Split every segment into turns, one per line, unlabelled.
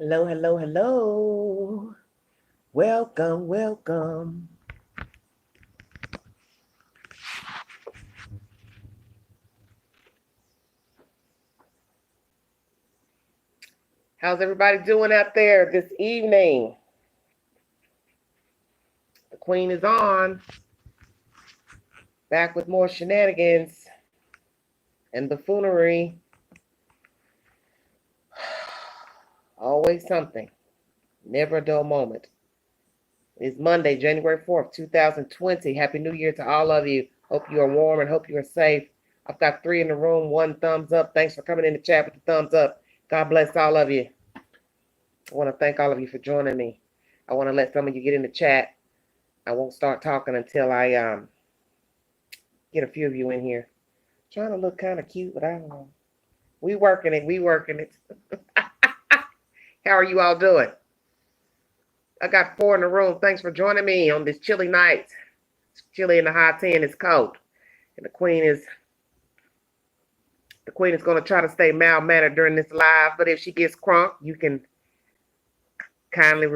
Hello, hello, hello. Welcome, welcome. How's everybody doing out there this evening? The Queen is on. Back with more shenanigans and buffoonery. Always something. Never a dull moment. It's Monday, January 4th, 2020. Happy New Year to all of you. Hope you are warm and hope you are safe. I've got 3 in the room, 1 thumbs up. Thanks for coming in the chat with the thumbs up. God bless all of you. I want to thank all of you for joining me. I want to let some of you get in the chat. I won't start talking until I get a few of you in here. Trying to look kind of cute, but I don't know. We working it. How are you all doing? I got 4 in the room. Thanks for joining me on this chilly night. It's chilly in the high 10. It's cold. And the queen is going to try to stay mild-mannered during this live. But if she gets crunk, you can kindly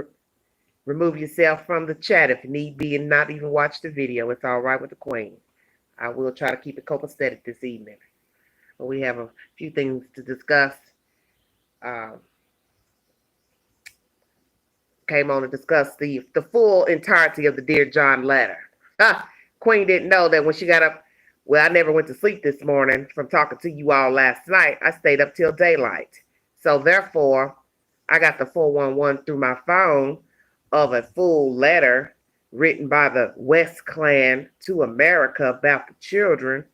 remove yourself from the chat if need be and not even watch the video. It's all right with the queen. I will try to keep it copacetic this evening. But we have a few things to discuss. Came on to discuss the full entirety of the Dear John letter. Queen didn't know that when she got up. Well, I never went to sleep this morning from talking to you all last night. I stayed up till daylight. So therefore, I got the 411 through my phone of a full letter written by the West Clan to America about the children.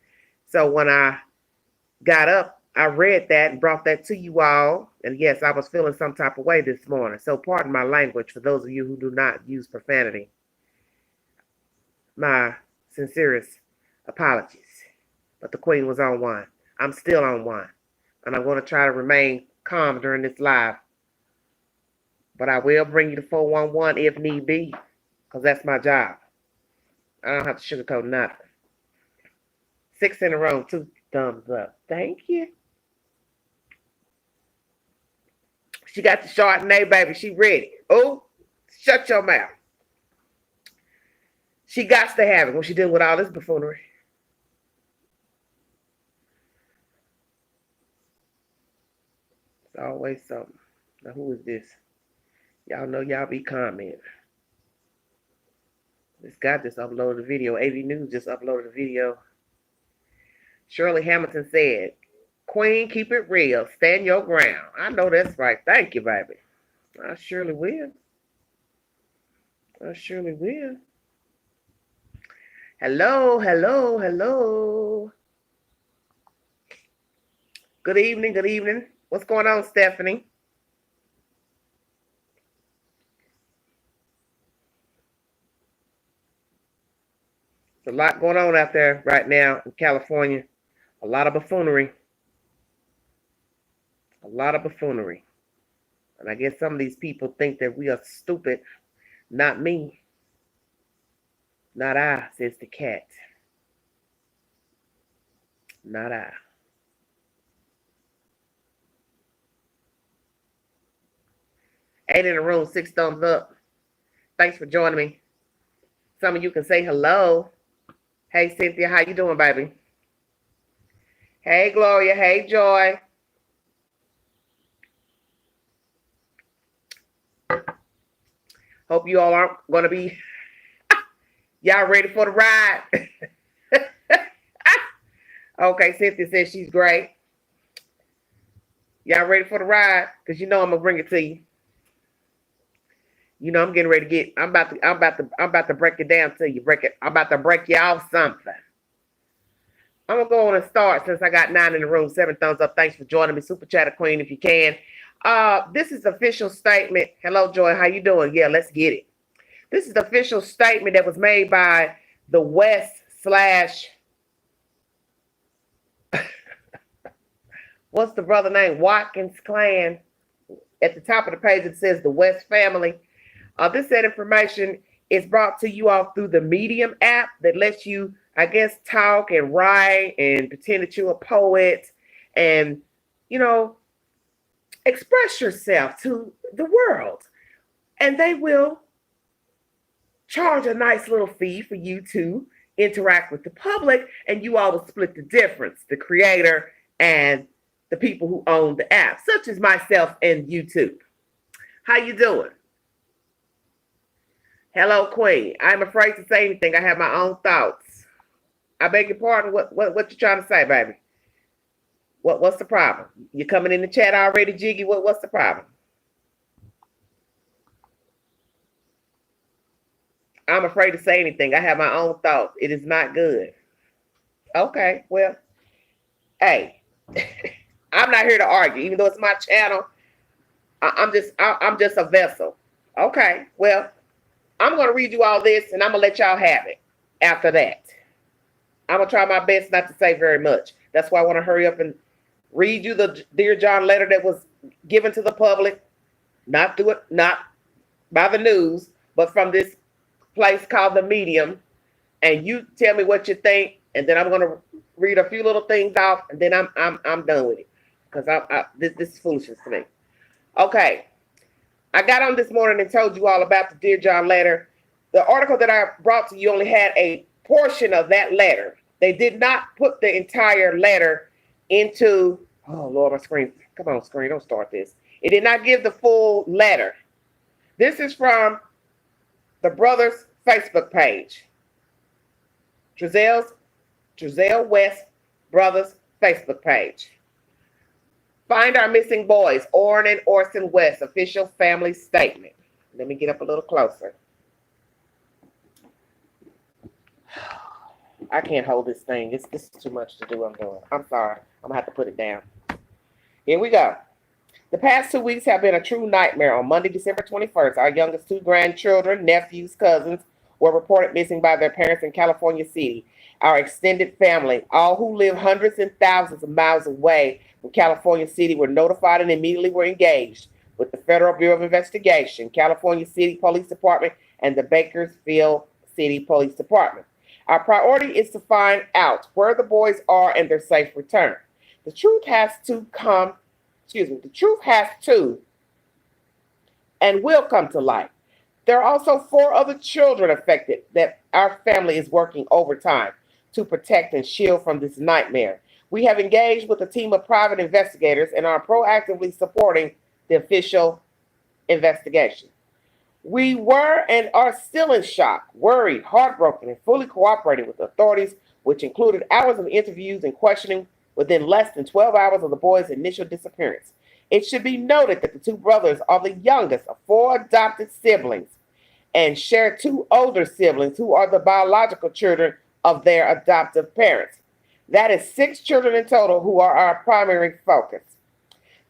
So when I got up, I read that and brought that to you all. And yes, I was feeling some type of way this morning. So pardon my language for those of you who do not use profanity. My sincerest apologies. But the queen was on one. I'm still on one. And I'm going to try to remain calm during this live. But I will bring you the 411 if need be. Because that's my job. I don't have to sugarcoat nothing. 6 in a row, 2 thumbs up. Thank you. She got the Chardonnay, baby. She ready. Oh, shut your mouth. She got to have it when she dealing with all this buffoonery. It's always something. Now, who is this? Y'all know y'all be commenting. This guy just uploaded a video. AV News just uploaded a video. Shirley Hamilton said, Queen, keep it real. Stand your ground. I know that's right. Thank you, baby. I surely will. I surely will. Hello, hello, hello. Good evening, good evening. What's going on, Stephanie? There's a lot going on out there right now in California. A lot of buffoonery. A lot of buffoonery. And I guess some of these people think that we are stupid. Not me. Not I, says the cat. Not I. Eight in the room, 6 thumbs up. Thanks for joining me. Some of you can say hello. Hey, Cynthia, how you doing, baby? Hey, Gloria. Hey, Joy. Hope you all aren't going to be... Y'all ready for the ride? Okay, Cynthia says she's great. Y'all ready for the ride? Because you know I'm going to bring it to you. You know I'm getting ready to get... I'm about to break it down to you. I'm about to break you off something. I'm going to go on and start since I got 9 in the room. 7 thumbs up. Thanks for joining me. Super Chatter Queen if you can. This is official statement. Hello, Joy. How you doing? Yeah, let's get it. This is the official statement that was made by the West slash... What's the brother name? Watkins clan. At the top of the page, it says the West family. This said information is brought to you all through the Medium app that lets you, I guess, talk and write and pretend that you're a poet and, you know, express yourself to the world. And they will charge a nice little fee for you to interact with the public, and you all will split the difference, the creator and the people who own the app, such as myself and YouTube. How you doing? Hello, Queen. I'm afraid to say anything. I have my own thoughts. I beg your pardon. What you trying to say, baby? What's the problem? You coming in the chat already, Jiggy? What's the problem? I'm afraid to say anything. I have my own thoughts. It is not good. Okay, well, hey, I'm not here to argue, even though it's my channel. I'm just a vessel. Okay, well, I'm gonna read you all this, and I'm gonna let y'all have it. After that, I'm gonna try my best not to say very much. That's why I want to hurry up and read you the Dear John letter that was given to the public, not by the news, but from this place called The Medium. And you tell me what you think, and then I'm gonna read a few little things off, and then I'm done with it, because this is foolishness to me. Okay, I got on this morning and told you all about the Dear John letter. The article that I brought to you only had a portion of that letter. They did not put the entire letter into, oh Lord, my screen. Come on, screen, don't start this. It did not give the full letter. This is from the brothers' Facebook page. Trezell West Brothers Facebook page. Find our missing boys, Orrin and Orson West, official family statement. Let me get up a little closer. I can't hold this thing. This is too much to do. I'm doing. I'm sorry. I'm gonna have to put it down. Here we go. The past 2 weeks have been a true nightmare. On Monday, December 21st, our youngest 2 grandchildren, nephews, cousins were reported missing by their parents in California City. Our extended family, all who live hundreds and thousands of miles away from California City, were notified and immediately were engaged with the Federal Bureau of Investigation, California City Police Department, and the Bakersfield City Police Department. Our priority is to find out where the boys are and their safe return. The truth has to and will come to light. There are also 4 other children affected that our family is working overtime to protect and shield from this nightmare. We have engaged with a team of private investigators and are proactively supporting the official investigation. We were and are still in shock, worried, heartbroken, and fully cooperating with the authorities, which included hours of interviews and questioning within less than 12 hours of the boys' initial disappearance. It should be noted that the 2 brothers are the youngest of 4 adopted siblings and share 2 older siblings who are the biological children of their adoptive parents. That is 6 children in total who are our primary focus.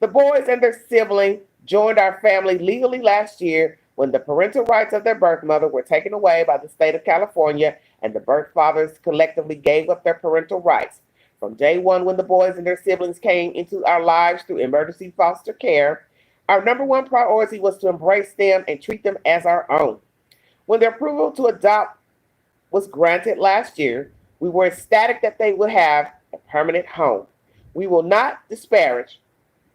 The boys and their sibling joined our family legally last year when the parental rights of their birth mother were taken away by the state of California, and the birth fathers collectively gave up their parental rights. From day one, when the boys and their siblings came into our lives through emergency foster care, our number one priority was to embrace them and treat them as our own. When the approval to adopt was granted last year, we were ecstatic that they would have a permanent home. We will not disparage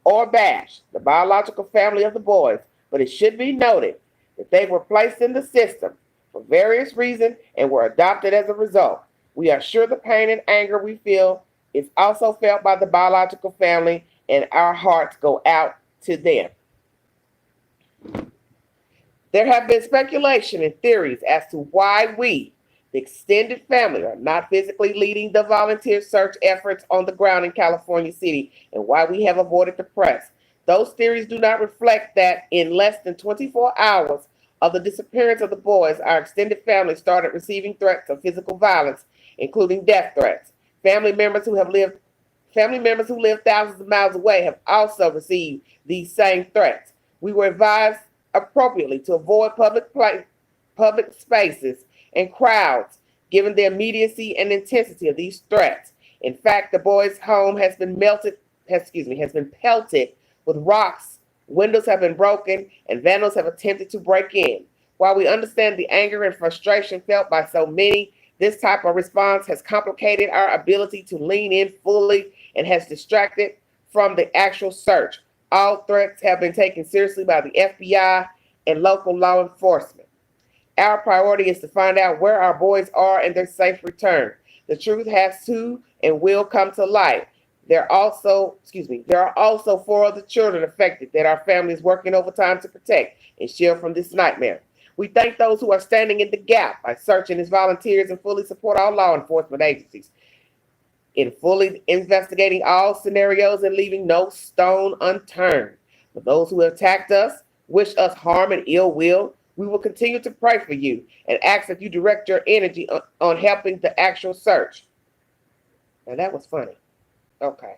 or bash the biological family of the boys, but it should be noted that they were placed in the system for various reasons and were adopted as a result. We are sure the pain and anger we feel is also felt by the biological family, and our hearts go out to them. There have been speculation and theories as to why we, the extended family, are not physically leading the volunteer search efforts on the ground in California City, and why we have avoided the press. Those theories do not reflect that in less than 24 hours of the disappearance of the boys, our extended family started receiving threats of physical violence, including death threats. Family members who live thousands of miles away have also received these same threats. We were advised appropriately to avoid public spaces and crowds, given the immediacy and intensity of these threats. In fact, the boys' home has been pelted with rocks, windows have been broken, and vandals have attempted to break in. While we understand the anger and frustration felt by so many, this type of response has complicated our ability to lean in fully and has distracted from the actual search. All threats have been taken seriously by the FBI and local law enforcement. Our priority is to find out where our boys are and their safe return. The truth has to and will come to light. There are also 4 other children affected that our family is working overtime to protect and shield from this nightmare. We thank those who are standing in the gap by searching as volunteers and fully support all law enforcement agencies in fully investigating all scenarios and leaving no stone unturned. For those who have attacked us, wish us harm and ill will, we will continue to pray for you and ask that you direct your energy on helping the actual search. Now that was funny. Okay.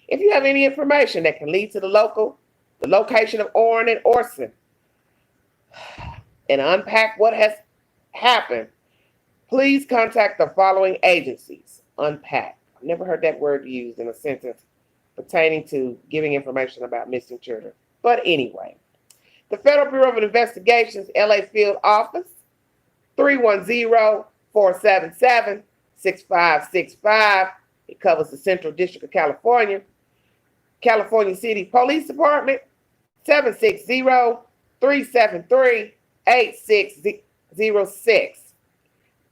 If you have any information that can lead to the location of Orrin and Orson, and unpack what has happened, please contact the following agencies. Unpack. I've never heard that word used in a sentence pertaining to giving information about missing children. But anyway, the Federal Bureau of Investigation's LA Field Office, 310-477-6565. It covers the Central District of California. California City Police Department, 760-373-8606.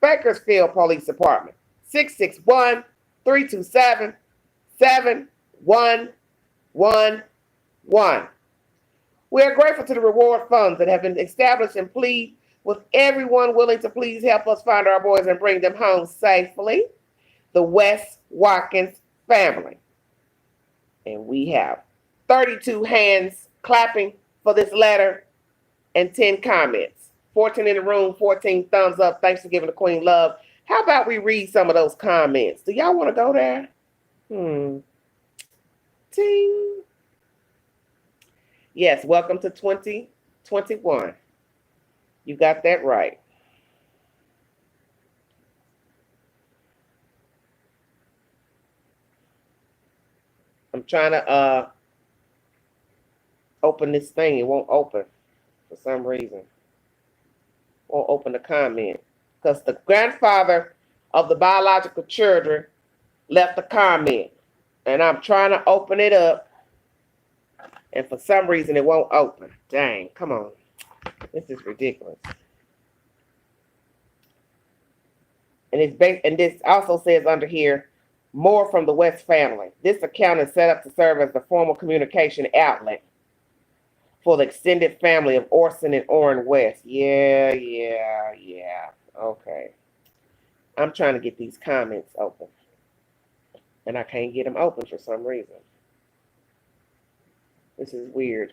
Bakersfield Police Department, 661-327-7111. We are grateful to the reward funds that have been established and plead with everyone willing to please help us find our boys and bring them home safely. The West Watkins family. And we have 32 hands clapping for this letter and 10 comments. 14 in the room, 14 thumbs up. Thanks for giving the Queen love. How about we read some of those comments? Do y'all want to go there? Ting. Yes, welcome to 2021. You got that right. I'm trying to open this thing. It won't open for some reason. Won't open the comment. Because the grandfather of the biological children left a comment. And I'm trying to open it up. And for some reason, it won't open. Dang, come on. This is ridiculous. And this also says under here, more from the West family. This account is set up to serve as the formal communication outlet for the extended family of Orson and Orrin West. Yeah. Okay. I'm trying to get these comments open. And I can't get them open for some reason. This is weird.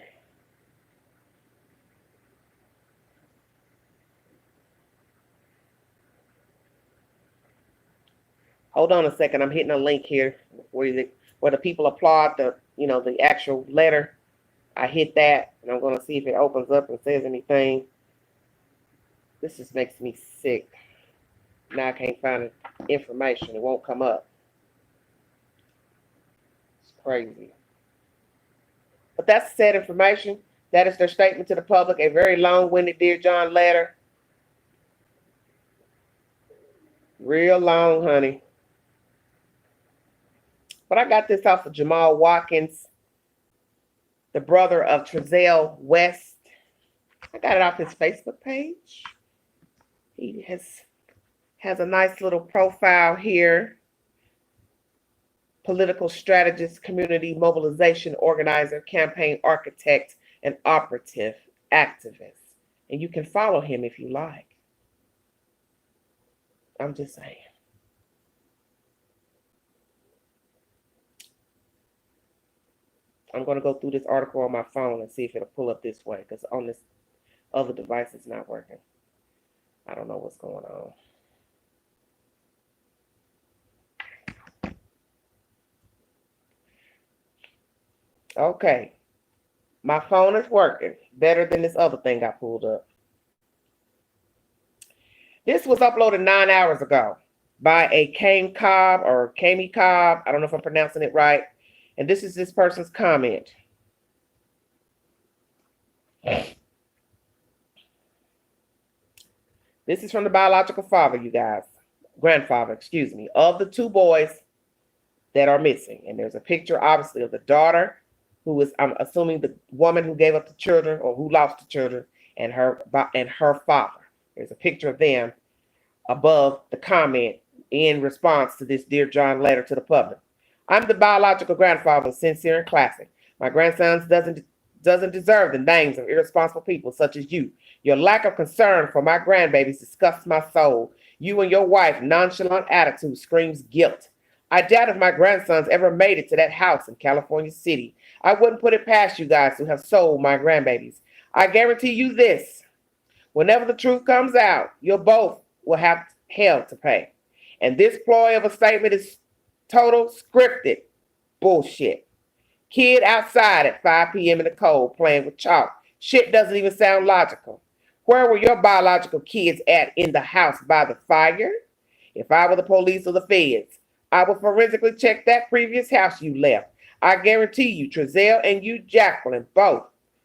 Hold on a second. I'm hitting a link here where the people applaud the actual letter. I hit that, and I'm going to see if it opens up and says anything. This just makes me sick. Now I can't find information. It won't come up. It's crazy. But that's said information. That is their statement to the public. A very long-winded Dear John letter. Real long, honey. But I got this off of Jamal Watkins, the brother of Trezell West. I got it off his Facebook page. He has a nice little profile here. Political strategist, community mobilization organizer, campaign architect, and operative activist. And you can follow him if you like. I'm just saying. I'm going to go through this article on my phone and see if it'll pull up this way, because on this other device it's not working. I don't know what's going on. Okay. My phone is working better than this other thing I pulled up. This was uploaded 9 hours ago by a Kame Cobb or Kami Cobb. I don't know if I'm pronouncing it right. And this is this person's comment. This is from the biological father, you guys. Grandfather, excuse me, of the 2 boys that are missing. And there's a picture, obviously, of the daughter who is, I'm assuming, the woman who gave up the children or who lost the children, and her father. There's a picture of them above the comment in response to this Dear John letter to the public. I'm the biological grandfather, sincere and classic. My grandson doesn't deserve the names of irresponsible people such as you. Your lack of concern for my grandbabies disgusts my soul. You and your wife's nonchalant attitude screams guilt. I doubt if my grandsons ever made it to that house in California City. I wouldn't put it past you guys to have sold my grandbabies. I guarantee you this. Whenever the truth comes out, you both will have hell to pay. And this ploy of a statement is total scripted bullshit. Kid outside at 5 p.m. in the cold playing with chalk. Shit doesn't even sound logical. Where were your biological kids at in the house by the fire? If I were the police or the feds, I would forensically check that previous house you left. I guarantee you, Trezell and you, Jacqueline, both.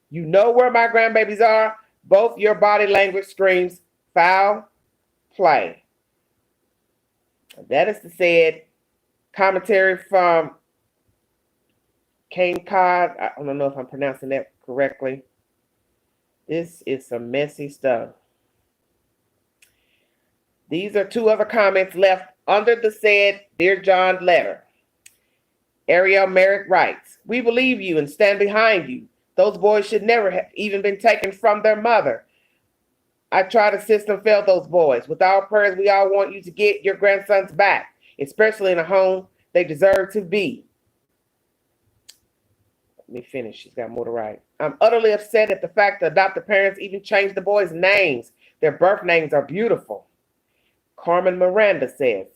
You know where my grandbabies are. Both your body language screams foul play. That is the said commentary from Kane Cod. I don't know if I'm pronouncing that correctly. This is some messy stuff. These are two other comments left under the said Dear John letter. Ariel Merrick writes, we believe you and stand behind you. Those boys should never have even been taken from their mother. I tried to assist and failed those boys. With our prayers, we all want you to get your grandsons back, especially in a home they deserve to be. Let me finish. She's got more to write. I'm utterly upset at the fact that adoptive parents even changed the boys' names. Their birth names are beautiful. Carmen Miranda says,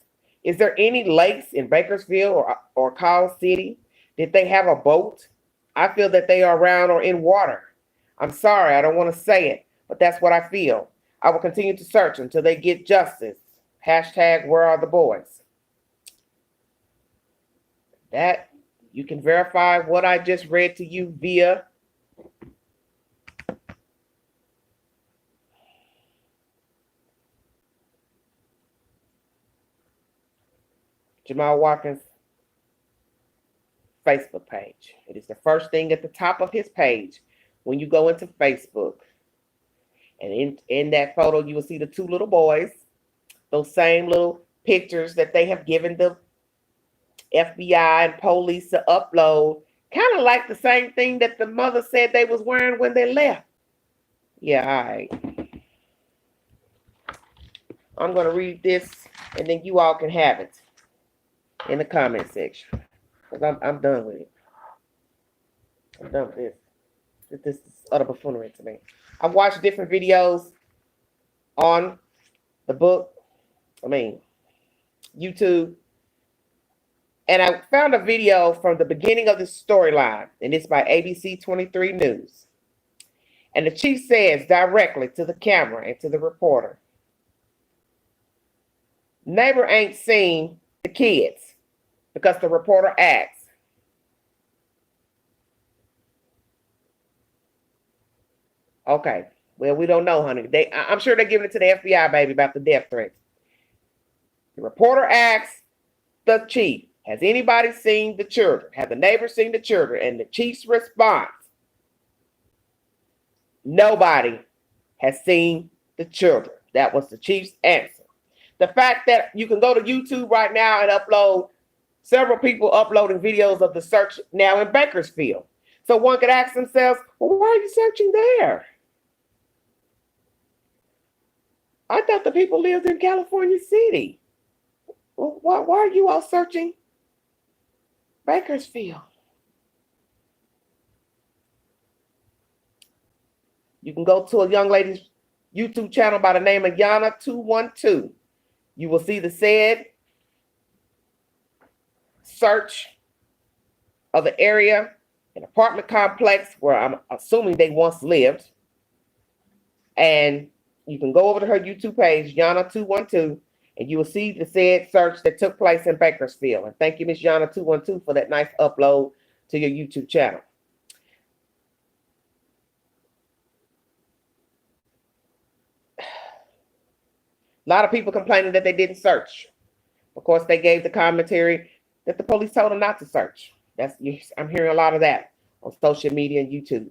is there any lakes in Bakersfield or Call City? Did they have a boat? I feel that they are around or in water. I'm sorry, I don't want to say it, but that's what I feel. I will continue to search until they get justice. Hashtag where are the boys? That you can verify what I just read to you via Jamal Watkins' Facebook page. It is the first thing at the top of his page when you go into Facebook. And in that photo, you will see the two little boys, those same little pictures that they have given the FBI and police to upload, kind of like the same thing that the mother said they was wearing when they left. Yeah, all right. I'm going to read this, and then you all can have it in the comment section. Because I'm done with it. I'm done with this. This is utter buffoonery to me. I've watched different videos on the book, YouTube, and I found a video from the beginning of the storyline, and it's by ABC 23 News. And the chief says directly to the camera and to the reporter, neighbor ain't seen the kids, because the reporter asks, okay, well, we don't know, honey. I'm sure they're giving it to the FBI, baby, about the death threats. The reporter asks the chief, has anybody seen the children? Have the neighbors seen the children? And the chief's response, nobody has seen the children. That was the chief's answer. The fact that you can go to YouTube right now and upload, several people uploading videos of the search now in Bakersfield. So one could ask themselves, well, why are you searching there? I thought the people lived in California City. Well, why are you all searching Bakersfield? You can go to a young lady's YouTube channel by the name of Yana212. You will see the said search of the area, an apartment complex where I'm assuming they once lived. And you can go over to her YouTube page, Yana212, and you will see the said search that took place in Bakersfield. And thank you, Miss Yana212, for that nice upload to your YouTube channel. A lot of people complaining that they didn't search. Of course, they gave the commentary that the police told them not to search. I'm hearing a lot of that. on social media and YouTube.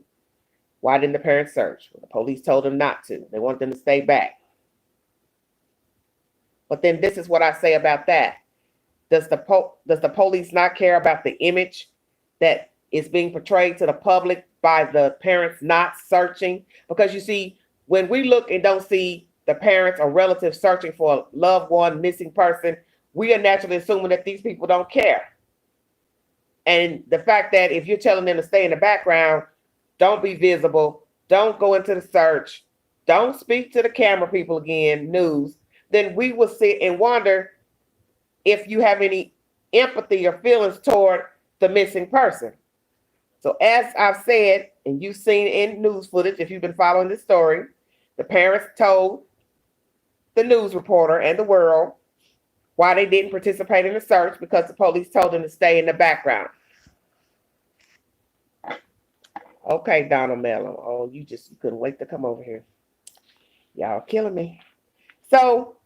Why didn't the parents search? Well, the police told them not to. They wanted them to stay back. But then this is what I say about that. Does the police not care about the image that is being portrayed to the public by the parents not searching? Because you see, when we look and don't see the parents or relatives searching for a loved one, missing person, we are naturally assuming that these people don't care. And the fact that if you're telling them to stay in the background, don't be visible, don't go into the search, don't speak to the camera people again, news, then we will sit and wonder if you have any empathy or feelings toward the missing person. So as I've said, and you've seen in news footage, if you've been following this story, the parents told the news reporter and the world why they didn't participate in the search, because the police told them to stay in the background. Okay, Donald Mellon. Oh, you couldn't wait to come over here. Y'all killing me. So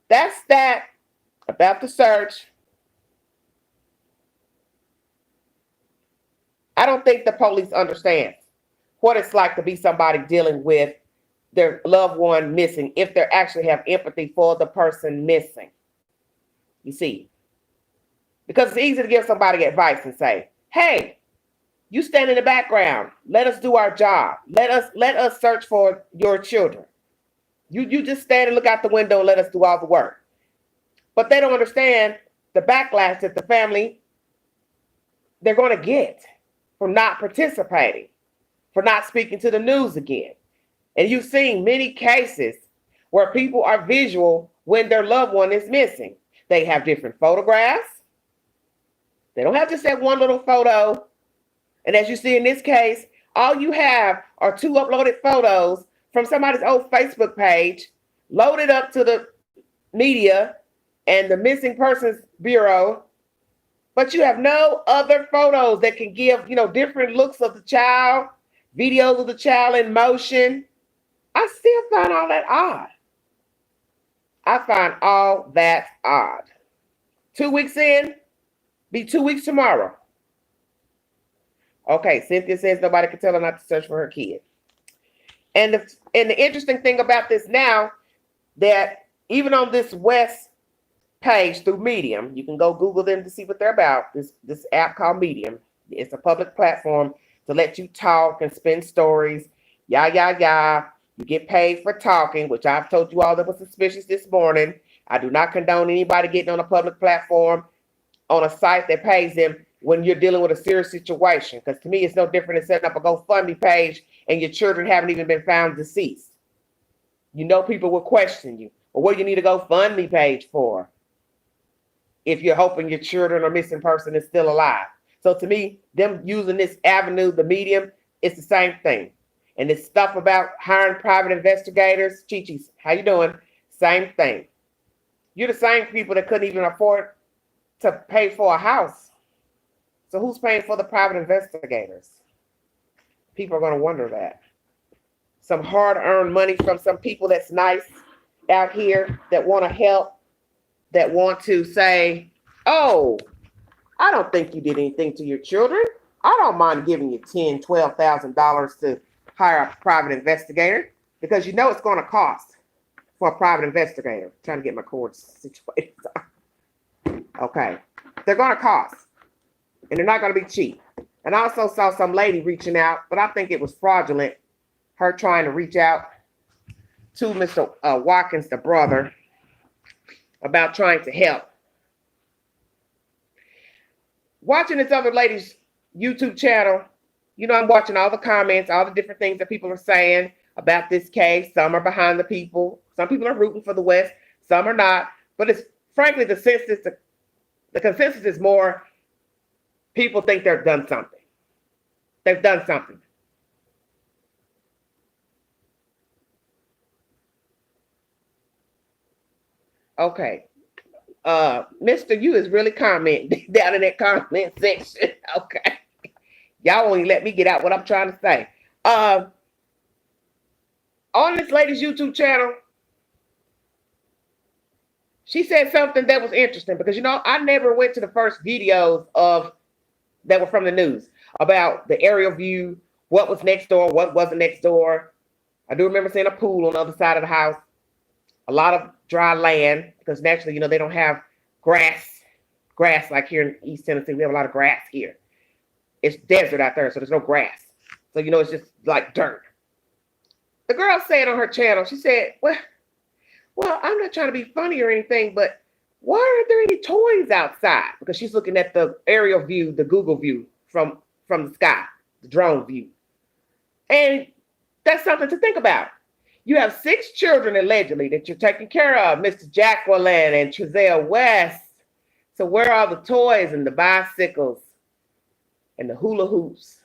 that's that about the search. I don't think the police understand what it's like to be somebody dealing with their loved one missing, if they actually have empathy for the person missing. You see, because it's easy to give somebody advice and say, hey, you stand in the background. Let us do our job. Let us search for your children. You just stand and look out the window and let us do all the work. But they don't understand the backlash that the family, they're going to get for not participating, for not speaking to the news again. And you've seen many cases where people are visual when their loved one is missing. They have different photographs. They don't have just that one little photo. And as you see in this case, all you have are 2 uploaded photos from somebody's old Facebook page, loaded up to the media and the Missing Persons Bureau, but you have no other photos that can give, different looks of the child, videos of the child in motion. I still find all that odd. I find all that odd. 2 weeks in, be 2 weeks tomorrow. Okay, Cynthia says nobody can tell her not to search for her kid. And the interesting thing about this now, that even on this West page through Medium, you can go Google them to see what they're about. This app called Medium. It's a public platform to let you talk and spin stories. You get paid for talking, which I've told you all that was suspicious this morning. I do not condone anybody getting on a public platform on a site that pays them when you're dealing with a serious situation. Because to me, it's no different than setting up a GoFundMe page and your children haven't even been found deceased. People will question you. Well, what do you need a GoFundMe page for if you're hoping your children or missing person is still alive? So to me, them using this avenue, the Medium, it's the same thing. And this stuff about hiring private investigators, Chi-Chi's, how you doing? Same thing. You're the same people that couldn't even afford to pay for a house. So who's paying for the private investigators? People are going to wonder that. Some hard-earned money from some people that's nice out here that want to help, that want to say, oh, I don't think you did anything to your children. I don't mind giving you $10,000, $12,000 to hire a private investigator, because it's going to cost for a private investigator. I'm trying to get my cords situated. Okay. They're going to cost. And they're not going to be cheap. And I also saw some lady reaching out, but I think it was fraudulent, her trying to reach out to Mr. Watkins, the brother, about trying to help. Watching this other lady's YouTube channel, I'm watching all the comments, all the different things that people are saying about this case. Some are behind the people. Some people are rooting for the West. Some are not. But it's frankly, the consensus is more people think they've done something. They've done something. Okay. Mr. U is really commenting down in that comment section. Okay. Y'all won't even let me get out what I'm trying to say. On this lady's YouTube channel, she said something that was interesting, because I never went to the first videos that were from the news. about the aerial view, what was next door, what wasn't next door. I do remember seeing a pool on the other side of the house, a lot of dry land, because naturally, you know, they don't have grass like here in East Tennessee. We have a lot of grass here. It's desert out there, so there's no grass. So, you know, it's just like dirt. The girl said on her channel, she said, well, I'm not trying to be funny or anything, but why aren't there any toys outside? Because she's looking at the aerial view, the Google view from the sky, the drone view. And that's something to think about. You have 6 children allegedly that you're taking care of, Mr. Jacqueline and Trezelle West. So where are the toys and the bicycles and the hula hoops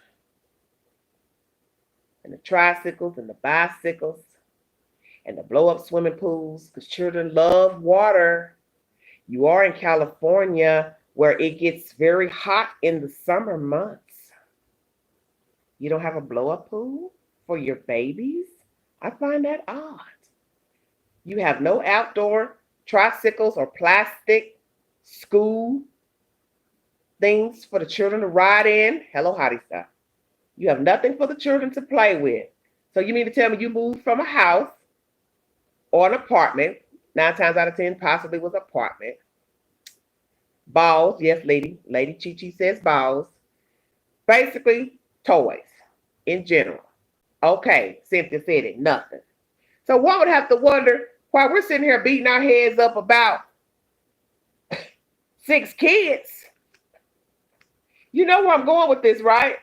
and the tricycles and the bicycles and the blow-up swimming pools? Because children love water. You are in California where it gets very hot in the summer months. You don't have a blow-up pool for your babies? I find that odd. You have no outdoor tricycles or plastic school things for the children to ride in. Hello, hottie stuff. You have nothing for the children to play with. So you mean to tell me you moved from a house or an apartment, 9 times out of 10 possibly was an apartment. Balls, yes, lady Chi says balls. Basically, toys in general. Okay, Cynthia said it, nothing. So one would have to wonder why we're sitting here beating our heads up about 6 kids. You know where I'm going with this, right?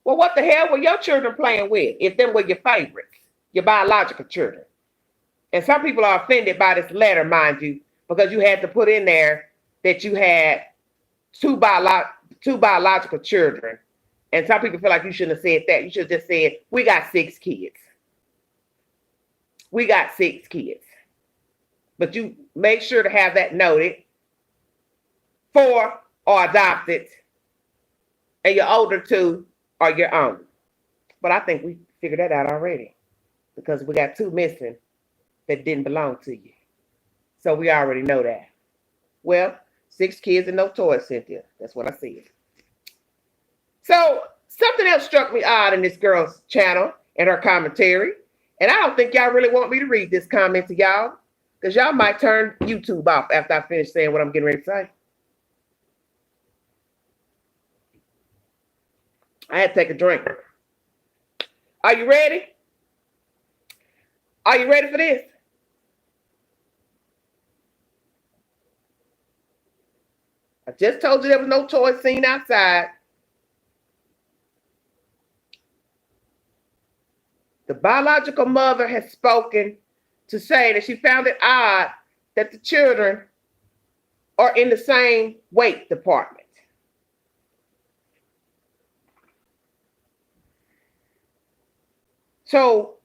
Well, what the hell were your children playing with if them were your favorites, your biological children? And some people are offended by this letter, mind you, because you had to put in there that you had two biological children. And some people feel like you shouldn't have said that. You should have just said, we got 6 kids. We got 6 kids. But you make sure to have that noted. 4 are adopted. And your older 2 are your own. But I think we figured that out already. Because we got 2 missing that didn't belong to you. So we already know that. Well, 6 kids and no toys, Cynthia. That's what I said. So something else struck me odd in this girl's channel and her commentary. And I don't think y'all really want me to read this comment to y'all, because y'all might turn YouTube off after I finish saying what I'm getting ready to say. I had to take a drink. Are you ready? Are you ready for this? I just told you there was no toys seen outside. The biological mother has spoken to say that she found it odd that the children are in the same weight department. So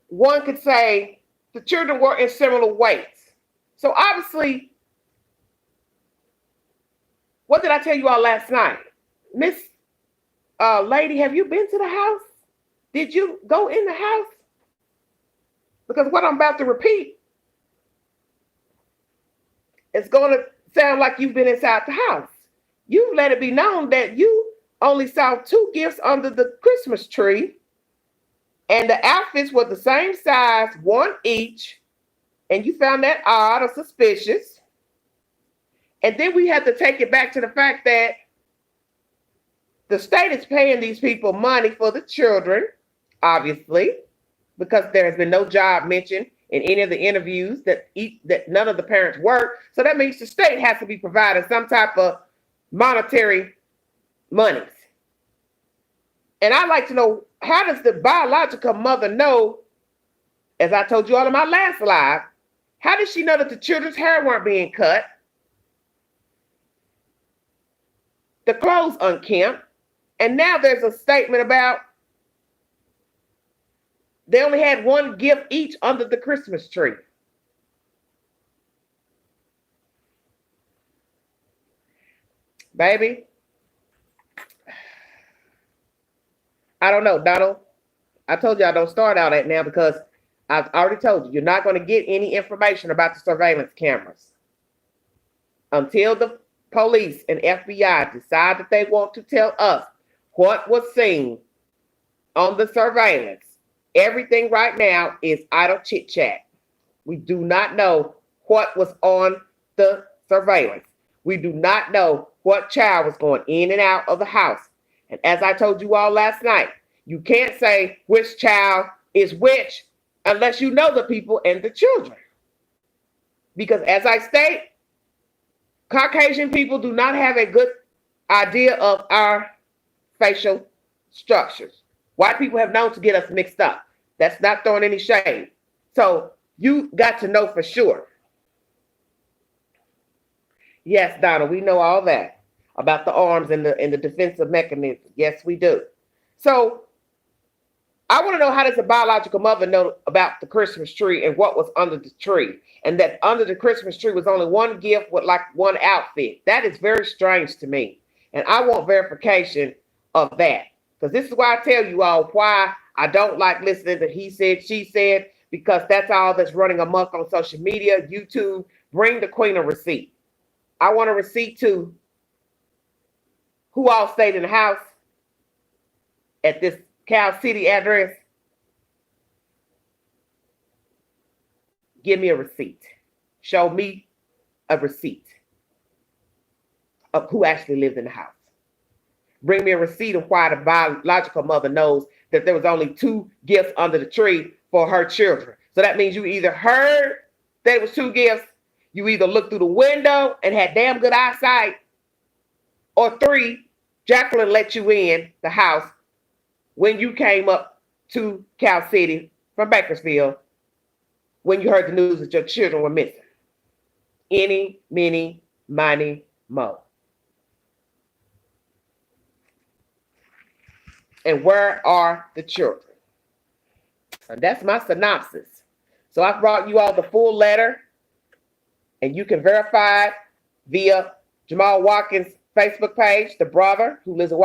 one could say the children were in similar weights. So obviously, what did I tell you all last night? Miss Lady, have you been to the house? Did you go in the house? Because what I'm about to repeat is going to sound like you've been inside the house. You've let it be known that you only saw 2 gifts under the Christmas tree, and the outfits were the same size, 1 each, and you found that odd or suspicious. And then we had to take it back to the fact that the state is paying these people money for the children, obviously, because there has been no job mentioned in any of the interviews that none of the parents work. So that means the state has to be providing some type of monetary monies. And I'd like to know, how does the biological mother know, as I told you all in my last live, how did she know that the children's hair weren't being cut, the clothes unkempt, and now there's a statement about they only had 1 gift each under the Christmas tree? Baby, I don't know, Donald. I told you I don't start out at now because I've already told you, you're not going to get any information about the surveillance cameras until the police and FBI decide that they want to tell us what was seen on the surveillance, everything right now is idle chit chat. We do not know what was on the surveillance. We do not know what child was going in and out of the house. And as I told you all last night, you can't say which child is which unless you know the people and the children. Because as I state, Caucasian people do not have a good idea of our facial structures. White people have known to get us mixed up. That's not throwing any shade. So you got to know for sure. Yes, Donna, we know all that about the arms and the defensive mechanism. Yes, we do. So I want to know, how does a biological mother know about the Christmas tree and what was under the tree? And that under the Christmas tree was only one gift with like one outfit. That is very strange to me. And I want verification of that. Because this is why I tell you all why I don't like listening to he said, she said, because that's all that's running amok on social media, YouTube. Bring the queen a receipt. I want a receipt to who all stayed in the house at this Cal City address. Give me a receipt. Show me a receipt of who actually lived in the house. Bring me a receipt of why the biological mother knows that there was only 2 gifts under the tree for her children. So that means you either heard that it was 2 gifts, you either looked through the window and had damn good eyesight, or 3, Jacqueline let you in the house when you came up to Cal City from Bakersfield when you heard the news that your children were missing. Any, many, miny, mo. And where are the children? And that's my synopsis. So I brought you all the full letter, and you can verify it via Jamal Watkins' Facebook page, the brother who lives in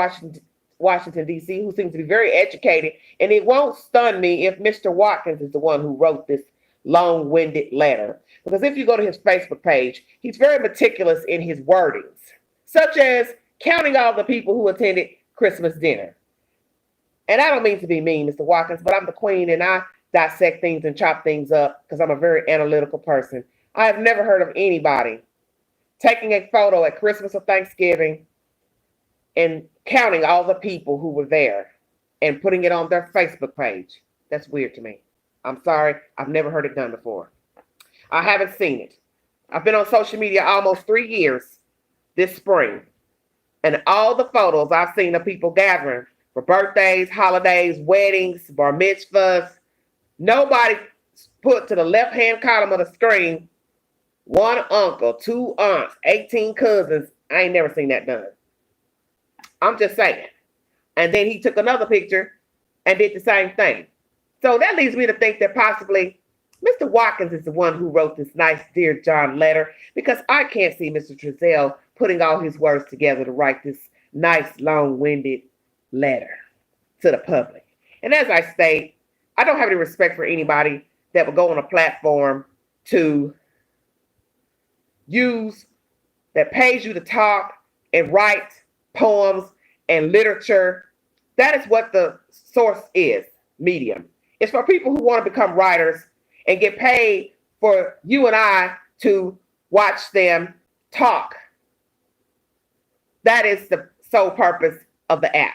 Washington, D.C., who seems to be very educated. And it won't stun me if Mr. Watkins is the one who wrote this long-winded letter. Because if you go to his Facebook page, he's very meticulous in his wordings, such as counting all the people who attended Christmas dinner. And I don't mean to be mean, Mr. Watkins, but I'm the queen and I dissect things and chop things up because I'm a very analytical person. I have never heard of anybody taking a photo at Christmas or Thanksgiving and counting all the people who were there and putting it on their Facebook page. That's weird to me. I'm sorry. I've never heard it done before. I haven't seen it. I've been on social media almost 3 years this spring. And all the photos I've seen of people gathering for birthdays, holidays, weddings, bar mitzvahs, nobody put to the left-hand column of the screen 1 uncle, 2 aunts, 18 cousins. I ain't never seen that done. I'm just saying. And then he took another picture and did the same thing. So that leads me to think that possibly Mr. Watkins is the one who wrote this nice Dear John letter, because I can't see Mr. Trezell putting all his words together to write this nice, long-winded letter to the public. And as I state, I don't have any respect for anybody that would go on a platform to use that pays you to talk and write poems and literature. That is what the source is, medium. It's for people who want to become writers and get paid for you and I to watch them talk. That is the sole purpose of the app.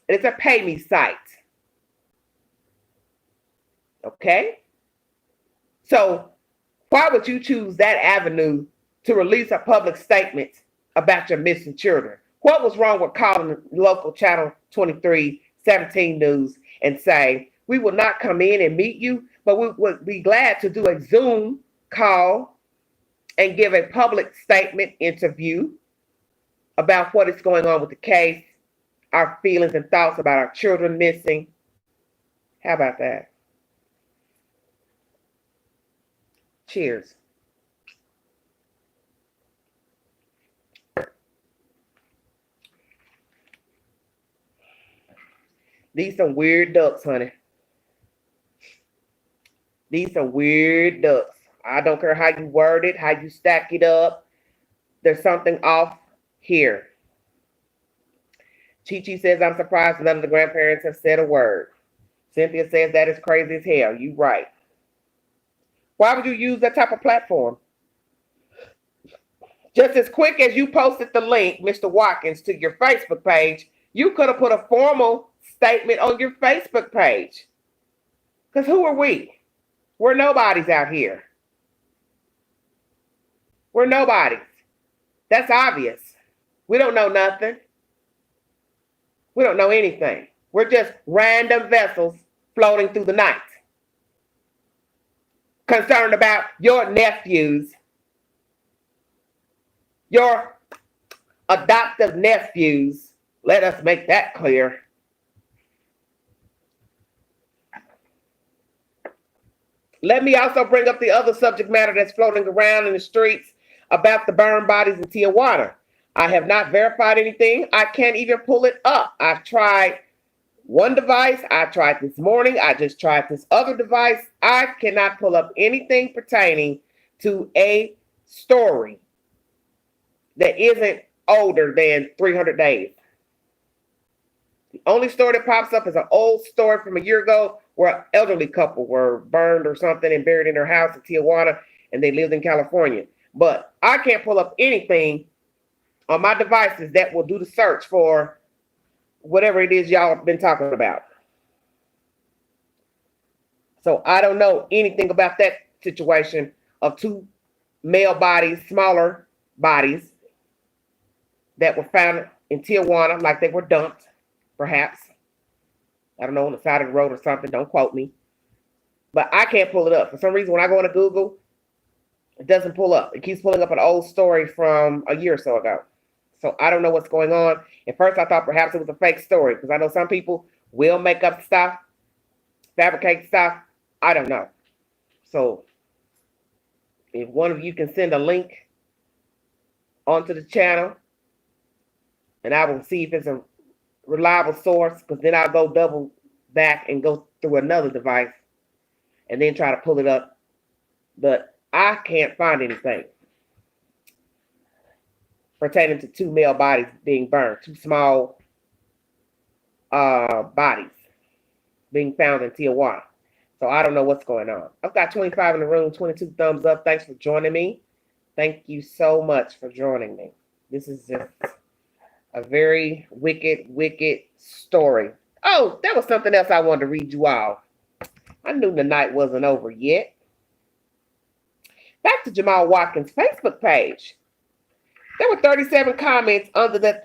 It's a pay me site. Okay? So why would you choose that avenue to release a public statement about your missing children? What was wrong with calling the local channel 23, 17 News and say, we will not come in and meet you, but we would be glad to do a Zoom call and give a public statement interview about what is going on with the case, our feelings and thoughts about our children missing. How about that? Cheers. These some weird ducks, honey. These some weird ducks. I don't care how you word it, how you stack it up. There's something off here. Chi says, I'm surprised none of the grandparents have said a word. Cynthia says, that is crazy as hell. You right. Why would you use that type of platform? Just as quick as you posted the link, Mr. Watkins, to your Facebook page, you could have put a formal statement on your Facebook page. Because who are we? We're nobodies out here. We're nobodies. That's obvious. We don't know nothing. We don't know anything. We're just random vessels floating through the night. Concerned about your nephews, your adoptive nephews. Let us make that clear. Let me also bring up the other subject matter that's floating around in the streets about the burned bodies in Tijuana. I have not verified anything. I can't even pull it up. I've tried one device. I tried this morning. I just tried this other device. I cannot pull up anything pertaining to a story that isn't older than 300 days. The only story that pops up is an old story from a year ago where an elderly couple were burned or something and buried in their house in Tijuana, and they lived in California. But I can't pull up anything on my devices that will do the search for whatever it is y'all have been talking about. So I don't know anything about that situation of two male bodies, smaller bodies, that were found in Tijuana, like they were dumped, perhaps. I don't know, on the side of the road or something. Don't quote me. But I can't pull it up. For some reason, when I go into Google, it doesn't pull up. It keeps pulling up an old story from a year or so ago. So I don't know what's going on. At first, I thought perhaps it was a fake story, because I know some people will make up stuff, fabricate stuff. I don't know. So if one of you can send a link onto the channel, and I will see if it's a reliable source, because then I'll go double back and go through another device and then try to pull it up. But I can't find anything pertaining to two male bodies being burned, two small bodies being found in Tijuana. So I don't know what's going on. I've got 25 in the room, 22 thumbs up. Thanks for joining me. Thank you so much for joining me. This is just a very wicked story. Oh, there was something else I wanted to read you all. I knew the night wasn't over yet. Back to Jamal Watkins' Facebook page. There were 37 comments under that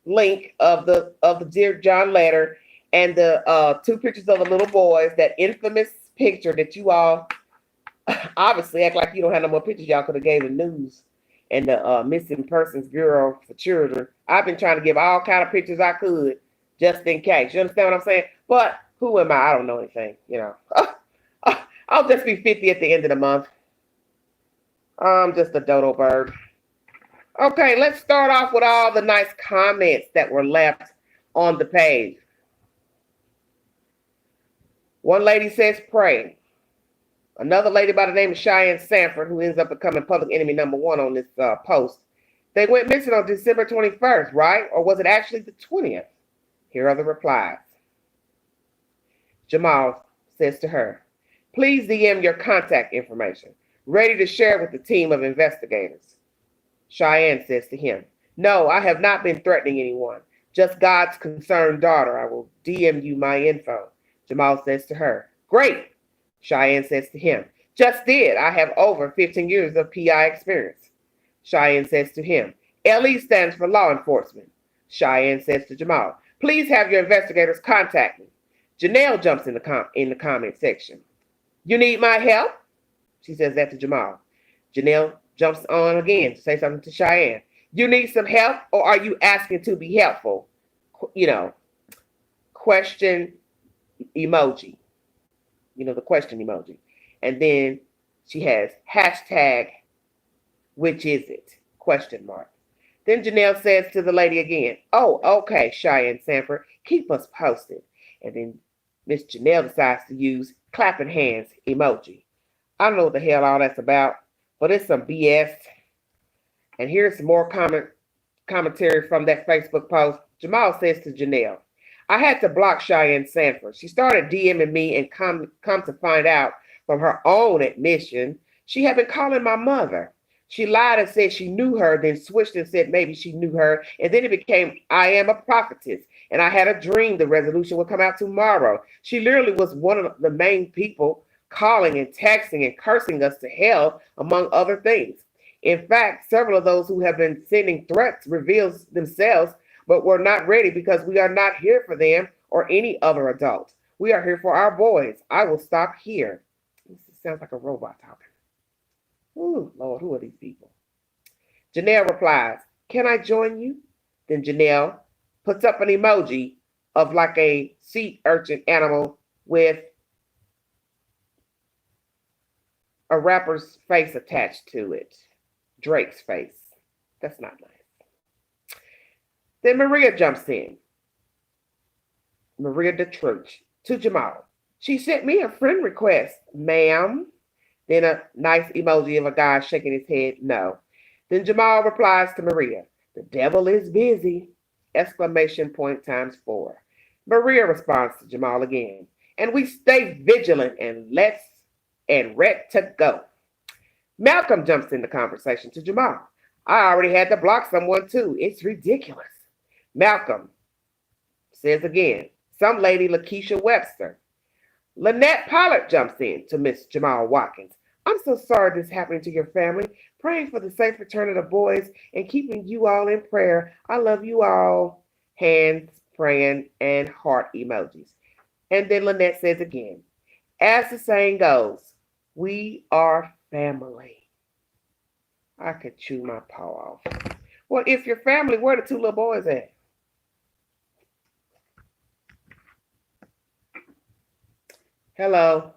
link of the Dear John letter, and the two pictures of the little boys. That infamous picture that you all obviously act like you don't have no more pictures. Y'all could have gave the news and the Missing Persons Bureau for Children. I've been trying to give all kind of pictures I could just in case. You understand what I'm saying? But who am I? I don't know anything, you know. I'll just be 50 at the end of the month. I'm just a dodo bird. Okay, let's start off with all the nice comments that were left on the page. One lady says, pray. Another lady by the name of Cheyenne Sanford, who ends up becoming public enemy number 1 on this post. They went missing on December 21st, right? Or was it actually the 20th? Here are the replies. Jamal says to her, please DM your contact information. Ready to share with the team of investigators. Cheyenne says to him, no, I have not been threatening anyone. Just God's concerned daughter. I will DM you my info. Jamal says to her, great. Cheyenne says to him, just did. I have over 15 years of PI experience. Cheyenne says to him, LE stands for law enforcement. Cheyenne says to Jamal, please have your investigators contact me. Janelle jumps in the comment section. You need my help? She says that to Jamal. Janelle jumps on again to say something to Cheyenne. You need some help, or are you asking to be helpful? You know, question emoji. You know, the question emoji. And then she has hashtag, which is it? Question mark. Then Janelle says to the lady again, oh, okay, Cheyenne Sanford, keep us posted. And then Miss Janelle decides to use clapping hands emoji. I don't know what the hell all that's about, but it's some BS. And here's some more comment commentary from that Facebook post. Jamal says to Janelle, I had to block Cheyenne Sanford. She started DMing me and come to find out from her own admission, she had been calling my mother. She lied and said she knew her, then switched and said maybe she knew her. And then it became, I am a prophetess. And I had a dream the resolution would come out tomorrow. She literally was one of the main people calling and texting and cursing us to hell, among other things. In fact, several of those who have been sending threats reveals themselves, but we're not ready because we are not here for them or any other adult. We are here for our boys. I will stop here. This sounds like a robot talking. Ooh, Lord, who are these people? Janelle replies, can I join you? Then Janelle puts up an emoji of like a sea urchin animal with a rapper's face attached to it. Drake's face. That's not nice. Then Maria jumps in. Maria DeTruch to Jamal. She sent me a friend request, ma'am. Then a nice emoji of a guy shaking his head, no. Then Jamal replies to Maria, the devil is busy! Exclamation point times 4. Maria responds to Jamal again, and we stay vigilant and ready to go. Malcolm jumps in the conversation to Jamal. I already had to block someone too. It's ridiculous. Malcolm says again, some lady Lakeisha Webster. Lynette Pollard jumps in to Miss Jamal Watkins. I'm so sorry this happening to your family. Praying for the safe return of the boys and keeping you all in prayer. I love you all. Hands, praying, and heart emojis. And then Lynette says again, as the saying goes, we are family. I could chew my paw off. Well, if your family, where the 2 little boys at? Hello.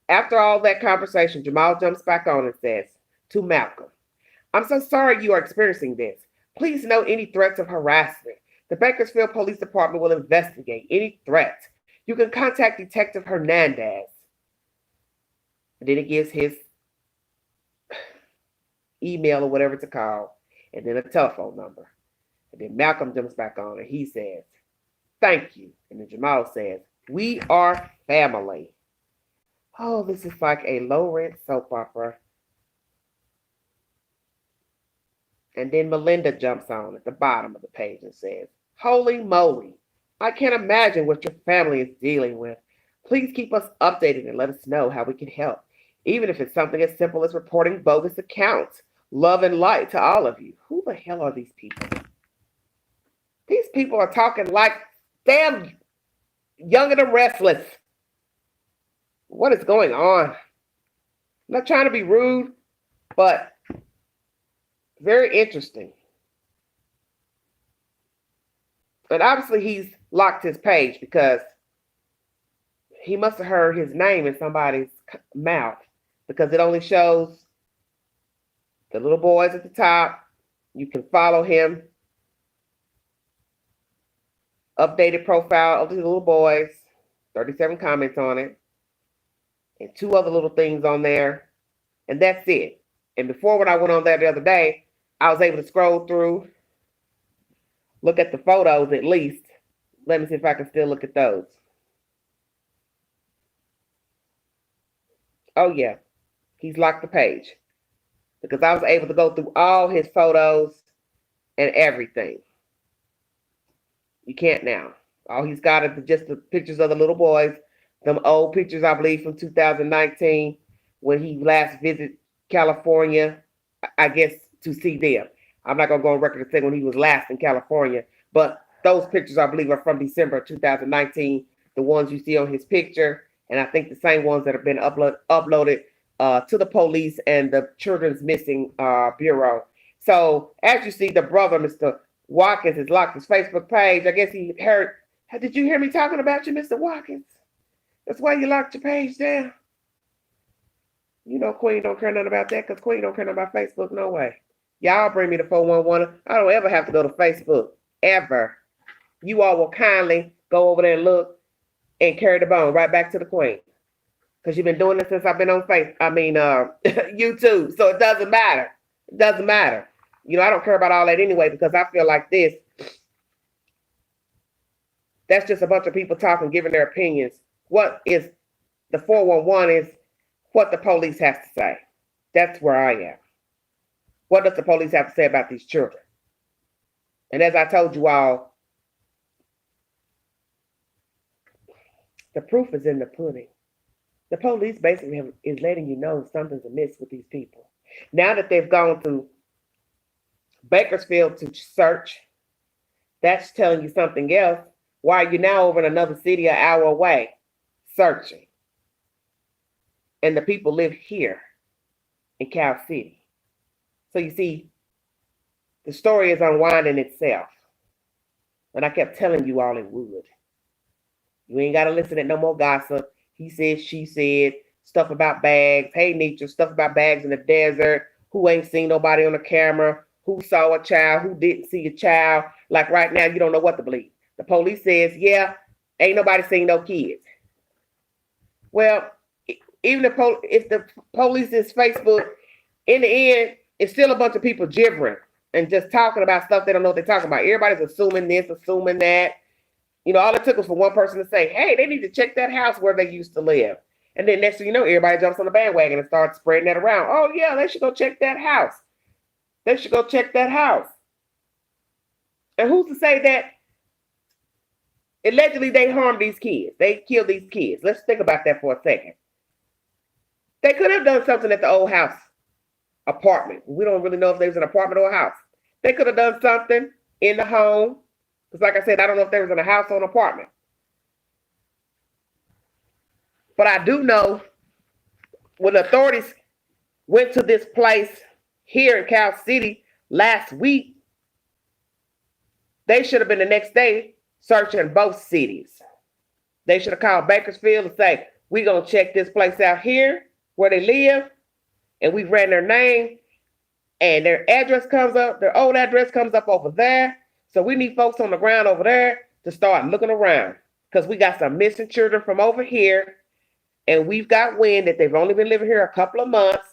After all that conversation, Jamal jumps back on and says to Malcolm, I'm so sorry you are experiencing this. Please note any threats of harassment. The Bakersfield Police Department will investigate any threats. You can contact Detective Hernandez. And then it gives his email or whatever to call, and then a telephone number. And then Malcolm jumps back on and he says, thank you. And then Jamal says, we are family. Oh, this is like a low-rent soap opera. And then Melinda jumps on at the bottom of the page and says, holy moly, I can't imagine what your family is dealing with. Please keep us updated and let us know how we can help, even if it's something as simple as reporting bogus accounts. Love and light to all of you. Who the hell are these people? These people are talking like damn Young and the Restless. What is going on? I'm not trying to be rude, but very interesting. And obviously he's locked his page because he must have heard his name in somebody's mouth, because it only shows the little boys at the top. You can follow him. Updated profile of the little boys. 37 comments on it. And 2 other little things on there. And that's it. And before, when I went on there the other day, I was able to scroll through, look at the photos at least. Let me see if I can still look at those. Oh, yeah. He's locked the page. Because I was able to go through all his photos and everything. You can't now. All he's got is just the pictures of the little boys. Them old pictures, I believe, from 2019, when he last visited California, I guess, to see them. I'm not going to go on record and say when he was last in California, but those pictures, I believe, are from December 2019, the ones you see on his picture, and I think the same ones that have been uploaded to the police and the Children's Missing Bureau. So, as you see, the brother, Mr. Watkins, has locked his Facebook page. I guess he heard, did you hear me talking about you, Mr. Watkins? That's why you locked your page down. You know Queen don't care nothing about that, because Queen don't care nothing about Facebook, no way. Y'all bring me the 411. I don't ever have to go to Facebook, ever. You all will kindly go over there and look and carry the bone right back to the Queen. because you've been doing it since I've been on YouTube. So it doesn't matter. It doesn't matter. I don't care about all that anyway, because I feel like this. That's just a bunch of people talking, giving their opinions. What is the 411 is what the police has to say. That's where I am. What does the police have to say about these children? And as I told you all, the proof is in the pudding. The police basically is letting you know something's amiss with these people. Now that they've gone to Bakersfield to search, that's telling you something else. Why are you now over in another city an hour away searching? And the people live here in Cal City. So you see, the story is unwinding itself. And I kept telling you all it would. You ain't got to listen to no more gossip. He said, she said, stuff about bags. Hey, Nietzsche, stuff about bags in the desert. Who ain't seen nobody on the camera? Who saw a child? Who didn't see a child? Like right now, you don't know what to believe. The police says, yeah, ain't nobody seen no kids. Well, even if the police is Facebook, in the end, it's still a bunch of people gibbering and just talking about stuff they don't know what they're talking about. Everybody's assuming this, assuming that. All it took was for one person to say, hey, they need to check that house where they used to live. And then next thing you know, everybody jumps on the bandwagon and starts spreading that around. Oh, yeah, they should go check that house. They should go check that house. And who's to say that allegedly they harmed these kids? They killed these kids. Let's think about that for a second. They could have done something at the old house apartment. We don't really know if there was an apartment or a house. They could have done something in the home. Because like I said, I don't know if there was in a house or an apartment. But I do know when authorities went to this place here in Cal City last week, they should have been the next day searching both cities. They should have called Bakersfield and say, we're going to check this place out here where they live. And we ran their name and their address comes up. Their old address comes up over there. So we need folks on the ground over there to start looking around, because we got some missing children from over here. And we've got wind that they've only been living here a couple of months.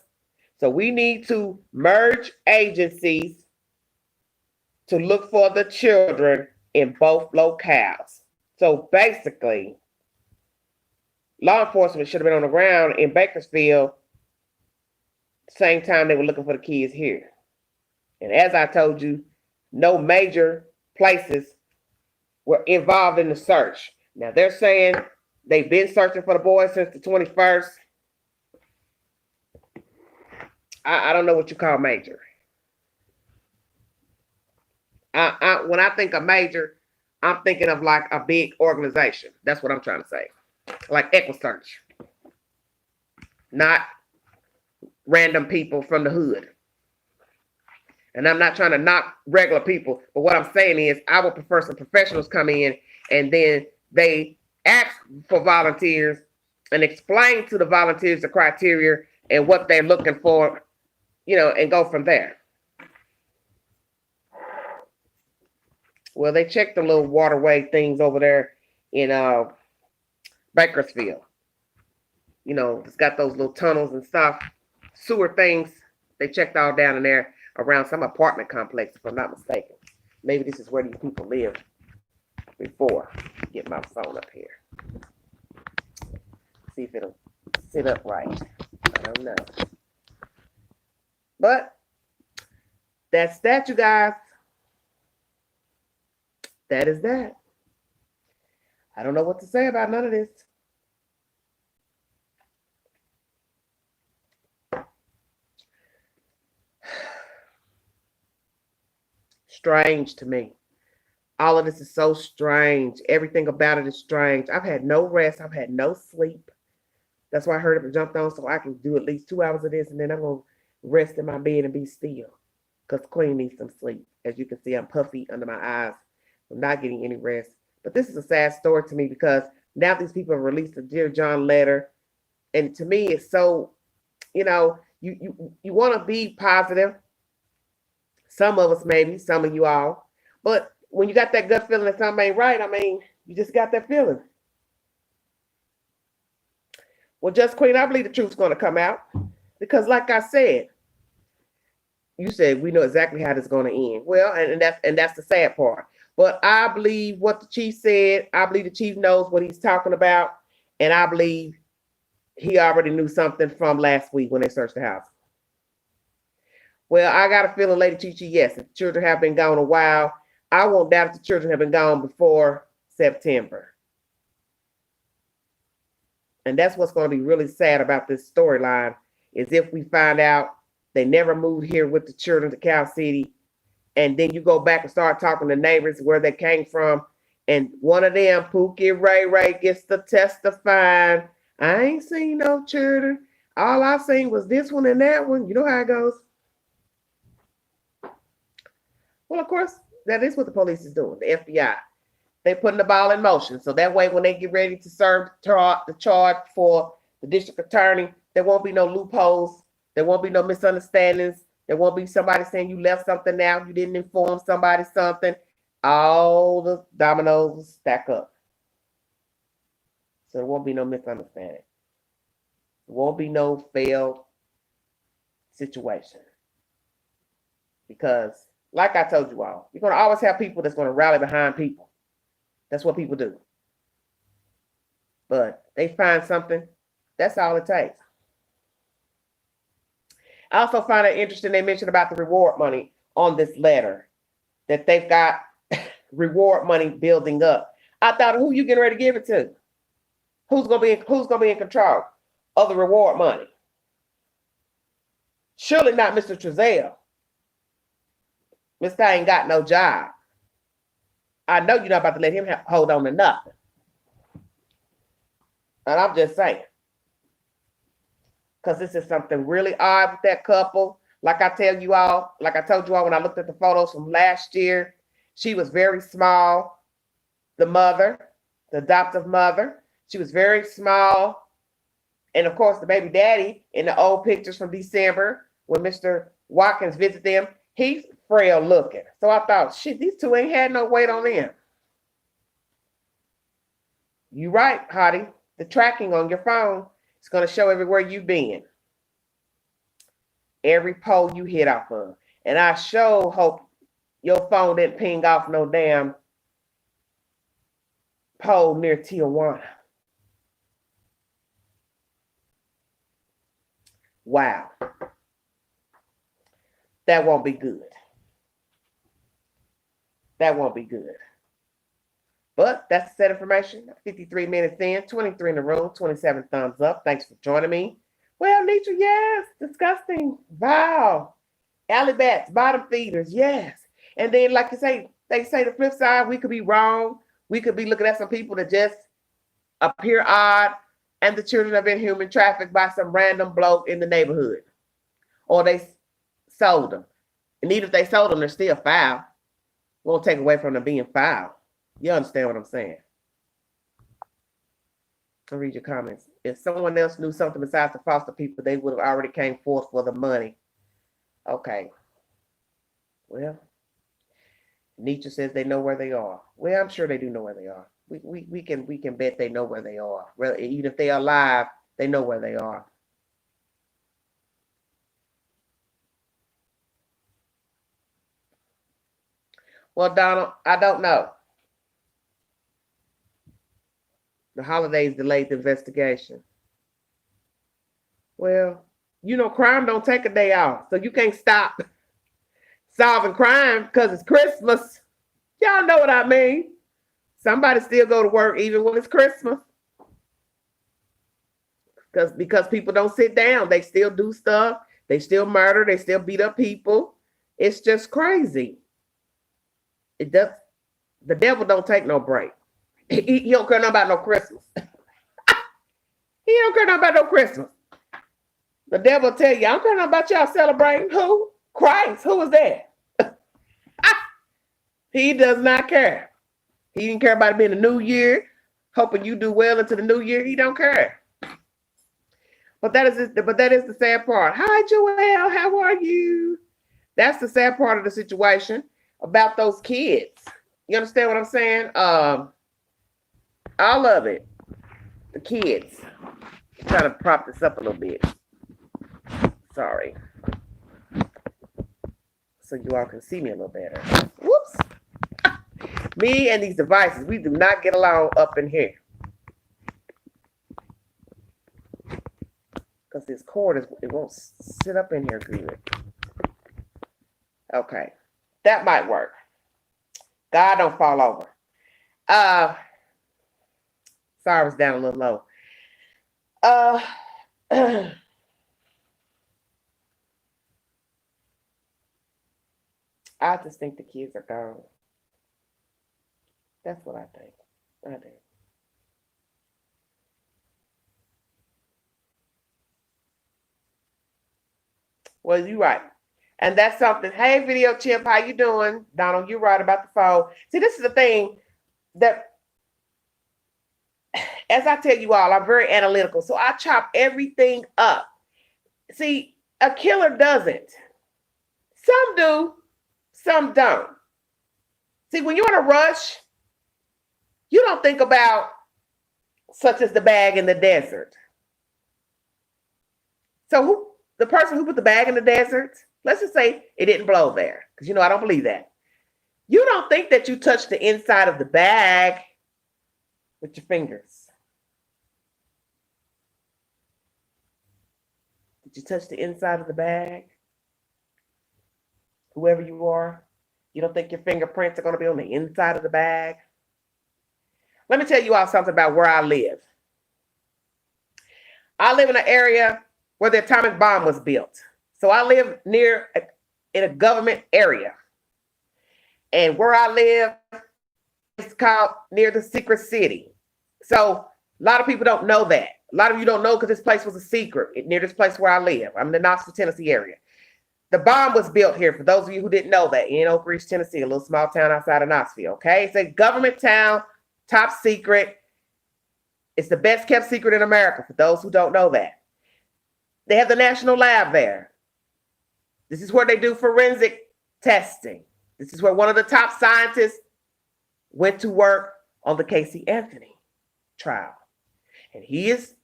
So we need to merge agencies to look for the children in both locales. So basically, law enforcement should have been on the ground in Bakersfield same time they were looking for the kids here. And as I told you, no major places were involved in the search. Now they're saying they've been searching for the boys since the 21st. I don't know what you call major. When I think of major, I'm thinking of like a big organization. That's what I'm trying to say. Like EquiSearch. Not random people from the hood. And I'm not trying to knock regular people, but what I'm saying is I would prefer some professionals come in and then they ask for volunteers and explain to the volunteers the criteria and what they're looking for, and go from there. Well, they checked the little waterway things over there in Bakersfield. It's got those little tunnels and stuff, sewer things. They checked all down in there around some apartment complex, if I'm not mistaken. Maybe this is where these people lived before. Get my phone up here. See if it'll sit up right. I don't know. But that's that, you guys. That is that. I don't know what to say about none of this. Strange to me. All of this is so strange. Everything about it is strange. I've had no rest. I've had no sleep. That's why I heard it jumped on so I can do at least 2 hours of this, and then I'm going to rest in my bed and be still, because Queen needs some sleep. As you can see, I'm puffy under my eyes. I'm not getting any rest. But this is a sad story to me, because now these people have released a Dear John letter. And to me, it's so, you want to be positive. Some of us maybe, some of you all. But when you got that gut feeling that something ain't right, you just got that feeling. Well, Just Queen, I believe the truth's going to come out because, like I said, you said we know exactly how this is going to end. Well, and that's the sad part. But I believe what the chief said. I believe the chief knows what he's talking about, and I believe he already knew something from last week when they searched the house. Well, I got a feeling, Lady Chichi, yes, if the children have been gone a while, I won't doubt if the children have been gone before September. And that's what's going to be really sad about this storyline, is if we find out they never moved here with the children to Cal City, and then you go back and start talking to neighbors where they came from, and one of them, Pookie Ray, gets to testifying. I ain't seen no children. All I seen was this one and that one. You know how it goes. Well, of course, that is what the police is doing, the FBI. They're putting the ball in motion. So that way, when they get ready to serve the charge for the district attorney, there won't be no loopholes. There won't be no misunderstandings. There won't be somebody saying you left something out, you didn't inform somebody something. All the dominoes will stack up. So there won't be no misunderstanding. There won't be no failed situation. Because, like I told you all, you're going to always have people that's going to rally behind people. That's what people do. But they find something, that's all it takes. I also find it interesting they mentioned about the reward money on this letter, that they've got reward money building up. I thought, who you getting ready to give it to? Who's gonna be in control of the reward money? Surely not Mr. Trezell. Mr. ain't got no job. I know you're not about to let him hold on to nothing. And I'm just saying. Because this is something really odd with that couple. Like I told you all when I looked at the photos from last year, she was very small. The mother, the adoptive mother, she was very small. And of course, the baby daddy in the old pictures from December, when Mr. Watkins visited them, he's frail looking. So I thought, shit, these two ain't had no weight on them. You right, Hottie. The tracking on your phone is going to show everywhere you've been. Every pole you hit off of. And I sure hope your phone didn't ping off no damn pole near Tijuana. Wow. That won't be good. That won't be good. But that's the set information. 53 minutes in, 23 in the room, 27 thumbs up. Thanks for joining me. Well, Nitra, yes. Disgusting. Wow. Alley bats, bottom feeders, yes. And then, like you say, they say the flip side, we could be wrong. We could be looking at some people that just appear odd, and the children have been human trafficked by some random bloke in the neighborhood. Or they sold them. And even if they sold them, they're still foul. Won't take away from them being foul. You understand what I'm saying? I'll read your comments. If someone else knew something besides the foster people, they would have already came forth for the money. Okay. Well, Nietzsche says they know where they are. Well, I'm sure they do know where they are. We can bet they know where they are. Even if they are alive, they know where they are. Well, Donald, I don't know. The holidays delayed the investigation. Well, you know, crime don't take a day off, so you can't stop solving crime because it's Christmas. Y'all know what I mean. Somebody still go to work even when it's Christmas. Because people don't sit down. They still do stuff. They still murder. They still beat up people. It's just crazy. It does. The devil don't take no break. He don't care nothing about no Christmas. He don't care nothing about no Christmas. The devil tell you, I don't care nothing about y'all celebrating. Who? Christ. Who is that? He does not care. He didn't care about it being a new year, hoping you do well into the new year. He don't care. But that is the sad part. Hi, Joelle. How are you? That's the sad part of the situation about those kids. You understand what I'm saying? All of it. The kids. I'm trying to prop this up a little bit. Sorry. So you all can see me a little better. Whoops. Me and these devices, we do not get along up in here. Because this cord, it won't sit up in here good. Okay. That might work. God, don't fall over. Sorry, I was down a little low. I just think the kids are gone. That's what I think. I do. Well, you're right. And that's something. Hey, Video Chip, how you doing? Donald, you're right about the phone. See, this is the thing that, as I tell you all, I'm very analytical. So I chop everything up. See, a killer doesn't. Some do, some don't. See, when you're in a rush, you don't think about such as the bag in the desert. So the person who put the bag in the desert, let's just say it didn't blow there, because I don't believe that. You don't think that you touched the inside of the bag with your fingers. Did you touch the inside of the bag? Whoever you are, you don't think your fingerprints are going to be on the inside of the bag? Let me tell you all something about where I live. I live in an area where the atomic bomb was built. So I live in a government area. And where I live is called near the secret city. So a lot of people don't know that. A lot of you don't know because this place was a secret near this place where I live. I'm in the Knoxville, Tennessee area. The bomb was built here, for those of you who didn't know that, in Oak Ridge, Tennessee, a little small town outside of Knoxville, okay? It's a government town, top secret. It's the best kept secret in America, for those who don't know that. They have the national lab there. This is where they do forensic testing. This is where one of the top scientists went to work on the Casey Anthony trial. And he is,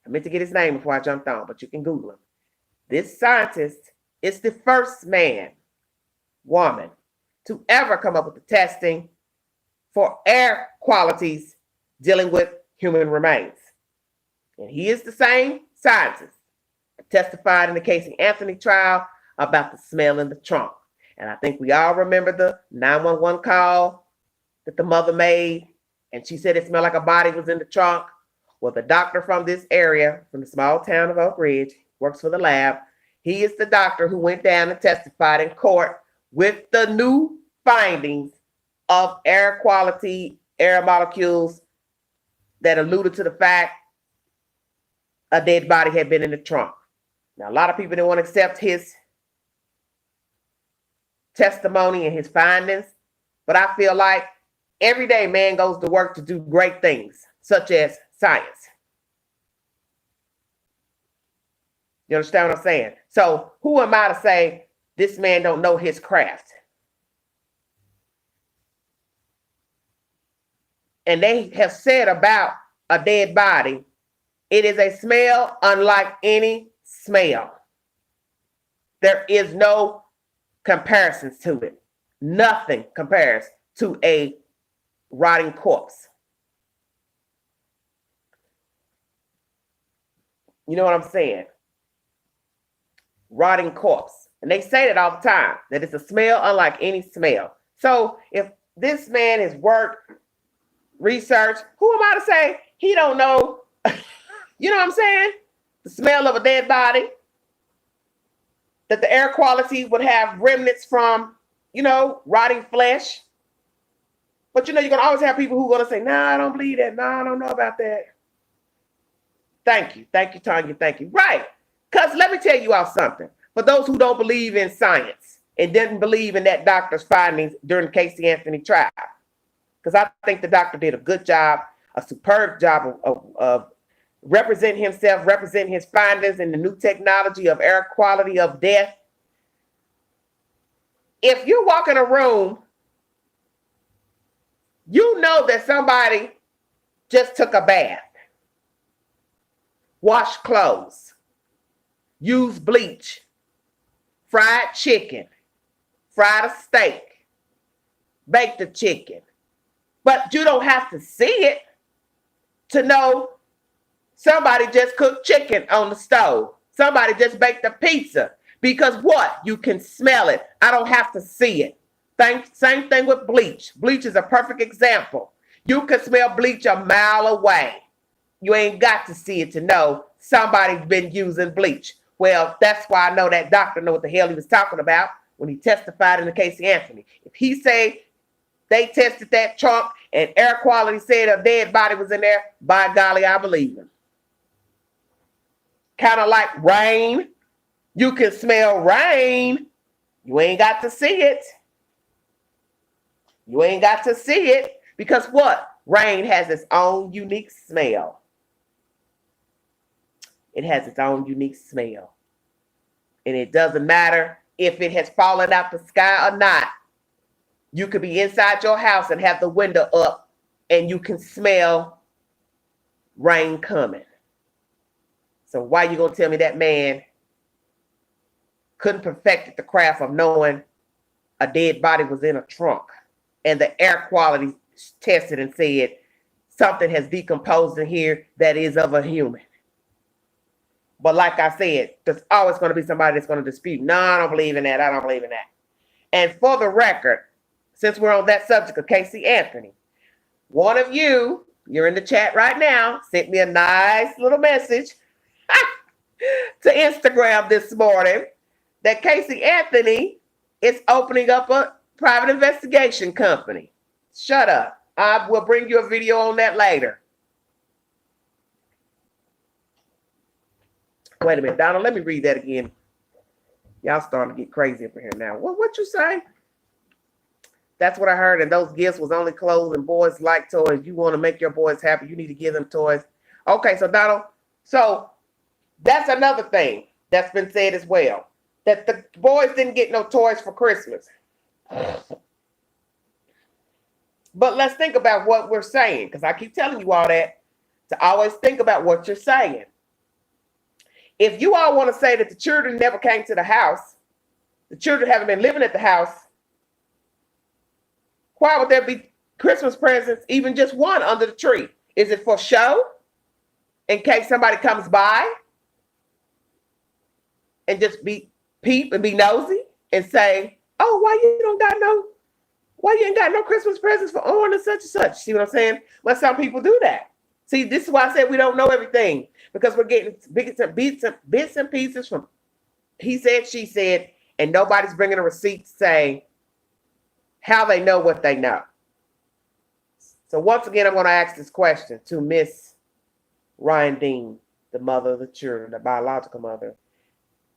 I meant to get his name before I jumped on, but you can Google him. This scientist is the first woman, to ever come up with the testing for air qualities dealing with human remains. And he is the same scientist that testified in the Casey Anthony trial about the smell in the trunk. And I think we all remember the 911 call that the mother made, and she said it smelled like a body was in the trunk. Well, the doctor from this area, from the small town of Oak Ridge, works for the lab. He is the doctor who went down and testified in court with the new findings of air quality, air molecules that alluded to the fact a dead body had been in the trunk. Now, a lot of people didn't want to accept his testimony and his findings, but I feel like every day man goes to work to do great things, such as science. You understand what I'm saying? So who am I to say this man don't know his craft? And they have said about a dead body, it is a smell unlike any smell. There is no comparisons to it. Nothing compares to a rotting corpse. You know what I'm saying? Rotting corpse. And they say that all the time, that it's a smell unlike any smell. So if this man has worked, researched, who am I to say he don't know, you know what I'm saying? The smell of a dead body, that the air quality would have remnants from, rotting flesh. But you're going to always have people who are going to say, nah, I don't believe that. Nah, I don't know about that. Thank you, Tanya. Thank you. Right. Because let me tell you all something. For those who don't believe in science and didn't believe in that doctor's findings during the Casey Anthony trial, because I think the doctor did a good job, a superb job of representing himself, representing his findings in the new technology of air quality of death. If you walk in a room, you know that somebody just took a bath. wash clothes, use bleach, fried chicken, fried a steak, bake the chicken. But you don't have to see it to know somebody just cooked chicken on the stove. Somebody just baked a pizza. Because what? You can smell it. I don't have to see it. Same thing with bleach. Bleach is a perfect example. You can smell bleach a mile away. You ain't got to see it to know somebody's been using bleach. Well, that's why I know that doctor know what the hell he was talking about when he testified in the Casey Anthony. If he say they tested that trunk and air quality said a dead body was in there, by golly, I believe him. Kind of like rain. You can smell rain. You ain't got to see it. You ain't got to see it because what? Rain has its own unique smell. It has its own unique smell. And it doesn't matter if it has fallen out the sky or not. You could be inside your house and have the window up and you can smell rain coming. So why you going to tell me that man couldn't perfect the craft of knowing a dead body was in a trunk and the air quality tested and said something has decomposed in here that is of a human? But like I said, there's always going to be somebody that's going to dispute. No, I don't believe in that. I don't believe in that. And for the record, since we're on that subject of Casey Anthony, one of you, you're in the chat right now, sent me a nice little message to Instagram this morning that Casey Anthony is opening up a private investigation company. Shut up. I will bring you a video on that later. Wait a minute, Donald, let me read that again. Y'all starting to get crazy up here now. What you say? That's what I heard. And those gifts was only clothes and boys like toys. You want to make your boys happy, you need to give them toys. Okay, so Donald, so that's another thing that's been said as well. That the boys didn't get no toys for Christmas. But let's think about what we're saying, because I keep telling you all that, to always think about what you're saying. If you all want to say that the children never came to the house, the children haven't been living at the house, why would there be Christmas presents, even just one under the tree? Is it for show? In case somebody comes by and just peep and be nosy and say, oh, why you ain't got no Christmas presents for on and such and such? See what I'm saying? Well, some people do that. See, this is why I said we don't know everything, because we're getting bits and pieces from he said, she said, and nobody's bringing a receipt to say how they know what they know. So once again, I'm going to ask this question to Miss Ryan Dean, the mother of the children, the biological mother.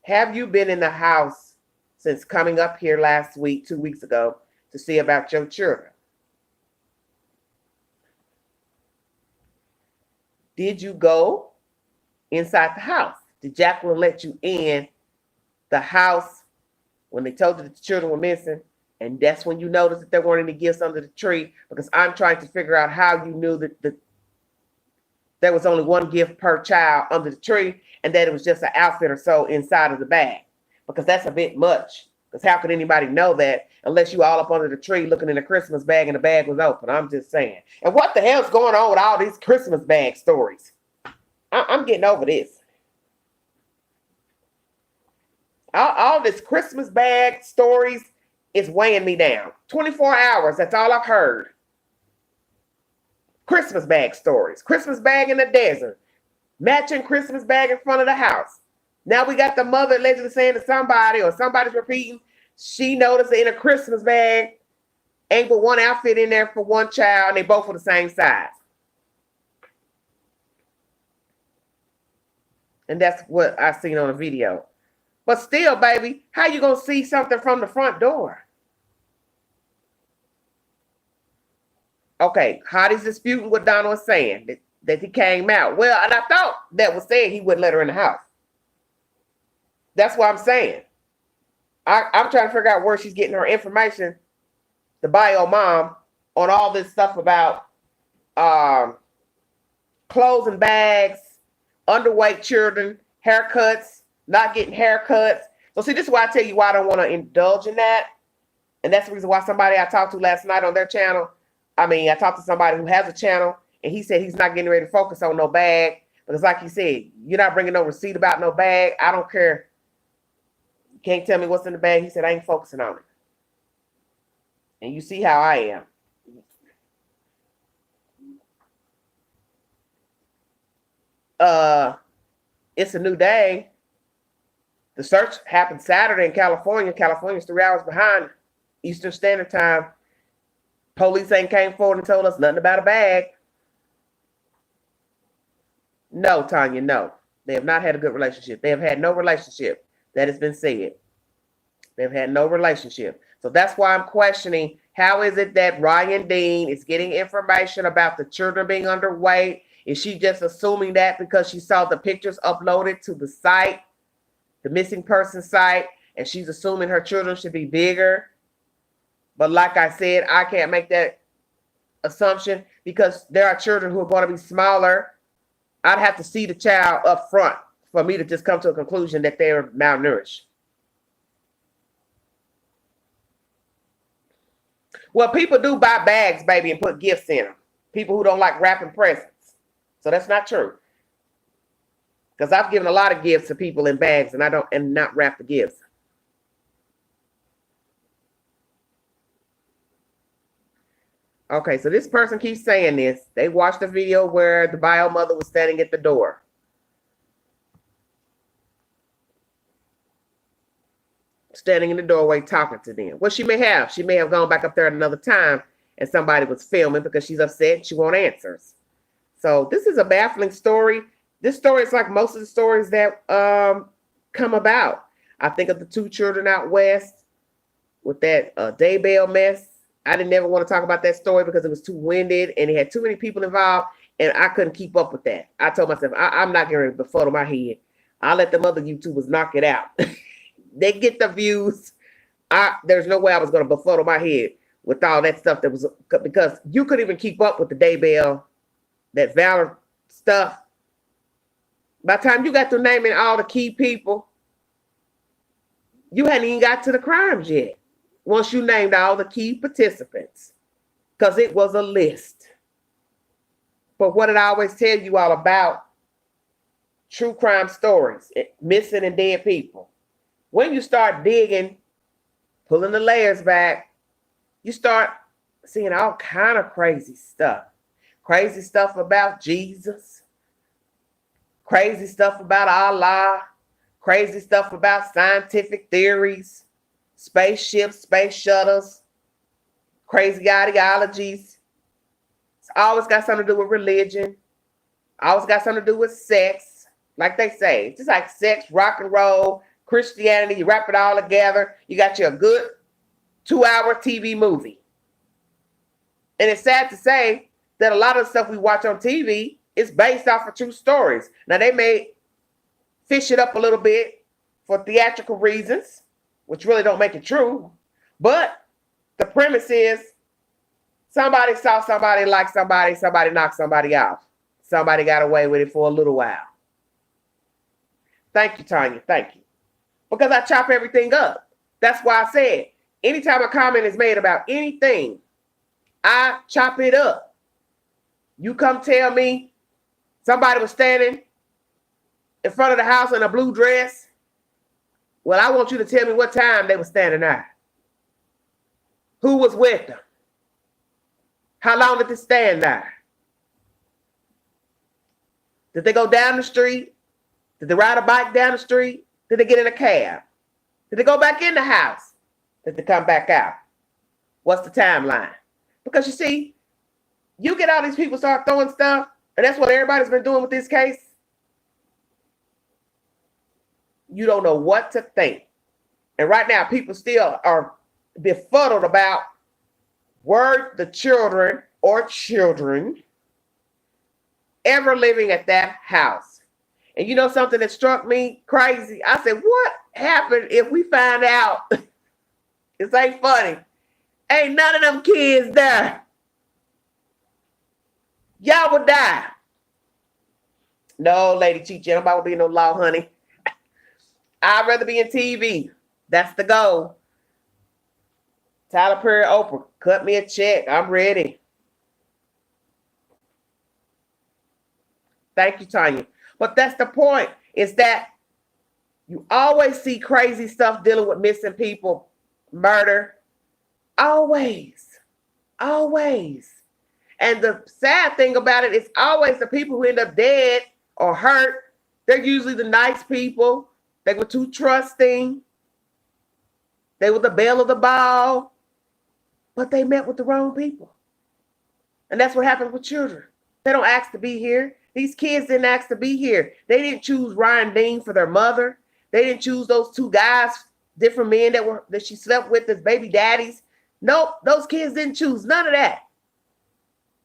Have you been in the house since coming up here last week, 2 weeks ago, to see about your children? Did you go inside the house? Did Jacqueline let you in the house when they told you that the children were missing? And that's when you noticed that there weren't any gifts under the tree? Because I'm trying to figure out how you knew that there was only one gift per child under the tree and that it was just an outfit or so inside of the bag. Because that's a bit much. Because how could anybody know that unless you all up under the tree looking in a Christmas bag and the bag was open? I'm just saying. And what the hell's going on with all these Christmas bag stories? I'm getting over this. All this Christmas bag stories is weighing me down. 24 hours, that's all I've heard. Christmas bag stories. Christmas bag in the desert. Matching Christmas bag in front of the house. Now we got the mother allegedly saying to somebody, or somebody's repeating, she noticed in a Christmas bag, ain't but one outfit in there for one child, and they both are the same size. And that's what I seen on the video. But still, baby, how you gonna see something from the front door? Okay, Hottie's disputing what Donna was saying, that he came out. Well, and I thought that was saying he wouldn't let her in the house. That's what I'm saying. I'm trying to figure out where she's getting her information, the bio mom, on all this stuff about clothes and bags, underweight children, haircuts, not getting haircuts. So see, this is why I tell you why I don't want to indulge in that. And that's the reason why somebody I talked to last night on their channel, I talked to somebody who has a channel, and he said he's not getting ready to focus on no bag. Because like he said, you're not bringing no receipt about no bag. I don't care. You can't tell me what's in the bag. He said, I ain't focusing on it. And you see how I am. It's a new day. The search happened Saturday in California. California's 3 hours behind Eastern Standard Time. Police ain't came forward and told us nothing about a bag. No, Tanya, no. They have not had a good relationship. They have had no relationship. That has been said. They've had no relationship. So that's why I'm questioning, how is it that Ryan Dean is getting information about the children being underweight? Is she just assuming that because she saw the pictures uploaded to the site, the missing person site, and she's assuming her children should be bigger? But like I said, I can't make that assumption because there are children who are going to be smaller. I'd have to see the child up front for me to just come to a conclusion that they're malnourished. Well, people do buy bags, baby, and put gifts in them. People who don't like wrapping presents. So that's not true. Because I've given a lot of gifts to people in bags and not wrap the gifts. Okay, so this person keeps saying this. They watched the video where the bio mother was standing at the door. Standing in the doorway talking to them. Well, she may have gone back up there at another time and somebody was filming because she's upset and she wants answers. So this is a baffling story. This story is like most of the stories that come about. I think of the 2 children out west with that Daybell mess. I didn't ever want to talk about that story because it was too winded and it had too many people involved and I couldn't keep up with that. I told myself, I'm not going to befuddle my head. I'll let them other YouTubers knock it out. They get the views. There's no way I was going to befuddle my head with all that stuff that was, because you couldn't even keep up with the Daybell, that Valor stuff. By the time you got to naming all the key people, you hadn't even got to the crimes yet. Once you named all the key participants, because it was a list. But what did I always tell you all about? True crime stories, missing and dead people. When you start digging, pulling the layers back, you start seeing all kind of crazy stuff. Crazy stuff about Jesus. Crazy stuff about Allah. Crazy stuff about scientific theories. Spaceships, space shuttles, crazy ideologies. It's always got something to do with religion. Always got something to do with sex. Like they say, it's just like sex, rock and roll, Christianity. You wrap it all together. You got you a good 2-hour TV movie. And it's sad to say that a lot of the stuff we watch on TV is based off of true stories. Now, they may fish it up a little bit for theatrical reasons, which really don't make it true. But the premise is somebody saw somebody like somebody, somebody knocked somebody off. Somebody got away with it for a little while. Thank you, Tanya. Thank you. Because I chop everything up. That's why I said, anytime a comment is made about anything, I chop it up. You come tell me somebody was standing in front of the house in a blue dress. Well, I want you to tell me what time they were standing there. Who was with them? How long did they stand there? Did they go down the street? Did they ride a bike down the street? Did they get in a cab? Did they go back in the house? Did they come back out? What's the timeline? Because you see, you get all these people start throwing stuff, and that's what everybody's been doing with this case. You don't know what to think. And right now, people still are befuddled about were the children or children ever living at that house. And you know something that struck me crazy? I said, what happened if we find out? This ain't funny. Ain't none of them kids there. Y'all would die. No, Lady Chichi, I'm about to be in no law, honey. I'd rather be in TV. That's the goal. Tyler Perry, Oprah, cut me a check. I'm ready. Thank you, Tanya. But that's the point, is that you always see crazy stuff dealing with missing people, murder. Always. Always. And the sad thing about it is always the people who end up dead or hurt, they're usually the nice people. They were too trusting. They were the belle of the ball. But they met with the wrong people. And that's what happens with children. They don't ask to be here. These kids didn't ask to be here. They didn't choose Ryan Dean for their mother. They didn't choose those two guys, different men that she slept with as baby daddies. Nope, those kids didn't choose none of that.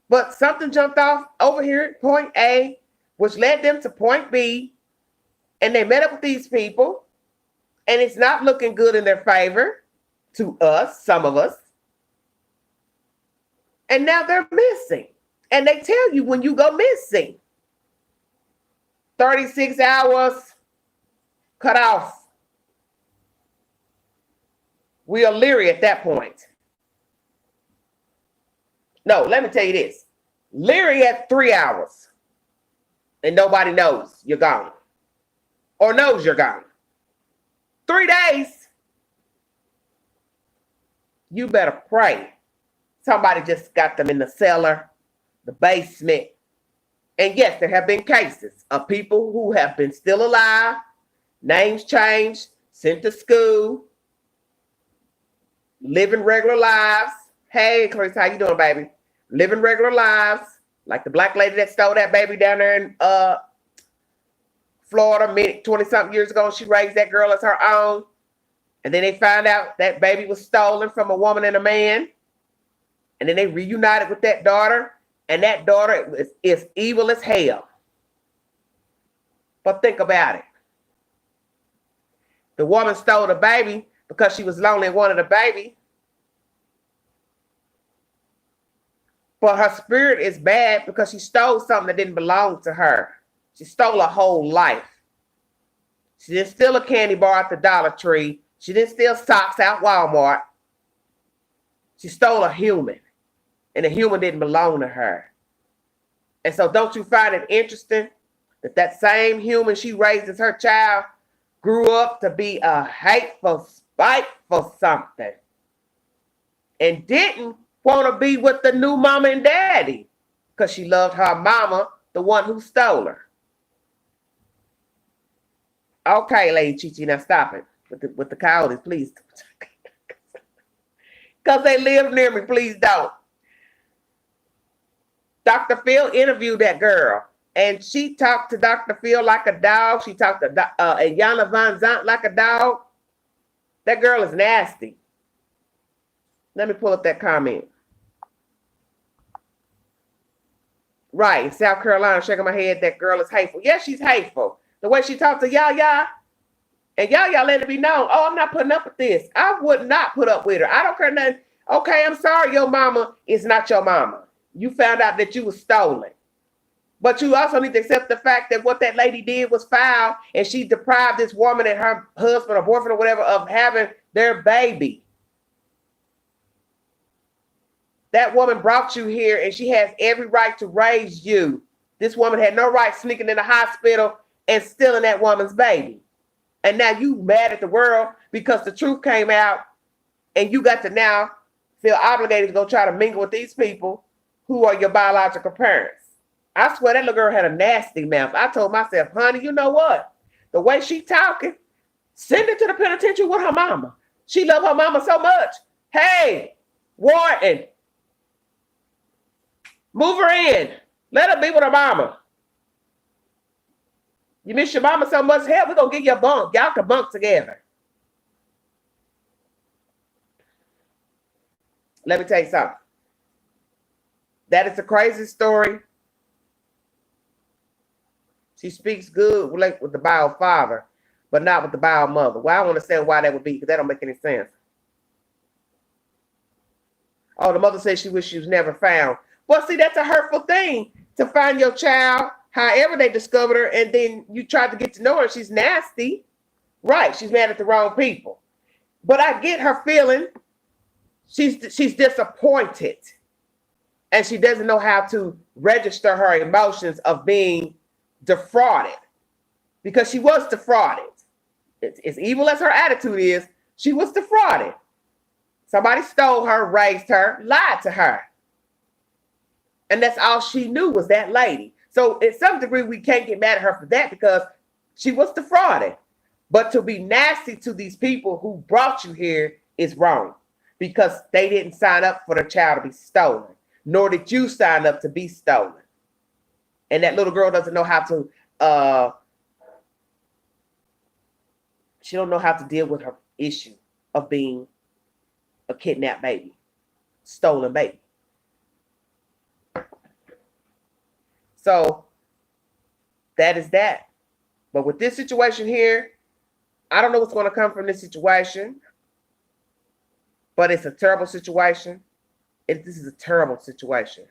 But something jumped off over here at point A, which led them to point B, and they met up with these people, and it's not looking good in their favor to us, some of us. And now they're missing. And they tell you when you go missing, 36 hours cut off. We are leery at that point. No, let me tell you this. Leery at 3 hours. And nobody knows you're gone. Or knows you're gone. 3 days. You better pray. Somebody just got them in the cellar, the basement. And yes, there have been cases of people who have been still alive, names changed, sent to school, living regular lives. Hey, Clarice, how you doing, baby? Living regular lives, like the black lady that stole that baby down there in Florida 20-something years ago. She raised that girl as her own. And then they found out that baby was stolen from a woman and a man. And then they reunited with that daughter. And that daughter is evil as hell. But think about it. The woman stole the baby because she was lonely and wanted a baby. But her spirit is bad because she stole something that didn't belong to her. She stole her whole life. She didn't steal a candy bar at the Dollar Tree. She didn't steal socks out Walmart. She stole a human. And the human didn't belong to her. And so don't you find it interesting that that same human she raised as her child grew up to be a hateful, spiteful something. And didn't want to be with the new mama and daddy because she loved her mama, the one who stole her. Okay, Lady Chichi, now stop it with the coyotes, please. Because they live near me, please don't. Dr. Phil interviewed that girl, and she talked to Dr. Phil like a dog. She talked to Yana Van Zant like a dog. That girl is nasty. Let me pull up that comment. Right, in South Carolina, shaking my head, that girl is hateful. Yes, she's hateful. The way she talked to Yaya, and Yaya let it be known, oh, I'm not putting up with this. I would not put up with her. I don't care nothing. Okay, I'm sorry, your mama is not your mama. You found out that you was stolen. But you also need to accept the fact that what that lady did was foul, and she deprived this woman and her husband or boyfriend or whatever of having their baby. That woman brought you here, and she has every right to raise you. This woman had no right sneaking in the hospital and stealing that woman's baby. And now you mad at the world because the truth came out, and you got to now feel obligated to go try to mingle with these people who are your biological parents. I swear that little girl had a nasty mouth. I told myself, honey, you know what? The way she talking, send her to the penitentiary with her mama. She loved her mama so much. Hey, Wharton, move her in. Let her be with her mama. You miss your mama so much. Hell, we're going to give you a bunk. Y'all can bunk together. Let me tell you something. That is a crazy story. She speaks good with the bio father, but not with the bio mother. Well, I don't understand why that would be, because that don't make any sense. Oh, the mother says she wished she was never found. Well, see, that's a hurtful thing, to find your child However, they discovered her, and then you tried to get to know her. She's nasty. Right. She's mad at the wrong people. But I get her feeling. She's disappointed. And she doesn't know how to register her emotions of being defrauded. Because she was defrauded. As evil as her attitude is, she was defrauded. Somebody stole her, raised her, lied to her. And that's all she knew was that lady. So in some degree, we can't get mad at her for that because she was defrauded. But to be nasty to these people who brought you here is wrong because they didn't sign up for their child to be stolen, nor did you sign up to be stolen. And that little girl doesn't know how to, she don't know how to deal with her issue of being a kidnapped baby, stolen baby. So that is that. But with this situation here, I don't know what's going to come from this situation, but it's a terrible situation. This is a terrible situation.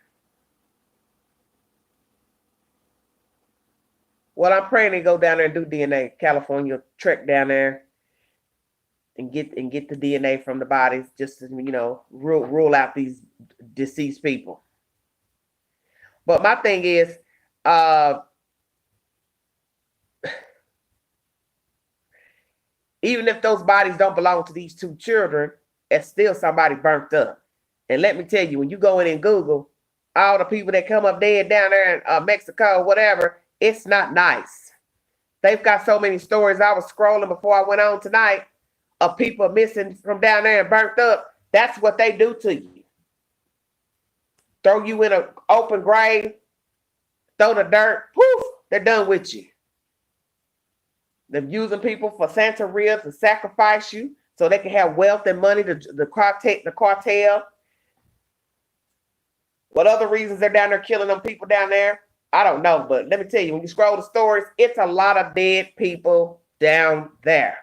Well, I'm praying they go down there and do DNA. California trek down there and get the DNA from the bodies, just to, rule out these deceased people. But my thing is, even if those bodies don't belong to these two children, it's still somebody burnt up. And let me tell you, when you go in and Google all the people that come up dead down there in Mexico, whatever, it's not nice. They've got so many stories. I was scrolling before I went on tonight of people missing from down there and burnt up. That's what they do to you. Throw you in an open grave, throw the dirt, poof, they're done with you. They're using people for Santeria to sacrifice you so they can have wealth and money, the cartel. What other reasons they're down there killing them people down there? I don't know, but let me tell you, when you scroll the stories, it's a lot of dead people down there.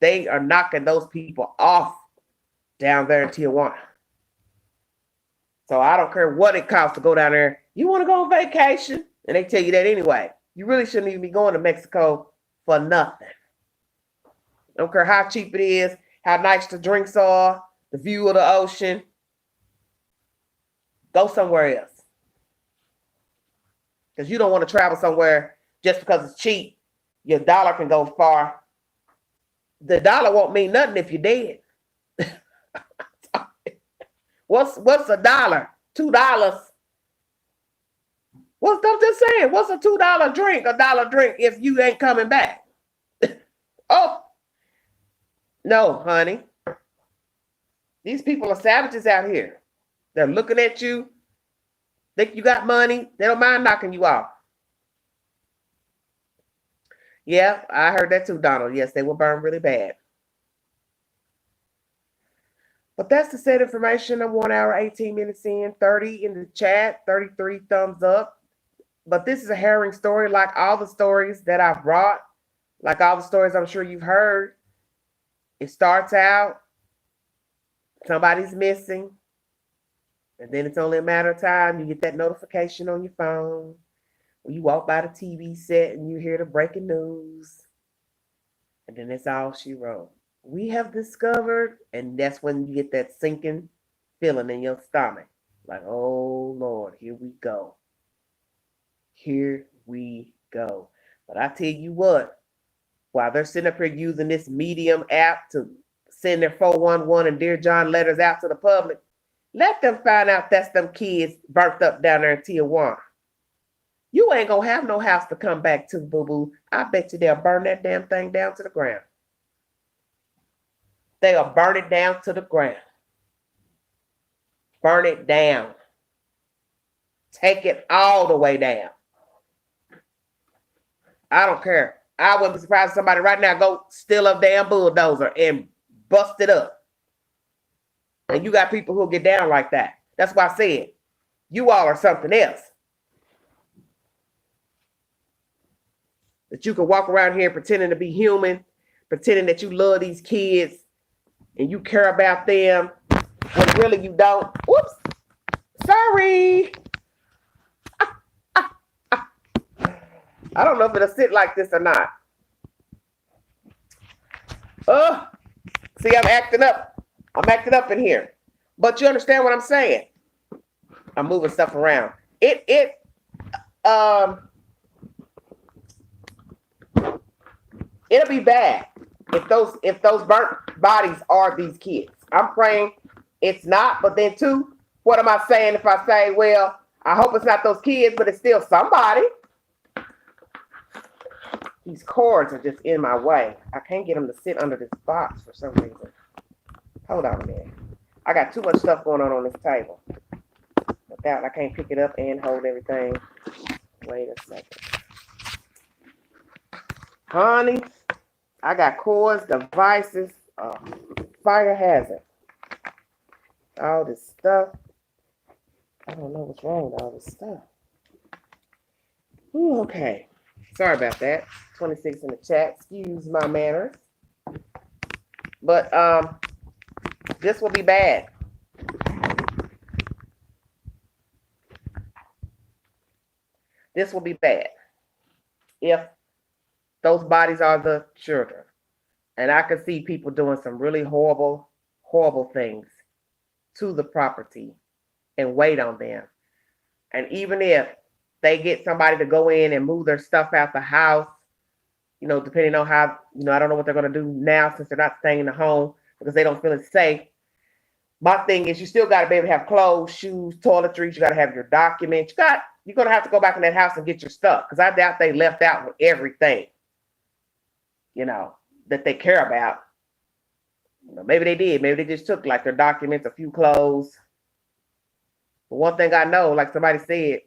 They are knocking those people off down there in Tijuana. So I don't care what it costs to go down there. You want to go on vacation? And they tell you that anyway. You really shouldn't even be going to Mexico for nothing. Don't care how cheap it is, how nice the drinks are, the view of the ocean. Go somewhere else. Because you don't want to travel somewhere just because it's cheap. Your dollar can go far. The dollar won't mean nothing if you're dead. What's a dollar? $2. I'm just saying, what's a $2 drink, $1 drink if you ain't coming back? Oh, no, honey. These people are savages out here. They're looking at you, think you got money. They don't mind knocking you off. Yeah, I heard that too, Donald. Yes, they will burn really bad. But that's the said information. I'm 1 hour, 18 minutes in, 30 in the chat, 33 thumbs up. But this is a harrowing story, like all the stories that I've brought, like all the stories I'm sure you've heard. It starts out, somebody's missing, and then it's only a matter of time. You get that notification on your phone. When you walk by the TV set and you hear the breaking news, and then that's all she wrote. We have discovered, and that's when you get that sinking feeling in your stomach. Like, oh, Lord, here we go. Here we go. But I tell you what, while they're sitting up here using this Medium app to send their 411 and Dear John letters out to the public, let them find out that's them kids burnt up down there in Tijuana. You ain't going to have no house to come back to, boo-boo. I bet you they'll burn that damn thing down to the ground. They'll burn it down to the ground. Burn it down. Take it all the way down. I don't care. I wouldn't be surprised if somebody right now go steal a damn bulldozer and bust it up. And you got people who'll get down like that. That's why I said, you all are something else. That you can walk around here pretending to be human, pretending that you love these kids and you care about them, when really you don't. Whoops. Sorry. I don't know if it'll sit like this or not. Oh, see, I'm acting up. I'm acting up in here. But you understand what I'm saying? I'm moving stuff around. It'll be bad if those burnt bodies are these kids. I'm praying it's not, but then too, what am I saying if I say, well, I hope it's not those kids, but it's still somebody? These cords are just in my way. I can't get them to sit under this box for some reason. Hold on a minute. I got too much stuff going on this table. Without, I can't pick it up and hold everything. Wait a second. Honey, I got cords, devices, fire hazard. All this stuff. I don't know what's wrong with all this stuff. Ooh, okay. Sorry about that. 26 in the chat. Excuse my manners. But this will be bad. This will be bad if those bodies are the children. And I can see people doing some really horrible, horrible things to the property and wait on them. And even if they get somebody to go in and move their stuff out the house, you know, depending on how, you know, I don't know what they're going to do now since they're not staying in the home because they don't feel it's safe. My thing is you still got to be able to have clothes, shoes, toiletries. You got to have your documents. You're going to have to go back in that house and get your stuff because I doubt they left out with everything, you know, that they care about. You know, maybe they did. Maybe they just took like their documents, a few clothes. But one thing I know, like somebody said,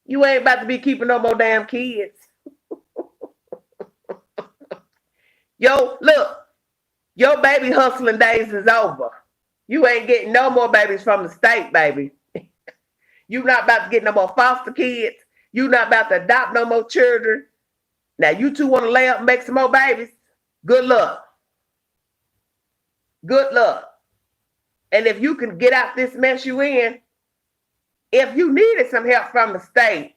you ain't about to be keeping no more damn kids. Yo, look, your baby hustling days is over. You ain't getting no more babies from the state, baby. You not about to get no more foster kids. You not about to adopt no more children. Now, you two want to lay up and make some more babies? Good luck. Good luck. And if you can get out this mess you in, if you needed some help from the state,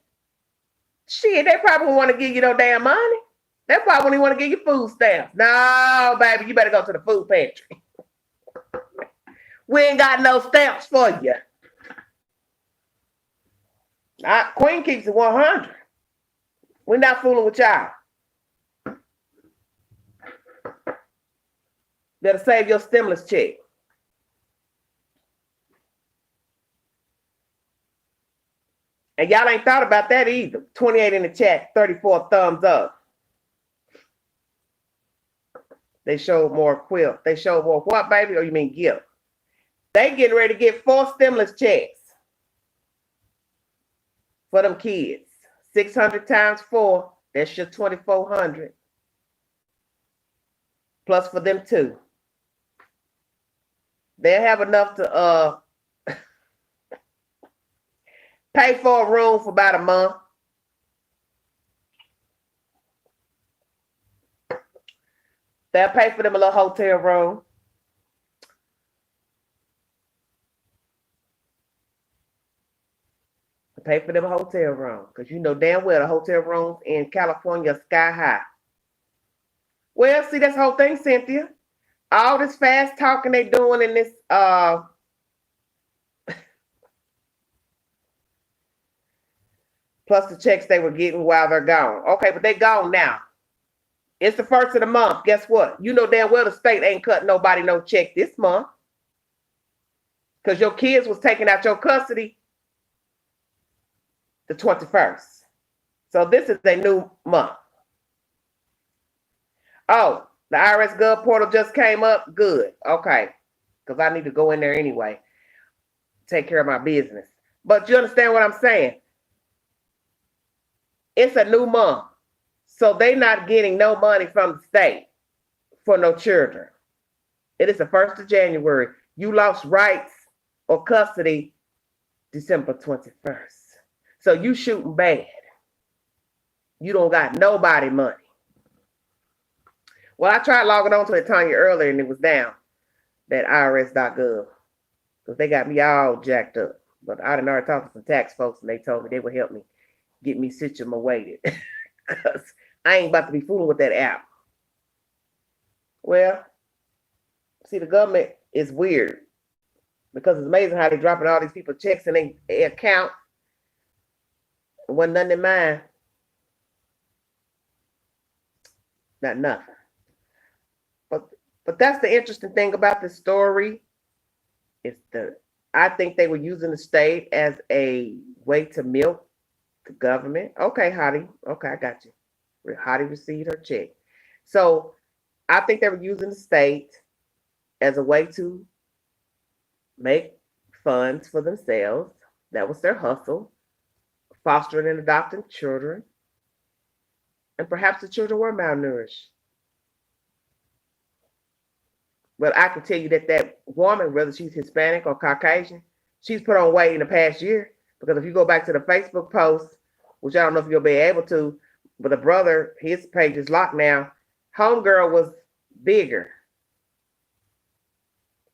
shit, they probably won't want to give you no damn money. They probably won't even want to give you food stamps. No, baby, you better go to the food pantry. We ain't got no stamps for you. Queen keeps it 100. We're not fooling with y'all. Better save your stimulus check. And y'all ain't thought about that either. 28 in the chat, 34 thumbs up. They showed more quilt. They showed more what, baby? Or you mean gift? They getting ready to get 4 stimulus checks for them kids. 600 times 4, that's your 2,400. Plus for them too. They'll have enough to pay for a room for about a month. They'll pay for them a little hotel room. Pay for them a hotel room. Because you know damn well the hotel rooms in California are sky high. Well, see, that's the whole thing, Cynthia. All this fast talking they doing in this plus the checks they were getting while they're gone. Okay, but they gone now. It's the first of the month. Guess what? You know damn well the state ain't cutting nobody no check this month. Because your kids was taking out your custody the 21st. So this is a new month. Oh, the IRS Gov portal just came up. Good. Okay. Because I need to go in there anyway. Take care of my business. But you understand what I'm saying? It's a new month. So they not getting no money from the state for no children. It is the 1st of January. You lost rights or custody December 21st. So you shooting bad. You don't got nobody money. Well, I tried logging on to it, Tanya, earlier, and it was down. That IRS.gov. Because they got me all jacked up. But I done already talked to some tax folks, and they told me they would help me get me situated. Because I ain't about to be fooling with that app. Well, see, the government is weird because it's amazing how they're dropping all these people checks in their account. It wasn't nothing in mine. Not nothing. But that's the interesting thing about this story. I think they were using the state as a way to milk the government. Okay, Hottie. Okay, I got you. Hottie received her check. So I think they were using the state as a way to make funds for themselves. That was their hustle. Fostering and adopting children. And perhaps the children were malnourished. But I can tell you that woman, whether she's Hispanic or Caucasian, she's put on weight in the past year. Because if you go back to the Facebook post, which I don't know if you'll be able to, but the brother, his page is locked now. Homegirl was bigger.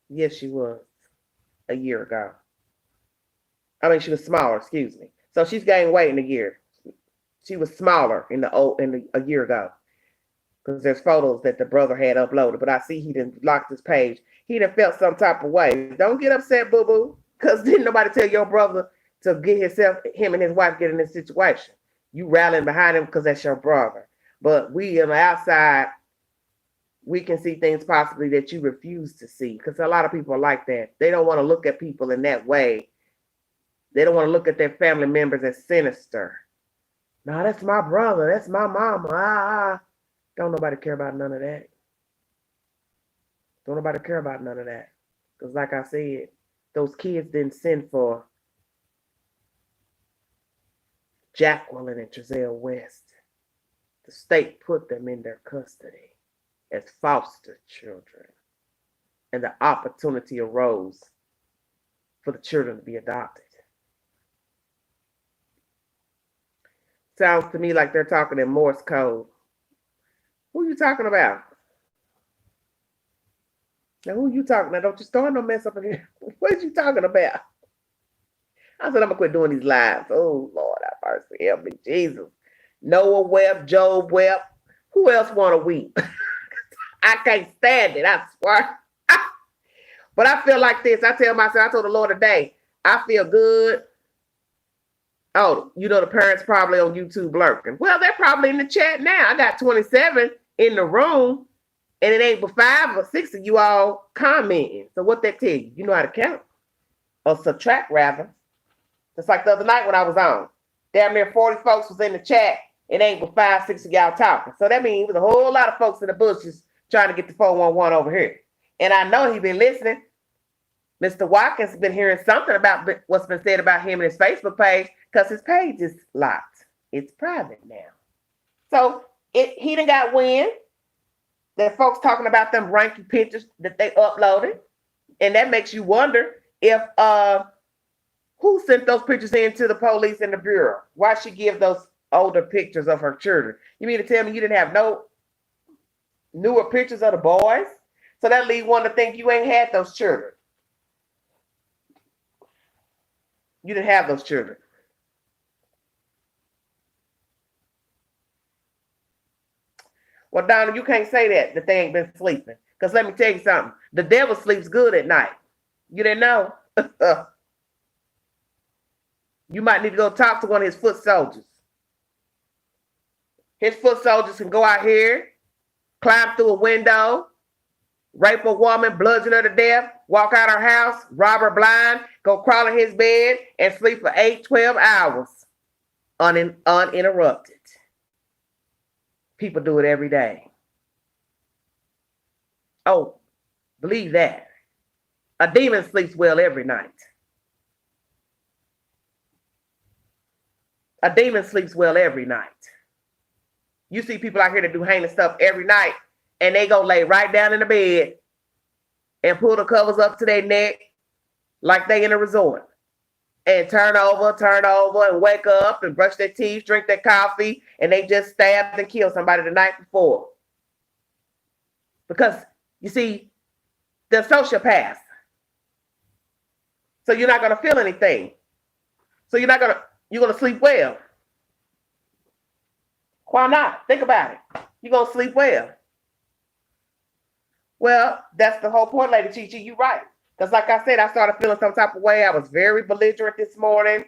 Yes, she was a year ago. I mean, she was smaller, excuse me. So she's gained weight in a year. She was smaller a year ago. Because there's photos that the brother had uploaded. But I see he didn't lock his page. He done felt some type of way. Don't get upset, boo-boo. Because didn't nobody tell your brother to get him and his wife get in this situation. You rallying behind him because that's your brother. But we on the outside, we can see things possibly that you refuse to see. Because a lot of people are like that. They don't want to look at people in that way. They don't want to look at their family members as sinister. No, that's my brother. That's my mama. Don't nobody care about none of that. Don't nobody care about none of that. Because like I said, those kids didn't send for Jacqueline and Giselle West. The state put them in their custody as foster children. And the opportunity arose for the children to be adopted. Sounds to me like they're talking in Morse code. Who you talking about? Now, who you talking about? Don't you start no mess up in here. What are you talking about? I said, I'm going to quit doing these lives. Oh, Lord, have mercy. Help me, Jesus. Noah wept, Job wept. Who else want to weep? I can't stand it, I swear. But I feel like this. I told the Lord today, I feel good. Oh, you know the parents probably on YouTube lurking. Well, they're probably in the chat now. I got 27 in the room, and it ain't but 5 or 6 of you all commenting. So what that tell you? You know how to count. Or subtract, rather. Just like the other night when I was on. Damn near 40 folks was in the chat. It ain't but 5, 6 of y'all talking. So that means there's a whole lot of folks in the bushes trying to get the 411 over here. And I know he been listening. Mr. Watkins has been hearing something about what's been said about him and his Facebook page because his page is locked. It's private now. So he done got wind that folks talking about them ranky pictures that they uploaded. And that makes you wonder if who sent those pictures in to the police and the bureau? Why she give those older pictures of her children? You mean to tell me you didn't have no newer pictures of the boys? So that leads one to think you ain't had those children. You didn't have those children. Well, Donna, you can't say that they ain't been sleeping. Because let me tell you something. The devil sleeps good at night. You didn't know? You might need to go talk to one of his foot soldiers. His foot soldiers can go out here, climb through a window, rape a woman, bludgeon her to death, walk out her house, rob her blind, go crawl in his bed, and sleep for 8, 12 hours uninterrupted. People do it every day. Oh, believe that. A demon sleeps well every night. A demon sleeps well every night. You see people out here that do heinous stuff every night, and they go lay right down in the bed and pull the covers up to their neck like they in a resort. And turn over, and wake up and brush their teeth, drink their coffee, and they just stabbed and killed somebody the night before. Because, you see, they're sociopaths. So you're not going to feel anything. So you're going to sleep well. Why not? Think about it. You're going to sleep well. Well, that's the whole point, Lady Chi Chi. You're right. Because like I said, I started feeling some type of way. I was very belligerent this morning.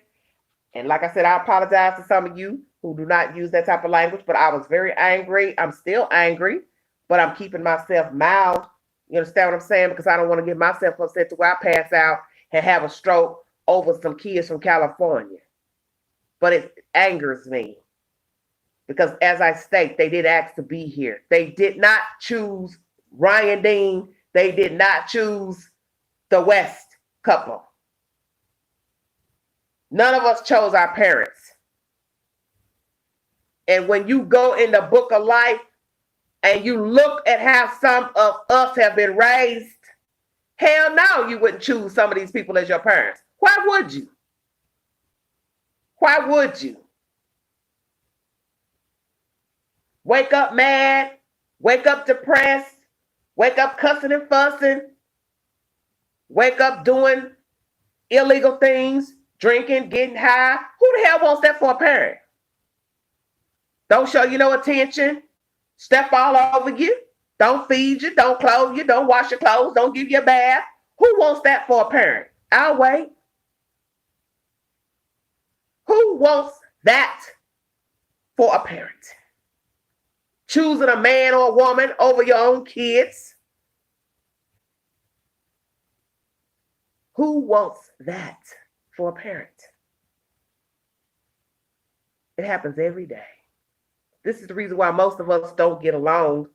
And like I said, I apologize to some of you who do not use that type of language, but I was very angry. I'm still angry, but I'm keeping myself mild. You understand what I'm saying? Because I don't want to get myself upset to where I pass out and have a stroke over some kids from California. But it angers me because, as I state, they did ask to be here. They did not choose Ryan Dean. They did not choose the West couple. None of us chose our parents. And when you go in the book of life and you look at how some of us have been raised, hell no, you wouldn't choose some of these people as your parents. Why would you? Why would you? Wake up mad, wake up depressed, wake up cussing and fussing, wake up doing illegal things, drinking, getting high. Who the hell wants that for a parent? Don't show you no attention, step all over you, don't feed you, don't clothe you, don't wash your clothes, don't give you a bath. Who wants that for a parent? I'll wait. Who wants that for a parent? Choosing a man or a woman over your own kids. Who wants that for a parent? It happens every day. This is the reason why most of us don't get along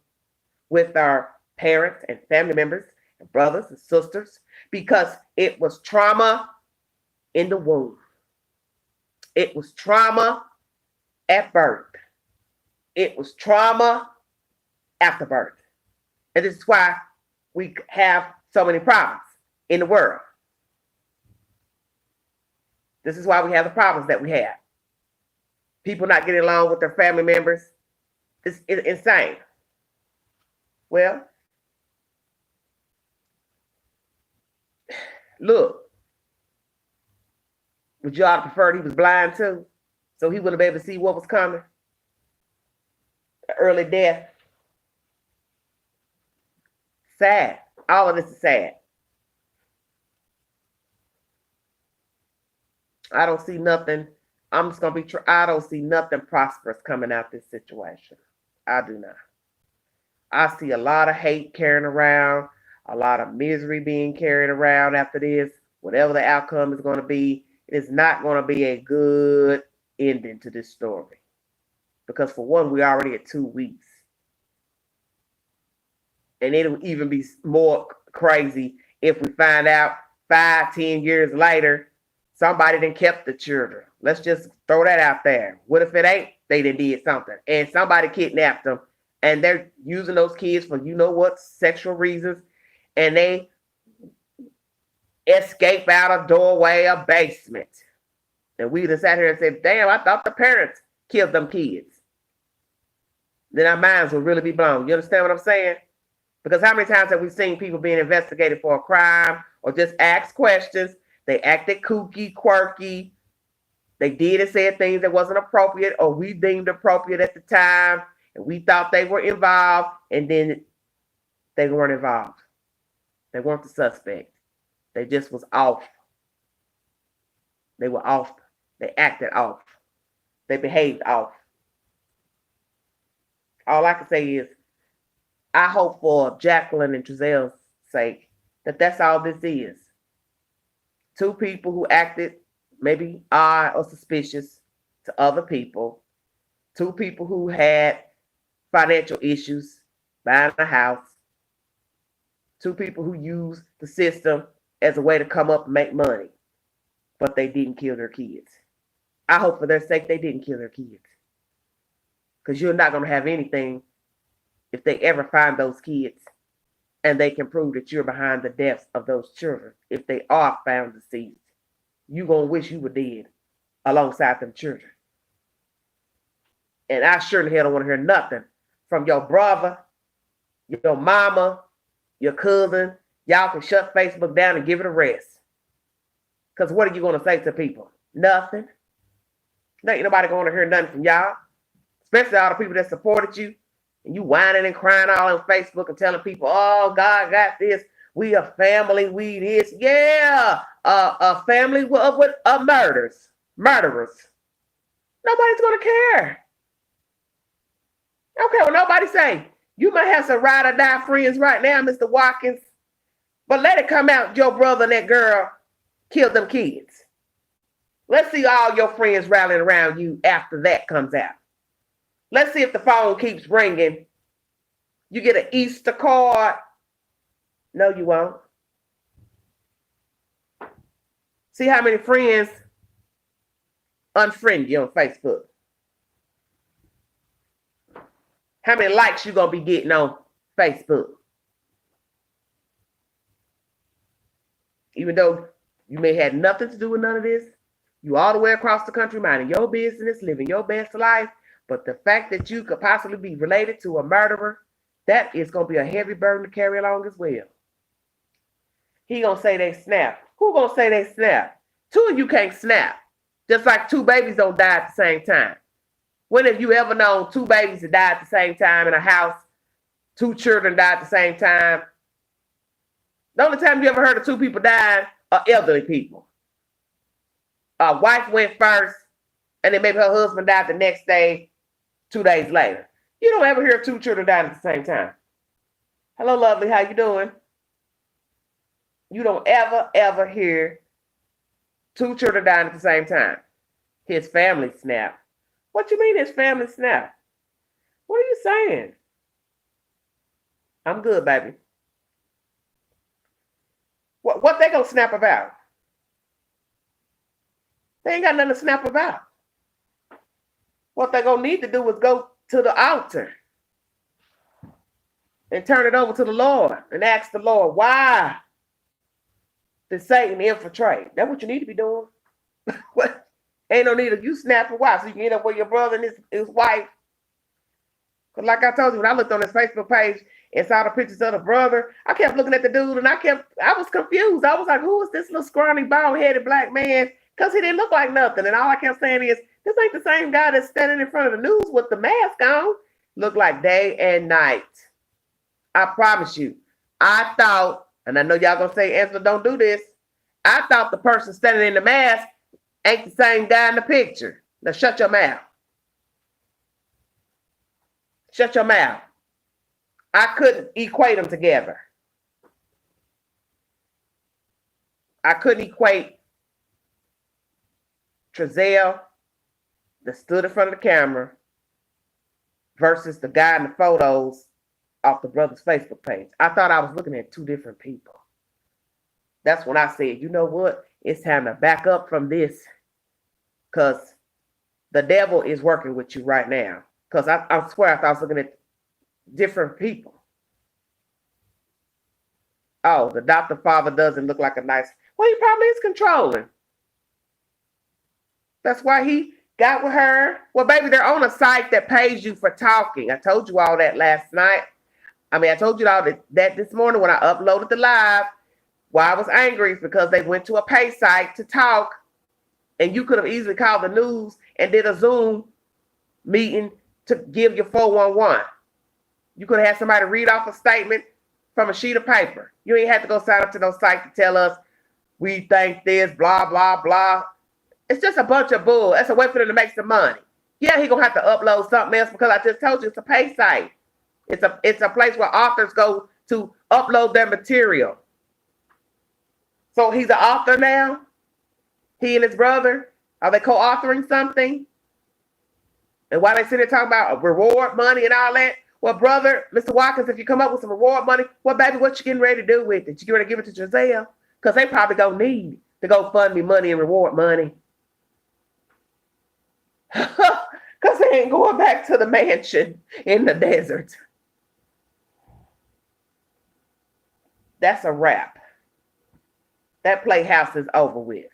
with our parents and family members and brothers and sisters, because it was trauma in the womb. It was trauma at birth. It was trauma after birth. And this is why we have so many problems in the world. This is why we have the problems that we have. People not getting along with their family members. It's insane. Well, look, would y'all have preferred he was blind too? So he wouldn't be able to see what was coming? Early death. Sad. All of this is sad. I don't see nothing. I'm just going to be I don't see nothing prosperous coming out this situation. I do not. I see a lot of hate carrying around, a lot of misery being carried around after this. Whatever the outcome is going to be, it is not going to be a good ending to this story. Because for one, we're already at 2 weeks. And it'll even be more crazy if we find out 5-10 years later, somebody done kept the children. Let's just throw that out there. What if it ain't they done did something and somebody kidnapped them and they're using those kids for you know what, sexual reasons, and they escape out a doorway, a basement. And we just sat here and said, damn, I thought the parents killed them kids. Then our minds will really be blown. You understand what I'm saying? Because how many times have we seen people being investigated for a crime or just asked questions? They acted kooky, quirky. They did and said things that wasn't appropriate or we deemed appropriate at the time. And we thought they were involved, and then they weren't involved. They weren't the suspect. They just was off. They were off. They acted off. They behaved off. All I can say is, I hope for Jacqueline and Trizel's sake that that's all this is. 2 people who acted maybe odd or suspicious to other people. 2 people who had financial issues, buying a house. 2 people who used the system as a way to come up and make money, but they didn't kill their kids. I hope for their sake they didn't kill their kids. Because you're not going to have anything if they ever find those kids and they can prove that you're behind the deaths of those children. If they are found deceased, you're going to wish you were dead alongside them children. And I sure in hell don't want to hear nothing from your brother, your mama, your cousin. Y'all can shut Facebook down and give it a rest. Because what are you going to say to people? Nothing. Ain't nobody going to hear nothing from y'all. especially all the people that supported you, and you whining and crying all on Facebook and telling people, oh, God got this. We a family, we this. Yeah, a family with murderers. Nobody's going to care. I don't care what nobody say. You might have some ride or die friends right now, Mr. Watkins, but let it come out your brother and that girl killed them kids. Let's see all your friends rallying around you after that comes out. Let's see if the phone keeps ringing. You get an Easter card. No, you won't. See how many friends unfriend you on Facebook. How many likes you gonna be getting on Facebook? Even though you may have nothing to do with none of this, you all the way across the country minding your business, living your best life, but the fact that you could possibly be related to a murderer, that is gonna be a heavy burden to carry along as well. He gonna say they snap. Who gonna say they snap? Two of you can't snap. Just like two babies don't die at the same time. When have you ever known two babies that died at the same time in a house? Two children died at the same time. The only time you ever heard of two people dying are elderly people. A wife went first, and then maybe her husband died the next day, 2 days later. You don't ever hear two children dying at the same time. Hello, lovely. How you doing? You don't ever hear two children dying at the same time. His family snapped. What you mean his family snapped? What are you saying? I'm good, baby. What they gonna snap about? They ain't got nothing to snap about. What they gonna need to do is go to the altar and turn it over to the Lord and ask the Lord, why did Satan infiltrate? That's what you need to be doing. What? Ain't no need of you snapping. Why? So you can end up with your brother and his wife. Because like I told you, when I looked on his Facebook page and saw the pictures of the brother, I kept looking at the dude and I was confused. I was like, who is this little scrawny, bald-headed black man? Because he didn't look like nothing. And all I kept saying is, this ain't the same guy that's standing in front of the news with the mask on. Looked like day and night. I promise you. I thought, and I know y'all gonna say, Angela, don't do this. I thought the person standing in the mask ain't the same guy in the picture. Now shut your mouth. Shut your mouth. I couldn't equate them together. I couldn't equate Trezell that stood in front of the camera versus the guy in the photos off the brother's Facebook page. I thought I was looking at two different people. That's when I said, you know what? It's time to back up from this because the devil is working with you right now. Because I swear I thought I was looking at different people. Oh, the adoptive father doesn't look like a nice... Well, he probably is controlling. That's why he got with her. Well, baby, they're on a site that pays you for talking. I told you all that last night. I told you all that this morning when I uploaded the live. Why I was angry is because they went to a pay site to talk, and you could have easily called the news and did a Zoom meeting to give your 411. You could have had somebody read off a statement from a sheet of paper. You ain't had to go sign up to those sites to tell us, we think this, blah, blah, blah. It's just a bunch of bull. That's a way for them to make some money. Yeah, he gonna have to upload something else because I just told you it's a pay site. It's a place where authors go to upload their material. So he's an author now? He and his brother? Are they co-authoring something? And why they sit there talking about reward money and all that? Well, brother, Mr. Watkins, if you come up with some reward money, well, baby, what you getting ready to do with it? You getting ready to give it to Giselle? Because they probably gonna need to go fund me money and reward money. Because they ain't going back to the mansion in the desert. That's a wrap. That playhouse is over with.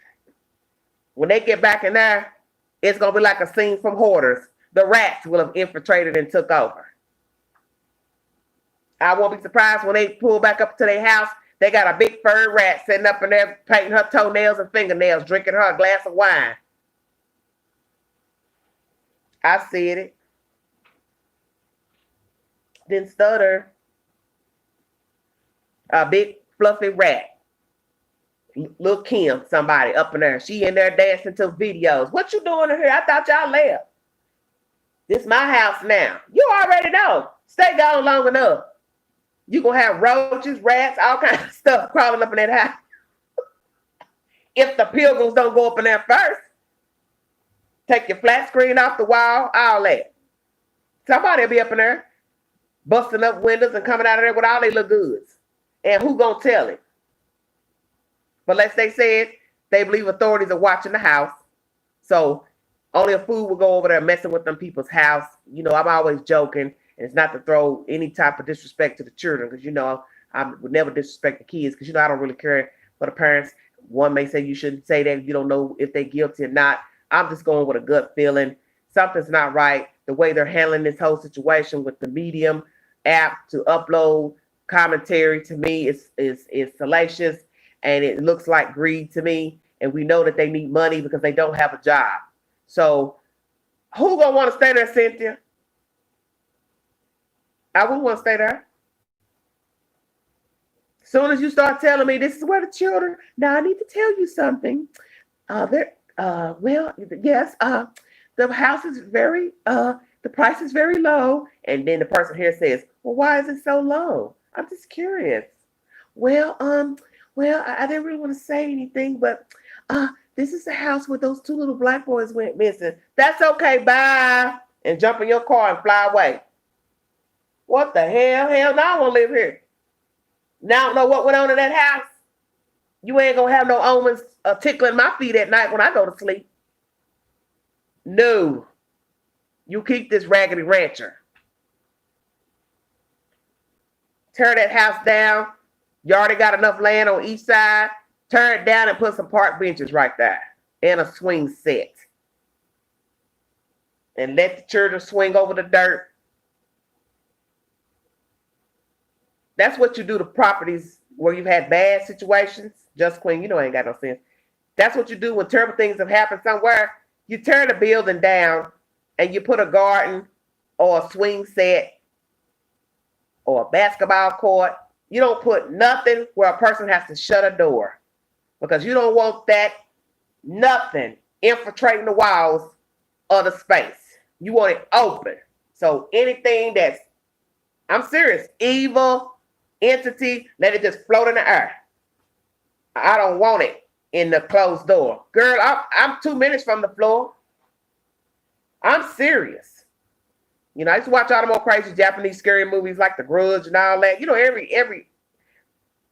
When they get back in there, it's going to be like a scene from Hoarders. The rats will have infiltrated and took over. I won't be surprised when they pull back up to their house. They got a big furry rat sitting up in there painting her toenails and fingernails, drinking her a glass of wine. I said it. didn't stutter. A big fluffy rat. Little Kim, somebody up in there. She in there dancing to videos. What you doing in here? I thought y'all left. This my house now. You already know. Stay gone long enough. You gonna have roaches, rats, all kinds of stuff crawling up in that house. If the pilgrims don't go up in there first, take your flat screen off the wall, all that. Somebody will be up in there busting up windows and coming out of there with all their little goods. And who gonna tell it? But let's they said they believe authorities are watching the house. So only a fool will go over there messing with them people's house. You know, I'm always joking, and it's not to throw any type of disrespect to the children, because, you know, I would never disrespect the kids, because, you know, I don't really care for the parents. One may say you shouldn't say that. You don't know if they're guilty or not. I'm just going with a gut feeling. Something's not right. The way they're handling this whole situation with the Medium app to upload commentary, to me is salacious, and it looks like greed to me. And we know that they need money because they don't have a job. So who gonna want to stay there, Cynthia? I wouldn't want to stay there. As soon as you start telling me this is where the children, now I need to tell you something. Well, yes, the house is very, the price is very low. And then the person here says, well, why is it so low? I'm just curious. Well, I didn't really want to say anything, but this is the house where those two little black boys went missing. That's okay, bye. And jump in your car and fly away. What the hell? Hell no, I won't live here. Now I don't know what went on in that house. You ain't gonna have no omens tickling my feet at night when I go to sleep. No. You keep this raggedy rancher. Tear that house down. You already got enough land on each side. Tear it down and put some park benches right there. And a swing set. And let the children swing over the dirt. That's what you do to properties where you've had bad situations. Just Queen, you know I ain't got no sense. That's what you do when terrible things have happened somewhere. You tear the building down and you put a garden or a swing set or a basketball court. You don't put nothing where a person has to shut a door, because you don't want that nothing infiltrating the walls of the space. You want it open. So anything that's, I'm serious, evil entity, let it just float in the air. I don't want it in the closed door. Girl, I'm 2 minutes from the floor. I'm serious. You know, I used to watch all the more crazy Japanese scary movies like The Grudge and all that. You know, every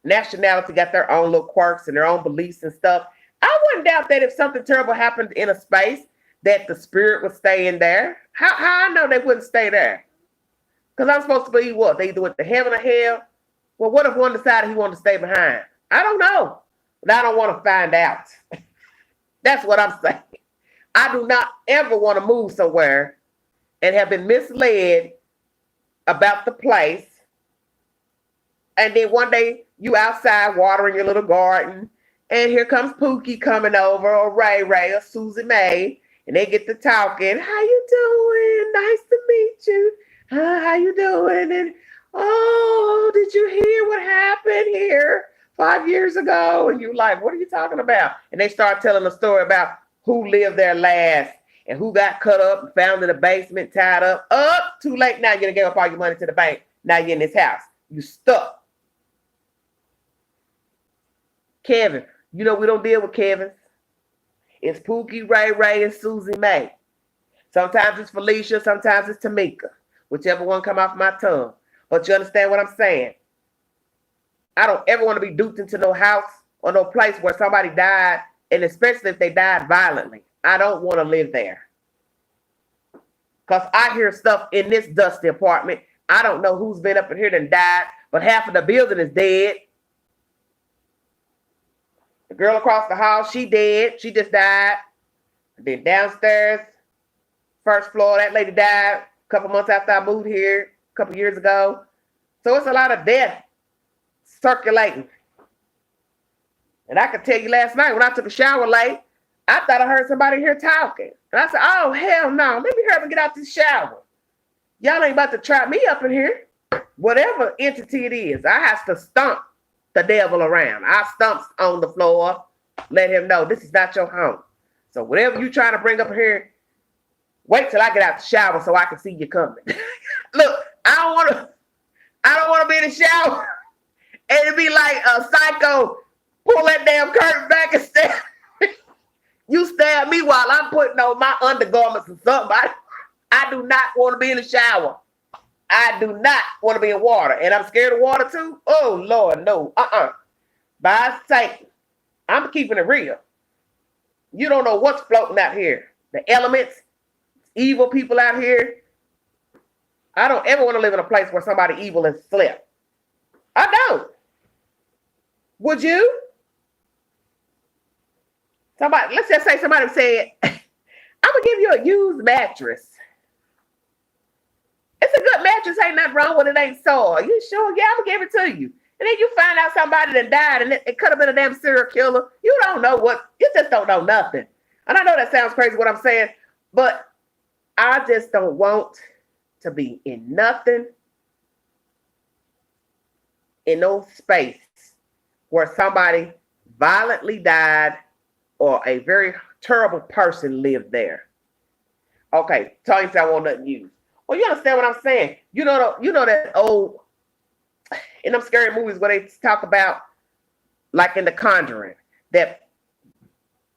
nationality got their own little quirks and their own beliefs and stuff. I wouldn't doubt that if something terrible happened in a space, that the spirit would stay in there. How I know they wouldn't stay there? Because I'm supposed to believe what? They either went to heaven or hell. Well, what if one decided he wanted to stay behind? I don't know. But I don't want to find out. That's what I'm saying. I do not ever want to move somewhere and have been misled about the place. And then one day you outside watering your little garden, and here comes Pookie coming over, or Ray or Susie Mae, and they get to talking. How you doing? Nice to meet you. How you doing? And oh, did you hear what happened here 5 years ago? And you're like, what are you talking about? And they start telling a story about who lived there last and who got cut up and found in the basement, tied up. Too late now. You're going to give up all your money to the bank. Now you're in this house. You stuck. Kevin. You know we don't deal with Kevins. It's Pookie, Ray, and Susie Mae. Sometimes it's Felicia. Sometimes it's Tamika. Whichever one come off my tongue. But you understand what I'm saying? I don't ever want to be duped into no house or no place where somebody died, and especially if they died violently. I don't want to live there. Because I hear stuff in this dusty apartment. I don't know who's been up in here and died, but half of the building is dead. The girl across the hall, she dead. She just died. And then downstairs, first floor, that lady died a couple months after I moved here, a couple years ago. So it's a lot of death circulating. And I could tell you last night when I took a shower late, I thought I heard somebody here talking. And I said, oh, hell no. Let me hurry up and get out this shower. Y'all ain't about to trap me up in here. whatever entity it is, I have to stomp the devil around. I stomps on the floor, let him know this is not your home. So whatever you trying to bring up here, wait till I get out the shower so I can see you coming. Look, I don't want to be in the shower and it be like a psycho, pull that damn curtain back and stare. You stare at me while I'm putting on my undergarments or something. I do not want to be in the shower. I do not want to be in water. And I'm scared of water too. Oh, Lord, no. By Satan, I'm keeping it real. You don't know what's floating out here. The elements, evil people out here. I don't ever want to live in a place where somebody evil has slept. I don't. Would you? Somebody, let's just say somebody said, I'm going to give you a used mattress. It's a good mattress. Ain't nothing wrong with it. Ain't sore. You sure? Yeah, I'm going to give it to you. And then you find out somebody that died and it could have been a damn serial killer. You don't know what. You just don't know nothing. And I know that sounds crazy what I'm saying, but I just don't want to be in nothing, in no space where somebody violently died or a very terrible person lived there. Okay, tell you if I want nothing used. Well, you understand what I'm saying? You know that old in them scary movies where they talk about, like in The Conjuring, that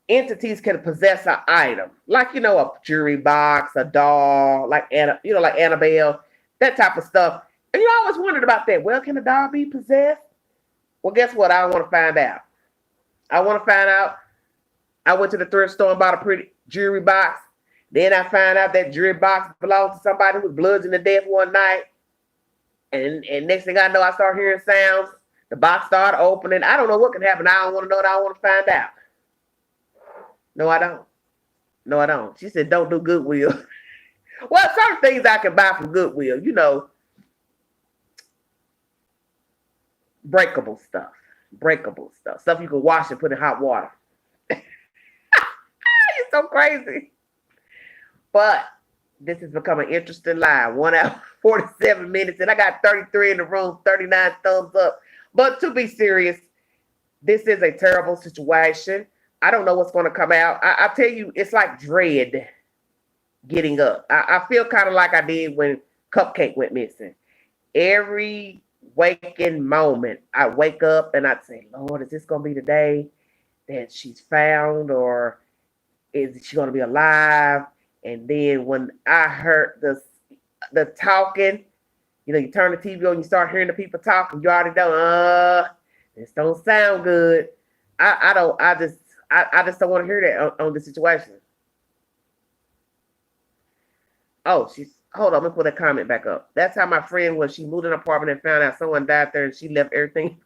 entities can possess an item, like a jewelry box, a doll, like Annabelle, that type of stuff. And you always wondered about that. Well, can a doll be possessed? Well, guess what? I want to find out. I want to find out. I went to the thrift store and bought a pretty jewelry box. Then I found out that jewelry box belonged to somebody who was bludgeoned to death one night. And next thing I know, I start hearing sounds. The box started opening. I don't know what can happen. I don't want to know. I don't want to find out. No, I don't. No, I don't. She said, don't do Goodwill. Well, certain things I can buy from Goodwill. Breakable stuff. Stuff you can wash and put in hot water. You're so crazy. But this has become an interesting live. 1 hour, 47 minutes. And I got 33 in the room, 39 thumbs up. But to be serious, this is a terrible situation. I don't know what's going to come out. I tell you, it's like dread getting up. I feel kind of like I did when Cupcake went missing. Every waking moment, I wake up and I say, Lord, is this going to be the day that she's found, or is she going to be alive? And then when I heard the talking, you turn the TV on, you start hearing the people talking, you already know, this don't sound good. I just don't want to hear that on the situation. Oh, hold on, let me put that comment back up. That's how my friend was. She moved in an apartment and found out someone died there and she left everything.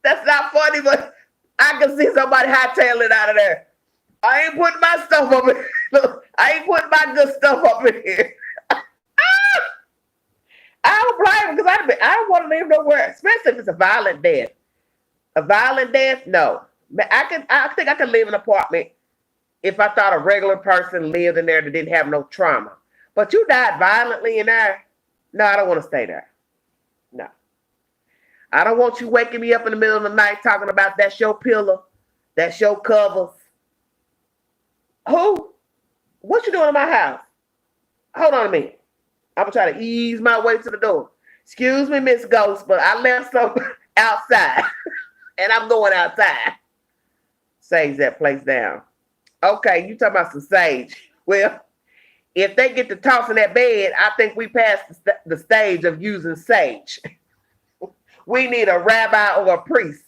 That's not funny, but I can see somebody hightailing out of there. I ain't putting my stuff up in here. Look, I ain't putting my good stuff up in here. I don't blame him because I don't want to live nowhere, especially if it's a violent death. A violent death? No. I think I could live in an apartment if I thought a regular person lived in there that didn't have no trauma. But you died violently in there? No, I don't want to stay there. No. I don't want you waking me up in the middle of the night talking about that's your pillow, that's your covers. Who? What you doing in my house? Hold on a minute. I'm going to try to ease my way to the door. Excuse me, Miss Ghost, but I left something outside. And I'm going outside. Sage that place down. Okay, you talking about some sage. Well, if they get to tossing that bed, I think we passed the stage of using sage. We need a rabbi or a priest.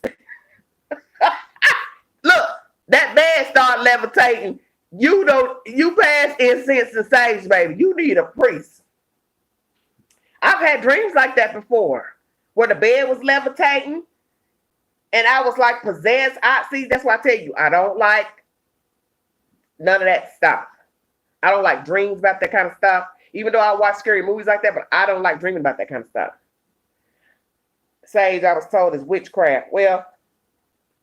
Look, that bed started levitating. You pass incense and sage, baby. You need a priest. I've had dreams like that before, where the bed was levitating, and I was like possessed. See, that's why I tell you, I don't like none of that stuff. I don't like dreams about that kind of stuff, even though I watch scary movies like that, but I don't like dreaming about that kind of stuff. Sage, I was told, is witchcraft. Well,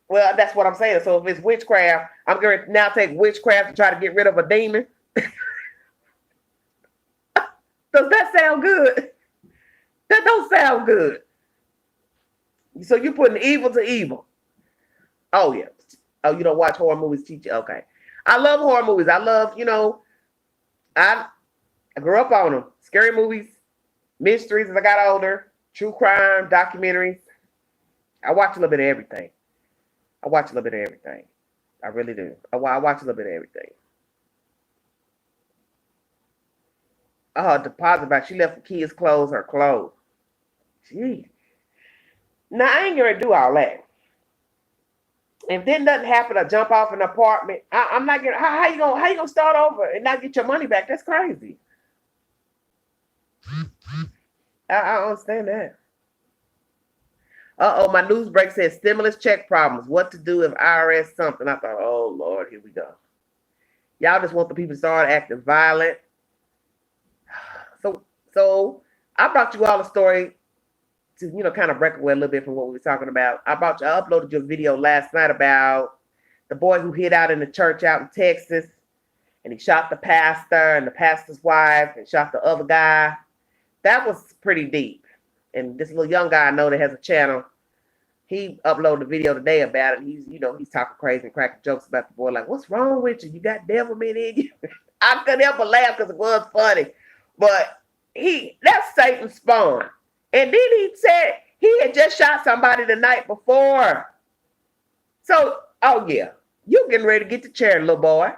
that's what I'm saying. So if it's witchcraft, I'm going to now take witchcraft to try to get rid of a demon. Does that sound good? That don't sound good. So you're putting evil to evil. Oh, yeah. Oh, you don't watch horror movies, teach you? Okay. I love horror movies. I love, I grew up on them. Scary movies, mysteries as I got older, true crime, documentaries. I watch a little bit of everything. I really do. I watch a little bit of everything. Oh, deposit box. She left the kids' clothes, her clothes. Gee. Now, I ain't going to do all that. If then nothing happen, I jump off an apartment. I'm not gonna. How you gonna start over and not get your money back? That's crazy. I don't understand that. My news break says stimulus check problems. What to do if IRS something? I thought, oh Lord, here we go. Y'all just want the people to start acting violent. So I brought you all a story to kind of break away a little bit from what we were talking about. I uploaded your video last night about the boy who hid out in the church out in Texas, and he shot the pastor and the pastor's wife and shot the other guy. That was pretty deep. And this little young guy I know that has a channel, he uploaded a video today about it. He's talking crazy and cracking jokes about the boy, like, what's wrong with you? You got devilment in you. I couldn't help but laugh because it was funny. But that's Satan's spawn. And then he said he had just shot somebody the night before. So, oh yeah, you getting ready to get the chair, little boy.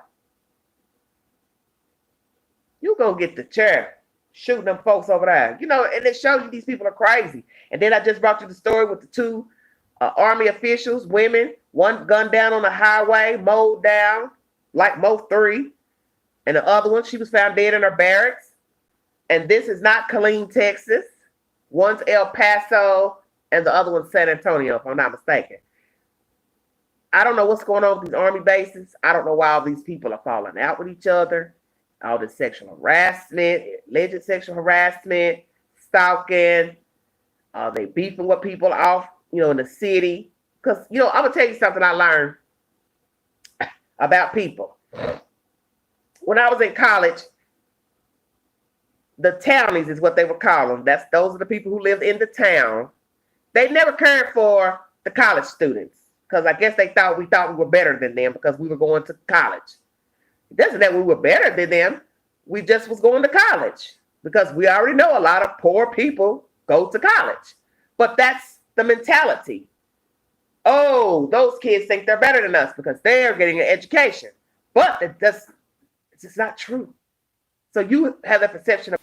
You gonna get the chair, shooting them folks over there. And it shows you these people are crazy. And then I just brought you the story with the two Army officials, women, one gunned down on the highway, mowed down, like Mo 3. And the other one, she was found dead in her barracks. And this is not Killeen, Texas. One's El Paso, and the other one's San Antonio, if I'm not mistaken. I don't know what's going on with these Army bases. I don't know why all these people are falling out with each other. All this sexual harassment, alleged sexual harassment, stalking. They beefing with people off, in the city. Because, I'm going to tell you something I learned about people. When I was in college, the townies is what they would call them. Those are the people who lived in the town. They never cared for the college students because I guess we thought we were better than them because we were going to college. It doesn't that we were better than them. We just was going to college because we already know a lot of poor people go to college. But that's the mentality. Oh, those kids think they're better than us because they're getting an education. But it's just not true. So you have the perception of,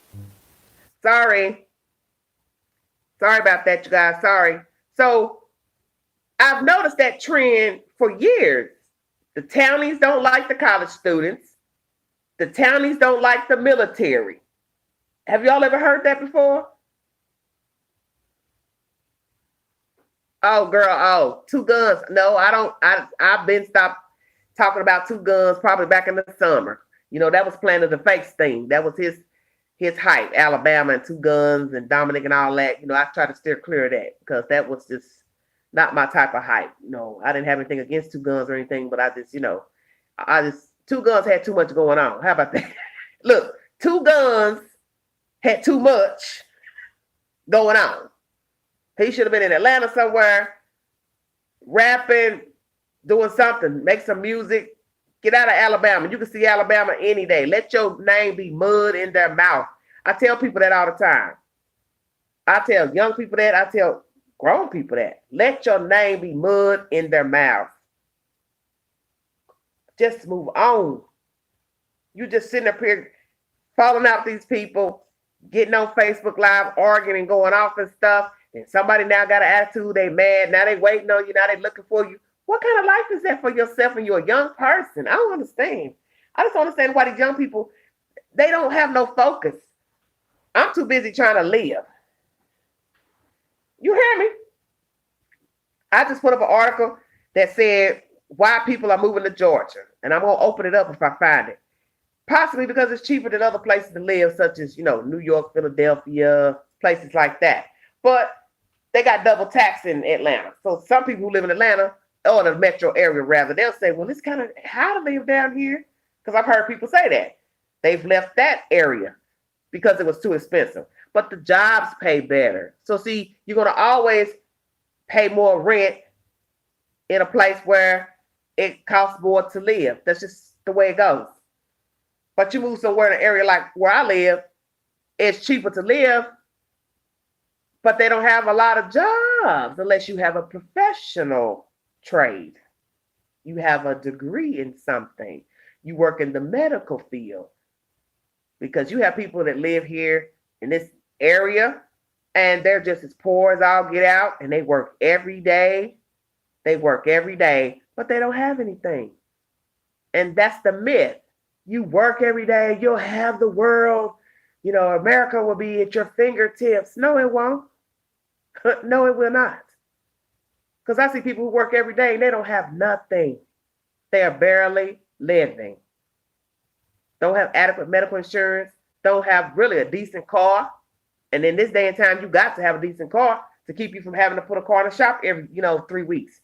sorry about that, you guys, sorry. So I've noticed that trend for years. The townies don't like the college students. The townies don't like the military. Have y'all ever heard that before? Oh, girl, 2 guns. No, I don't. I've been stopped talking about 2 guns probably back in the summer. That was Planet the Fakes thing. That was his hype, Alabama and 2 guns and Dominic and all that. I try to steer clear of that because that was just not my type of hype. I didn't have anything against 2 guns or anything, but I just 2 guns had too much going on. How about that? Look, 2 guns had too much going on. He should have been in Atlanta somewhere, rapping, doing something, make some music. Get out of Alabama. You can see Alabama any day. Let your name be mud in their mouth. I tell people that all the time. I tell young people that. I tell grown people that. Let your name be mud in their mouth. Just move on. You just sitting up here falling out with these people, getting on Facebook Live, arguing and going off and stuff. And somebody now got an attitude. They mad. Now they waiting on you. Now they looking for you. What kind of life is that for yourself and you're a young person? I don't understand. I just don't understand why these young people, they don't have no focus. I'm too busy trying to live. You hear me? I just put up an article that said why people are moving to Georgia. And I'm going to open it up if I find it. Possibly because it's cheaper than other places to live, such as, New York, Philadelphia, places like that. But they got double tax in Atlanta. So some people who live in Atlanta, or the metro area rather, they'll say, well, it's kind of how to live down here. Because I've heard people say that. They've left that area because it was too expensive. but the jobs pay better. So see, you're gonna always pay more rent in a place where it costs more to live. That's just the way it goes. But you move somewhere in an area like where I live, it's cheaper to live, but they don't have a lot of jobs unless you have a professional trade. You have a degree in something. You work in the medical field. Because you have people that live here in this area and they're just as poor as all get out and they work every day. They work every day, but they don't have anything. And that's the myth. You work every day, you'll have the world. You know, America will be at your fingertips. No, it won't. No, it will not. Because I see people who work every day and they don't have nothing. They are barely living. Don't have adequate medical insurance, don't have really a decent car. And in this day and time, you got to have a decent car to keep you from having to put a car in the shop every, 3 weeks.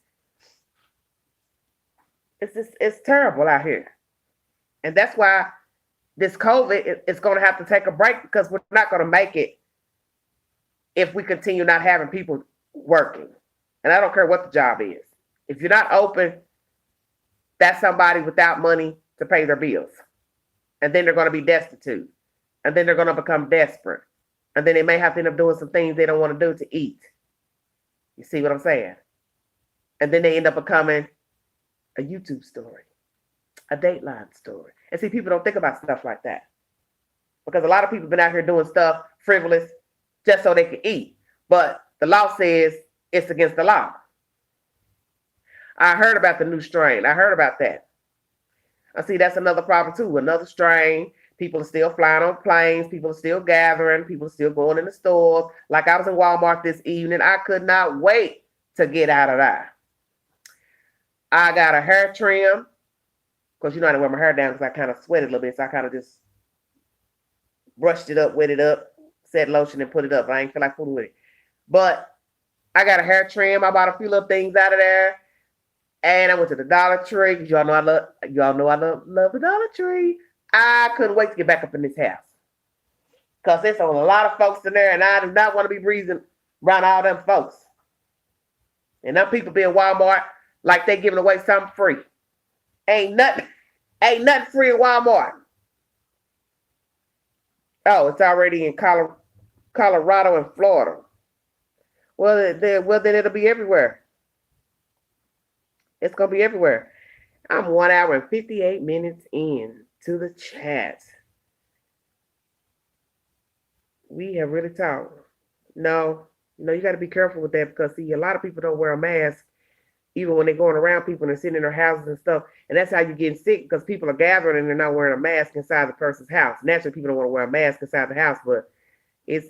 It's terrible out here. And that's why this COVID is going to have to take a break, because we're not going to make it if we continue not having people working. And I don't care what the job is. If you're not open, that's somebody without money to pay their bills. And then they're going to be destitute. And then they're going to become desperate. And then they may have to end up doing some things they don't want to do to eat. You see what I'm saying? And then they end up becoming a YouTube story, a Dateline story. And see, people don't think about stuff like that. Because a lot of people have been out here doing stuff frivolous just so they can eat. But the law says it's against the law. I heard about the new strain. I heard about that. I see that's another problem too. Another strain. People are still flying on planes. People are still gathering. People are still going in the stores. Like I was in Walmart this evening. I could not wait to get out of there. I got a hair trim. Because I didn't wear my hair down because I kind of sweated a little bit. So I kind of just brushed it up, wet it up, set lotion and put it up. I ain't feel like fooling with it. But I got a hair trim. I bought a few little things out of there. And I went to the Dollar Tree. Y'all know I love the Dollar Tree. I couldn't wait to get back up in this house. Because there's a lot of folks in there, and I do not want to be breathing around all them folks. And them people be in Walmart like they giving away something free. Ain't nothing free in Walmart. Oh, it's already in Colorado and Florida. Well, then it'll be everywhere. It's going to be everywhere. I'm 1 hour and 58 minutes in to the chat. We have really talked. No, you got to be careful with that, because, see, a lot of people don't wear a mask even when they're going around people and they're sitting in their houses and stuff. And that's how you're getting sick, because people are gathering and they're not wearing a mask inside the person's house. Naturally, people don't want to wear a mask inside the house, but it's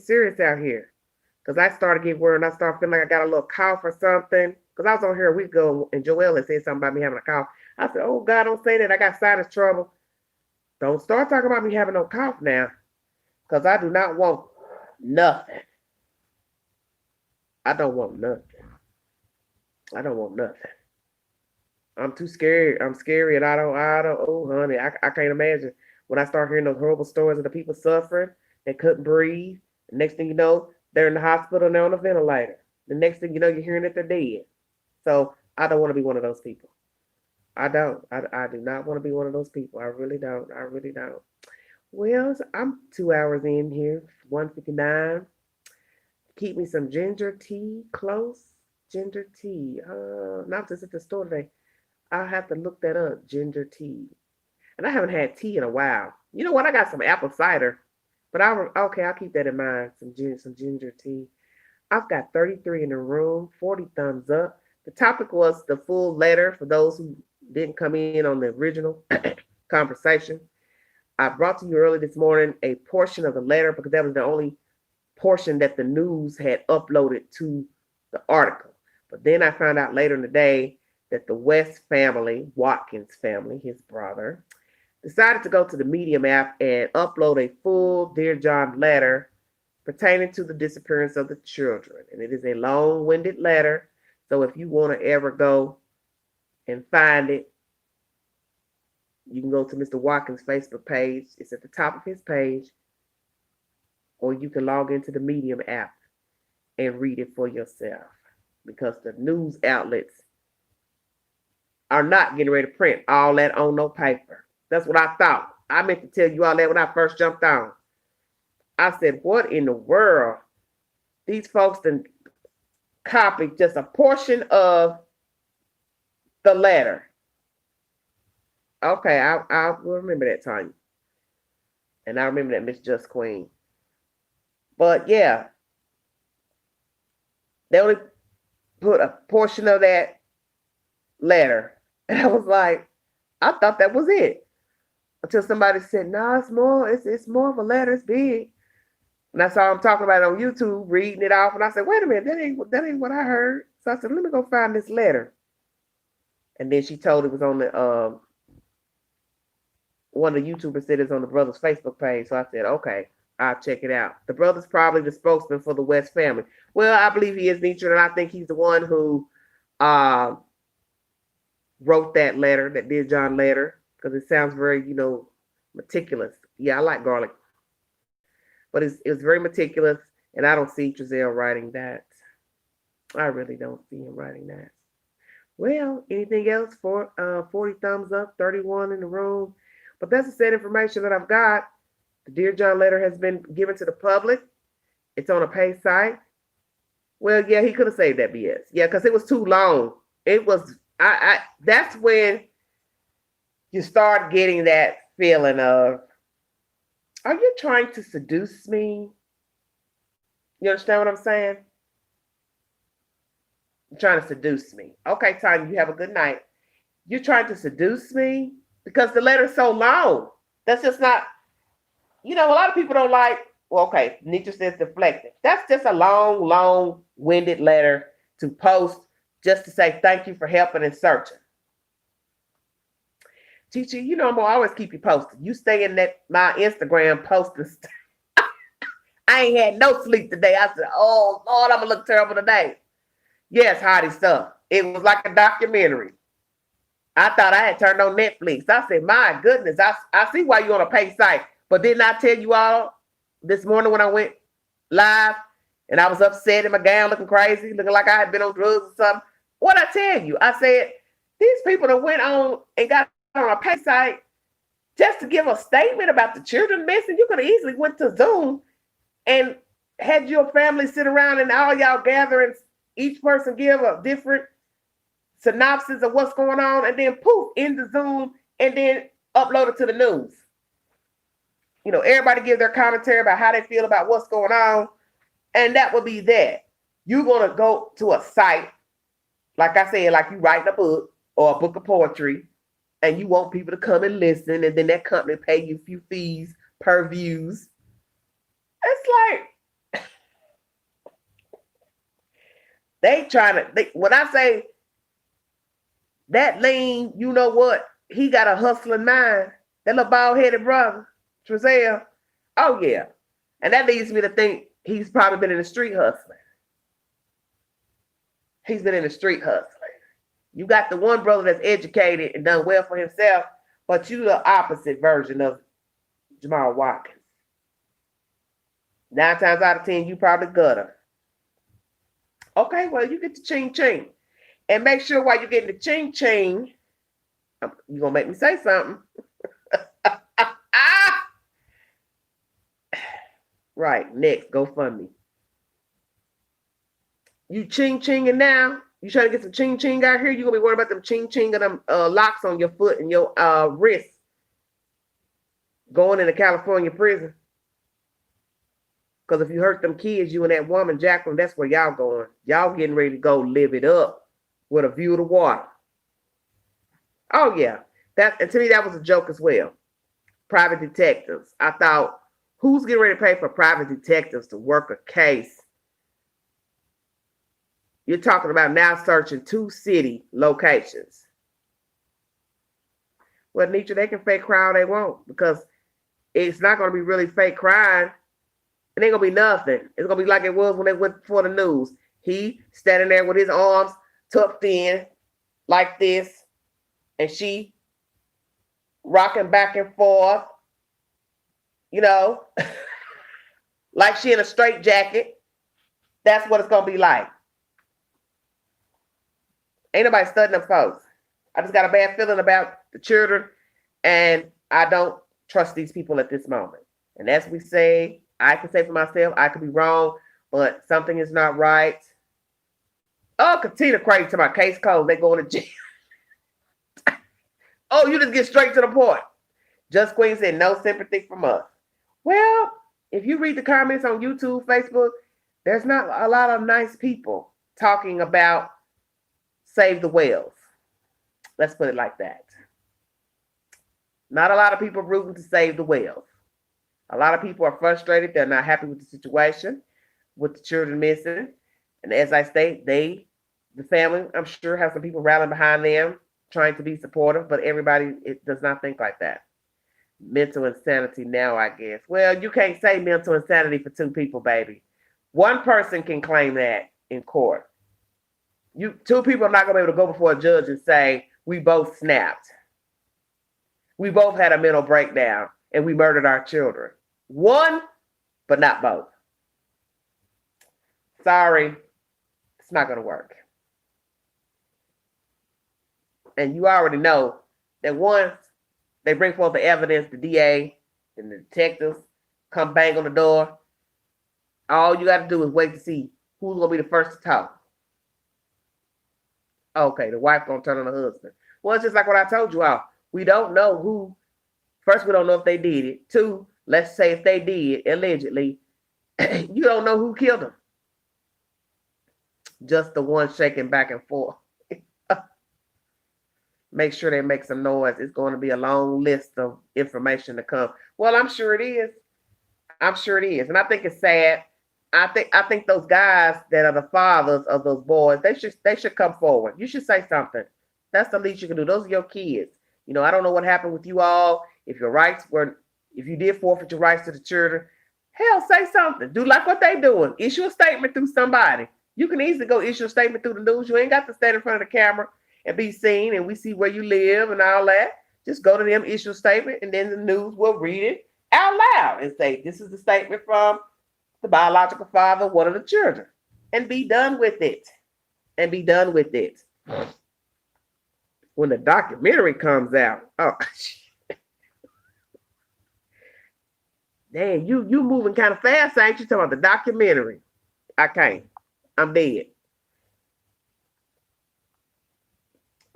serious out here. Because I started getting worried and I started feeling like I got a little cough or something. Because I was on here a week ago and Joelle had said something about me having a cough. I said, oh, God, don't say that. I got sinus trouble. Don't start talking about me having no cough now. Because I do not want nothing. I don't want nothing. I don't want nothing. I'm too scared. I'm scary, and I don't, oh, honey, I can't imagine when I start hearing those horrible stories of the people suffering, they couldn't breathe. The next thing you know, they're in the hospital and they're on a ventilator. The next thing you know, you're hearing that they're dead. So I don't want to be one of those people. I don't. I do not want to be one of those people. I really don't. I really don't. Well, I'm 2 hours in here, 1:59. Keep me some ginger tea close. Ginger tea. Not just at the store today. I'll have to look that up. Ginger tea. And I haven't had tea in a while. You know what? I got some apple cider. But I'll keep that in mind. Some ginger tea. I've got 33 in the room, 40 thumbs up. The topic was the full letter for those who didn't come in on the original conversation. I brought to you early this morning a portion of the letter because that was the only portion that the news had uploaded to the article. But then I found out later in the day that the West family, Watkins family, his brother, decided to go to the Medium app and upload a full Dear John letter pertaining to the disappearance of the children. And it is a long-winded letter. So if you want to ever go and find it, you can go to Mr. Watkins' Facebook page. It's at the top of his page. or you can log into the Medium app and read it for yourself, because the news outlets are not getting ready to print all that on no paper. That's what I thought. I meant to tell you all that when I first jumped on. I said, what in the world? These folks done copied just a portion of the letter. Okay, I will remember that time. And I remember that Miss Just Queen. But yeah, they only put a portion of that letter. And I was like, I thought that was it. Until somebody said, no, it's more, it's more of a letter, it's big. And I saw him talking about it on YouTube, reading it off, and I said, wait a minute, that ain't what I heard. So I said, let me go find this letter. And then she told it was on the one of the YouTubers said it's on the brother's Facebook page. So I said, okay, I'll check it out. The brother's probably the spokesman for the West family. Well, I believe he is, Nietzsche, and I think he's the one who wrote that letter, that Dear John letter, because it sounds very, meticulous. Yeah, I like garlic. But it was very meticulous, and I don't see Giselle writing that. I really don't see him writing that. Well, anything else? 40 thumbs up, 31 in the room. But that's the said information that I've got. The Dear John letter has been given to the public. It's on a paid site. Well, yeah, he could have saved that BS. Yeah, because it was too long. It was, that's when you start getting that feeling of, are you trying to seduce me? You understand what I'm saying? You're trying to seduce me. Okay, Tanya, you have a good night. You're trying to seduce me because the letter's so long. That's just not, a lot of people don't like, well, okay, Nietzsche says deflected. That's just a long, long-winded letter to post just to say thank you for helping and searching. Teacher, I'm gonna always keep you posted. You stay in my Instagram posting. I ain't had no sleep today. I said, oh Lord, I'm gonna look terrible today. Yes, hottie stuff. It was like a documentary. I thought I had turned on Netflix. I said, my goodness, I see why you're on a paid site. But didn't I tell you all this morning when I went live and I was upset in my gown looking crazy, looking like I had been on drugs or something? What'd I tell you? I said, these people that went on and got on a pay site just to give a statement about the children missing. You could have easily went to Zoom and had your family sit around and all y'all gather and each person give a different synopsis of what's going on, and then poof, in the Zoom, and then upload it to the news. Everybody give their commentary about how they feel about what's going on, and that would be that. You're going to go to a site, like I said, like you writing a book or a book of poetry, and you want people to come and listen, and then that company pay you a few fees per views. It's like, when I say that lean, you know what? He got a hustling mind. That little bald-headed brother, Trezell. Oh, yeah. And that leads me to think he's probably been in the street hustling. He's been in the street hustling. You got the one brother that's educated and done well for himself, but you the opposite version of Jamal Watkins. 9 times out of 10, you probably gutter. Okay, well, you get the ching-ching. And make sure while you're getting the ching-ching, you're going to make me say something. Right, next, GoFundMe. You ching-chinging now? You trying to get some ching-ching out here? You're going to be worried about them ching-ching and them locks on your foot and your wrist going into California prison. Because if you hurt them kids, you and that woman, Jacqueline, that's where y'all going. Y'all getting ready to go live it up with a view of the water. Oh, yeah. And to me, that was a joke as well. Private detectives. I thought, who's getting ready to pay for private detectives to work a case? You're talking about now searching 2 city locations. Well, Nietzsche, they can fake crime all they want because it's not going to be really fake crime. It ain't going to be nothing. It's going to be like it was when they went for the news. He standing there with his arms tucked in like this, and she rocking back and forth, like she in a straight jacket. That's what it's gonna be like. Ain't nobody studying them folks. I just got a bad feeling about the children, and I don't trust these people at this moment. And as we say, I can say for myself, I could be wrong, but something is not right. Oh, Katina crazy to my case closed. They going to jail. Oh, you just get straight to the point. Just Queen said, no sympathy from us. Well, if you read the comments on YouTube, Facebook, there's not a lot of nice people talking about save the whales. Let's put it like that. Not a lot of people rooting to save the whales. A lot of people are frustrated. They're not happy with the situation, with the children missing. And as I state, the family, I'm sure, have some people rallying behind them, trying to be supportive, but everybody does not think like that. Mental insanity now, I guess. Well, you can't say mental insanity for two people, baby. One person can claim that in court. Two people are not going to be able to go before a judge and say, we both snapped. We both had a mental breakdown and we murdered our children. One, but not both. Sorry, it's not going to work. And you already know that once they bring forth the evidence, the DA and the detectives come bang on the door, all you got to do is wait to see who's going to be the first to talk. Okay, the wife going to turn on the husband. Well, it's just like what I told you all. We don't know who. First, we don't know if they did it. Two, let's say if they did, allegedly, you don't know who killed them. Just the one shaking back and forth. Make sure they make some noise. It's going to be a long list of information to come. Well, I'm sure it is. I'm sure it is. And I think it's sad. I think those guys that are the fathers of those boys, they should come forward. You should say something. That's the least you can do. Those are your kids. You know, I don't know what happened with you all. If you did forfeit your rights to the children, hell, say something. Do like what they doing. Issue a statement through somebody. You can easily go issue a statement through the news. You ain't got to stand in front of the camera and be seen, and we see where you live and all that. Just go to them, issue a statement, and then the news will read it out loud and say, this is the statement from the biological father of one of the children, and be done with it. And be done with it. When the documentary comes out, oh, damn, you moving kind of fast, ain't you? Talking about the documentary. I can't. I'm dead.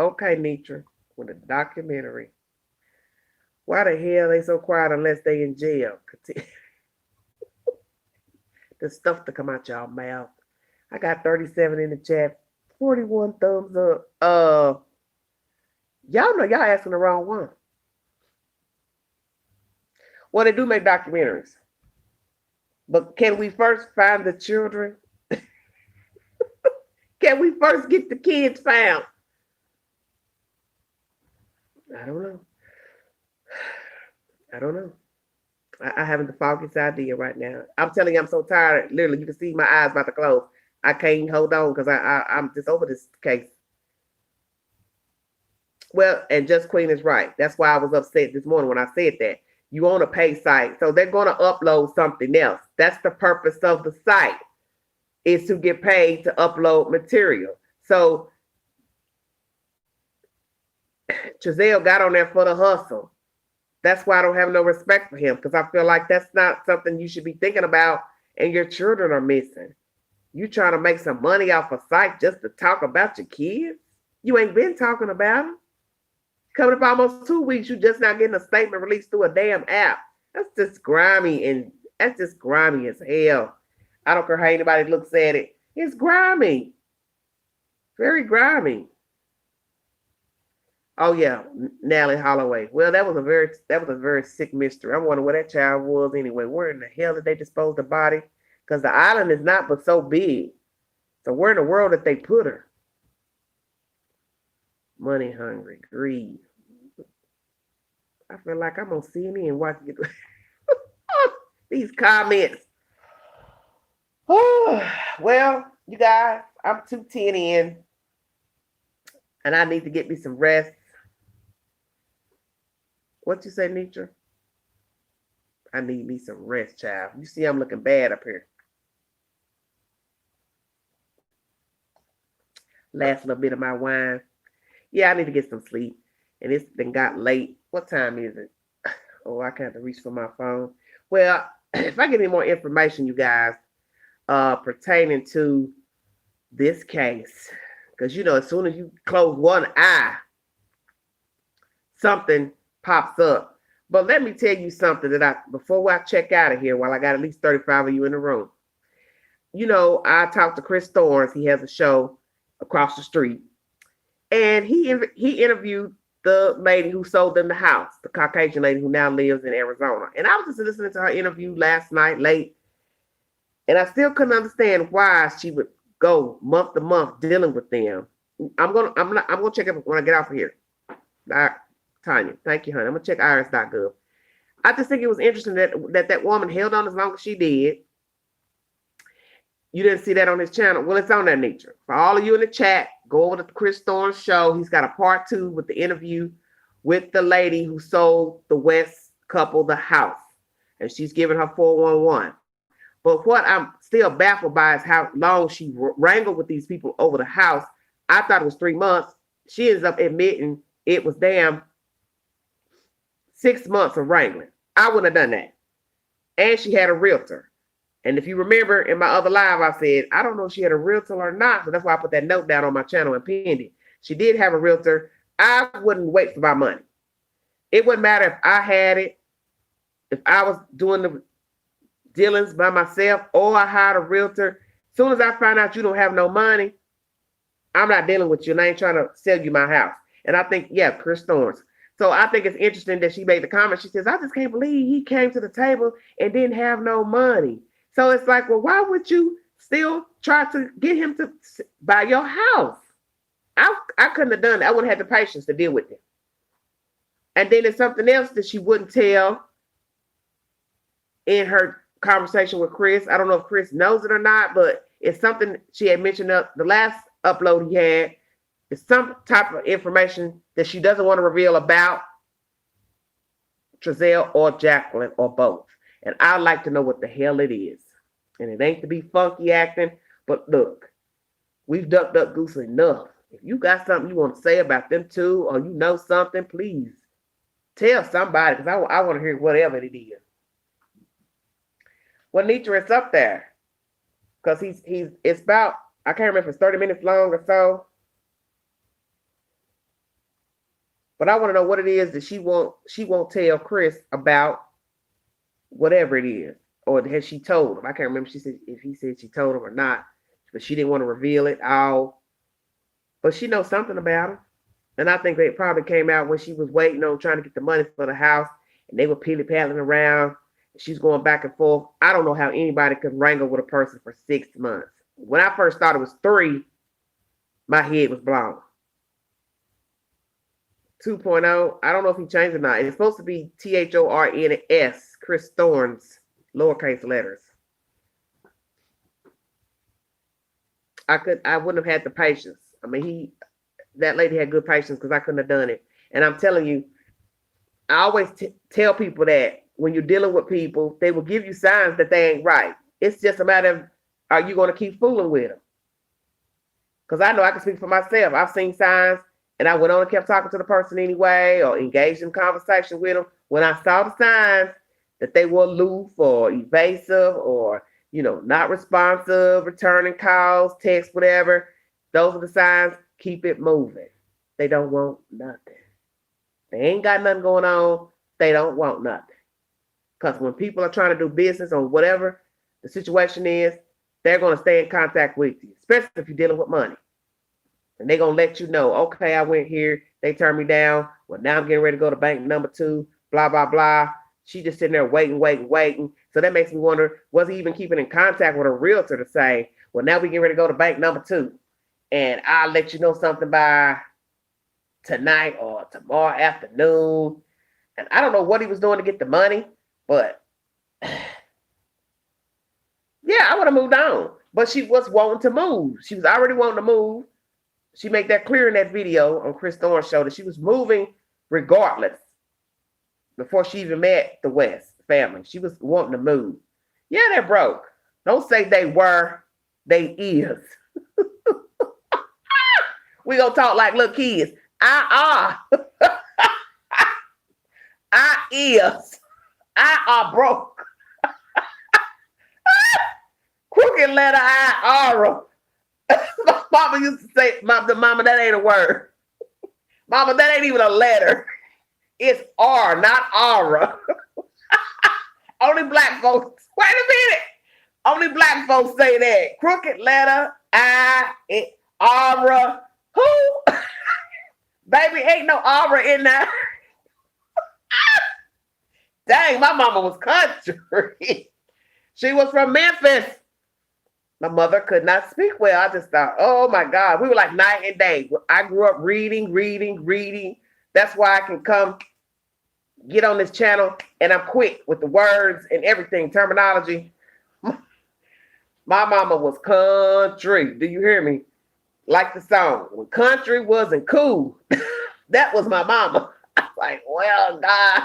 Okay, Nitra, with the documentary. Why the hell are they so quiet unless they in jail? The stuff to come out y'all mouth. I got 37 in the chat, 41 thumbs up. Y'all know y'all asking the wrong one. Well, they do make documentaries. But can we first find the children? Can we first get the kids found? I don't know. I don't know. I haven't the foggiest idea right now. I'm telling you, I'm so tired. Literally, you can see my eyes about to close. I can't hold on because I'm just over this case. Well, and Just Queen is right. That's why I was upset this morning when I said that. You own a pay site, so they're going to upload something else. That's the purpose of the site, is to get paid to upload material. So Chazelle got on there for the hustle. That's why I don't have no respect for him, because I feel like that's not something you should be thinking about, and your children are missing. You trying to make some money off a site just to talk about your kids? You ain't been talking about them. Coming up almost 2 weeks, you just not getting a statement released through a damn app. That's just grimy, and that's just grimy as hell. I don't care how anybody looks at it. It's grimy. Very grimy. Oh yeah, Nally Holloway. Well, that was a very sick mystery. I wonder where that child was anyway. Where in the hell did they dispose the body? Because the island is not but so big. So where in the world did they put her? Money hungry, greed. I feel like I'm on CNN watching these comments. Oh, well, you guys, I'm 2:10 in, and I need to get me some rest. What you say, Nitra? I need me some rest, child. You see I'm looking bad up here. Last little bit of my wine. Yeah, I need to get some sleep. And it's been got late. What time is it? Oh, I can't reach for my phone. Well, if I get any more information, you guys, pertaining to this case, because you know, as soon as you close one eye, something pops up. But let me tell you something before I check out of here, while I got at least 35 of you in the room. You know, I talked to Chris Thorns. He has a show across the street. And he interviewed the lady who sold them the house, the Caucasian lady who now lives in Arizona. And I was just listening to her interview last night late, and I still couldn't understand why she would go month to month dealing with them. I'm gonna check it when I get off of here. Tanya, thank you, honey. I'm gonna check iris.gov. I just think it was interesting that woman held on as long as she did. You didn't see that on his channel. Well, it's on there, nature. For all of you in the chat, go over to Chris Thorne's show. He's got a part 2 with the interview with the lady who sold the West couple the house. And she's giving her 411. But what I'm still baffled by is how long she wrangled with these people over the house. I thought it was 3 months. She ends up admitting it was damn 6 months of wrangling. I wouldn't have done that. And she had a realtor. And if you remember in my other live, I said, I don't know if she had a realtor or not. So that's why I put that note down on my channel and pinned it. She did have a realtor. I wouldn't wait for my money. It wouldn't matter if I had it, if I was doing the dealings by myself, or I hired a realtor. As soon as I find out you don't have no money, I'm not dealing with you, and I ain't trying to sell you my house. And I think, yeah, Chris Thorns. So I think it's interesting that she made the comment. She says, I just can't believe he came to the table and didn't have no money. So it's like, well, why would you still try to get him to buy your house? I couldn't have done that. I wouldn't have had the patience to deal with it. And then there's something else that she wouldn't tell in her conversation with Chris. I don't know if Chris knows it or not, but it's something she had mentioned up the last upload he had. It's some type of information that she doesn't want to reveal about Trezell or Jacqueline or both. And I'd like to know what the hell it is. And it ain't to be funky acting, but look, we've ducked up goose enough. If you got something you want to say about them two, or you know something, please tell somebody, because I want to hear whatever it is. Well, Nitra, it's up there. Because it's about, I can't remember if it's 30 minutes long or so. But I want to know what it is that she won't tell Chris about whatever it is. Or has she told him? I can't remember if he said she told him or not. But she didn't want to reveal it all. But she knows something about him. And I think they probably came out when she was waiting on trying to get the money for the house. And they were pilly-paddling around. She's going back and forth. I don't know how anybody could wrangle with a person for 6 months. When I first thought it was 3, my head was blown. 2.0, I don't know if he changed it or not. It's supposed to be THORNS, Chris Thorns, lowercase letters. I wouldn't have had the patience. I mean, that lady had good patience because I couldn't have done it. And I'm telling you, I always tell people that when you're dealing with people, they will give you signs that they ain't right. It's just a matter of, are you going to keep fooling with them? Because I know I can speak for myself. I've seen signs, and I went on and kept talking to the person anyway, or engaged in conversation with them. When I saw the signs that they were aloof or evasive or, not responsive, returning calls, texts, whatever, those are the signs. Keep it moving. They don't want nothing. They ain't got nothing going on. They don't want nothing. Because when people are trying to do business on whatever the situation is, they're going to stay in contact with you, especially if you're dealing with money. And they're going to let you know, okay, I went here. They turned me down. Well, now I'm getting ready to go to bank number 2, blah, blah, blah. She just sitting there waiting. So that makes me wonder, was he even keeping in contact with a realtor to say, well, now we get ready to go to bank number 2. And I'll let you know something by tonight or tomorrow afternoon. And I don't know what he was doing to get the money, but yeah, I would have moved on. But she was wanting to move. She was already wanting to move. She made that clear in that video on Chris Thorne's show that she was moving regardless before she even met the West. family. She was wanting to move. Yeah, they're broke. Don't say they were, they is. We gonna talk like little kids. I is. I are broke. Crooked letter I are. My mama used to say, Mama, that ain't a word. Mama, that ain't even a letter. It's R, not aura. Only black folks. Wait a minute. Only black folks say that. Crooked letter I, aura. Who? Baby, ain't no aura in there. Dang, my mama was country. She was from Memphis. My mother could not speak well. I just thought, oh my God, we were like night and day. I grew up reading. That's why I can come get on this channel and I'm quick with the words and everything, terminology. My mama was country. Do you hear me? Like the song, when country wasn't cool, that was my mama. I was like, well, God,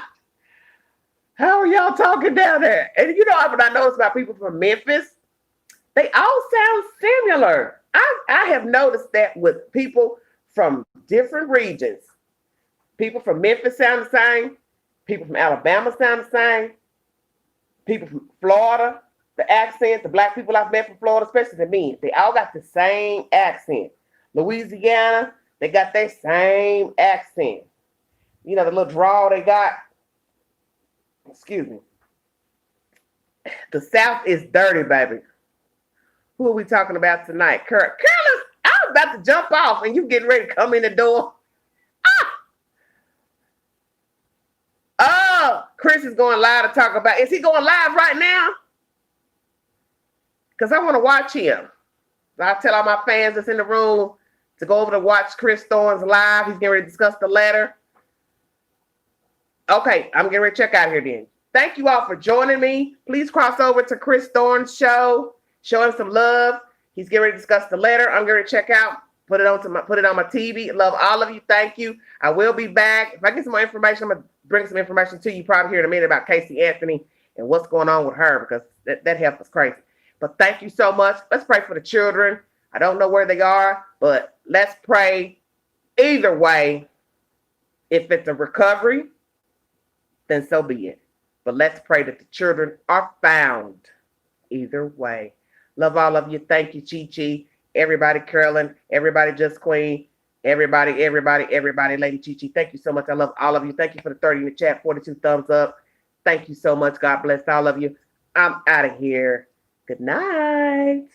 how are y'all talking down there? And you know what I noticed about people from Memphis? They all sound similar. I have noticed that with people from different regions. People from Memphis sound the same. People from Alabama sound the same. People from Florida, the accent, the black people I've met from Florida, especially the men, they all got the same accent. Louisiana, they got their same accent. You know, the little drawl they got. Excuse me. The South is dirty, baby. Who are we talking about tonight? Carolyn, I was about to jump off and you getting ready to come in the door. Oh, Chris is going live to talk about. Is he going live right now? Because I want to watch him. I'll tell all my fans that's in the room to go over to watch Chris Thorne's live. He's getting ready to discuss the letter. Okay, I'm getting ready to check out here then. Thank you all for joining me. Please cross over to Chris Thorne's show. Show him some love. He's getting ready to discuss the letter. I'm going to check out. Put it on my TV. Love all of you. Thank you. I will be back. If I get some more information, I'm going to bring some information to you probably here in a minute about Casey Anthony and what's going on with her, because that help is crazy. But thank you so much. Let's pray for the children. I don't know where they are, but let's pray. Either way, if it's a recovery, then so be it. But let's pray that the children are found either way. Love all of you. Thank you, Chi-Chi. Everybody, Carolyn. Everybody, Just Queen. Everybody, Lady Chi-Chi. Thank you so much. I love all of you. Thank you for the 30 in the chat, 42 thumbs up. Thank you so much. God bless all of you. I'm out of here. Good night.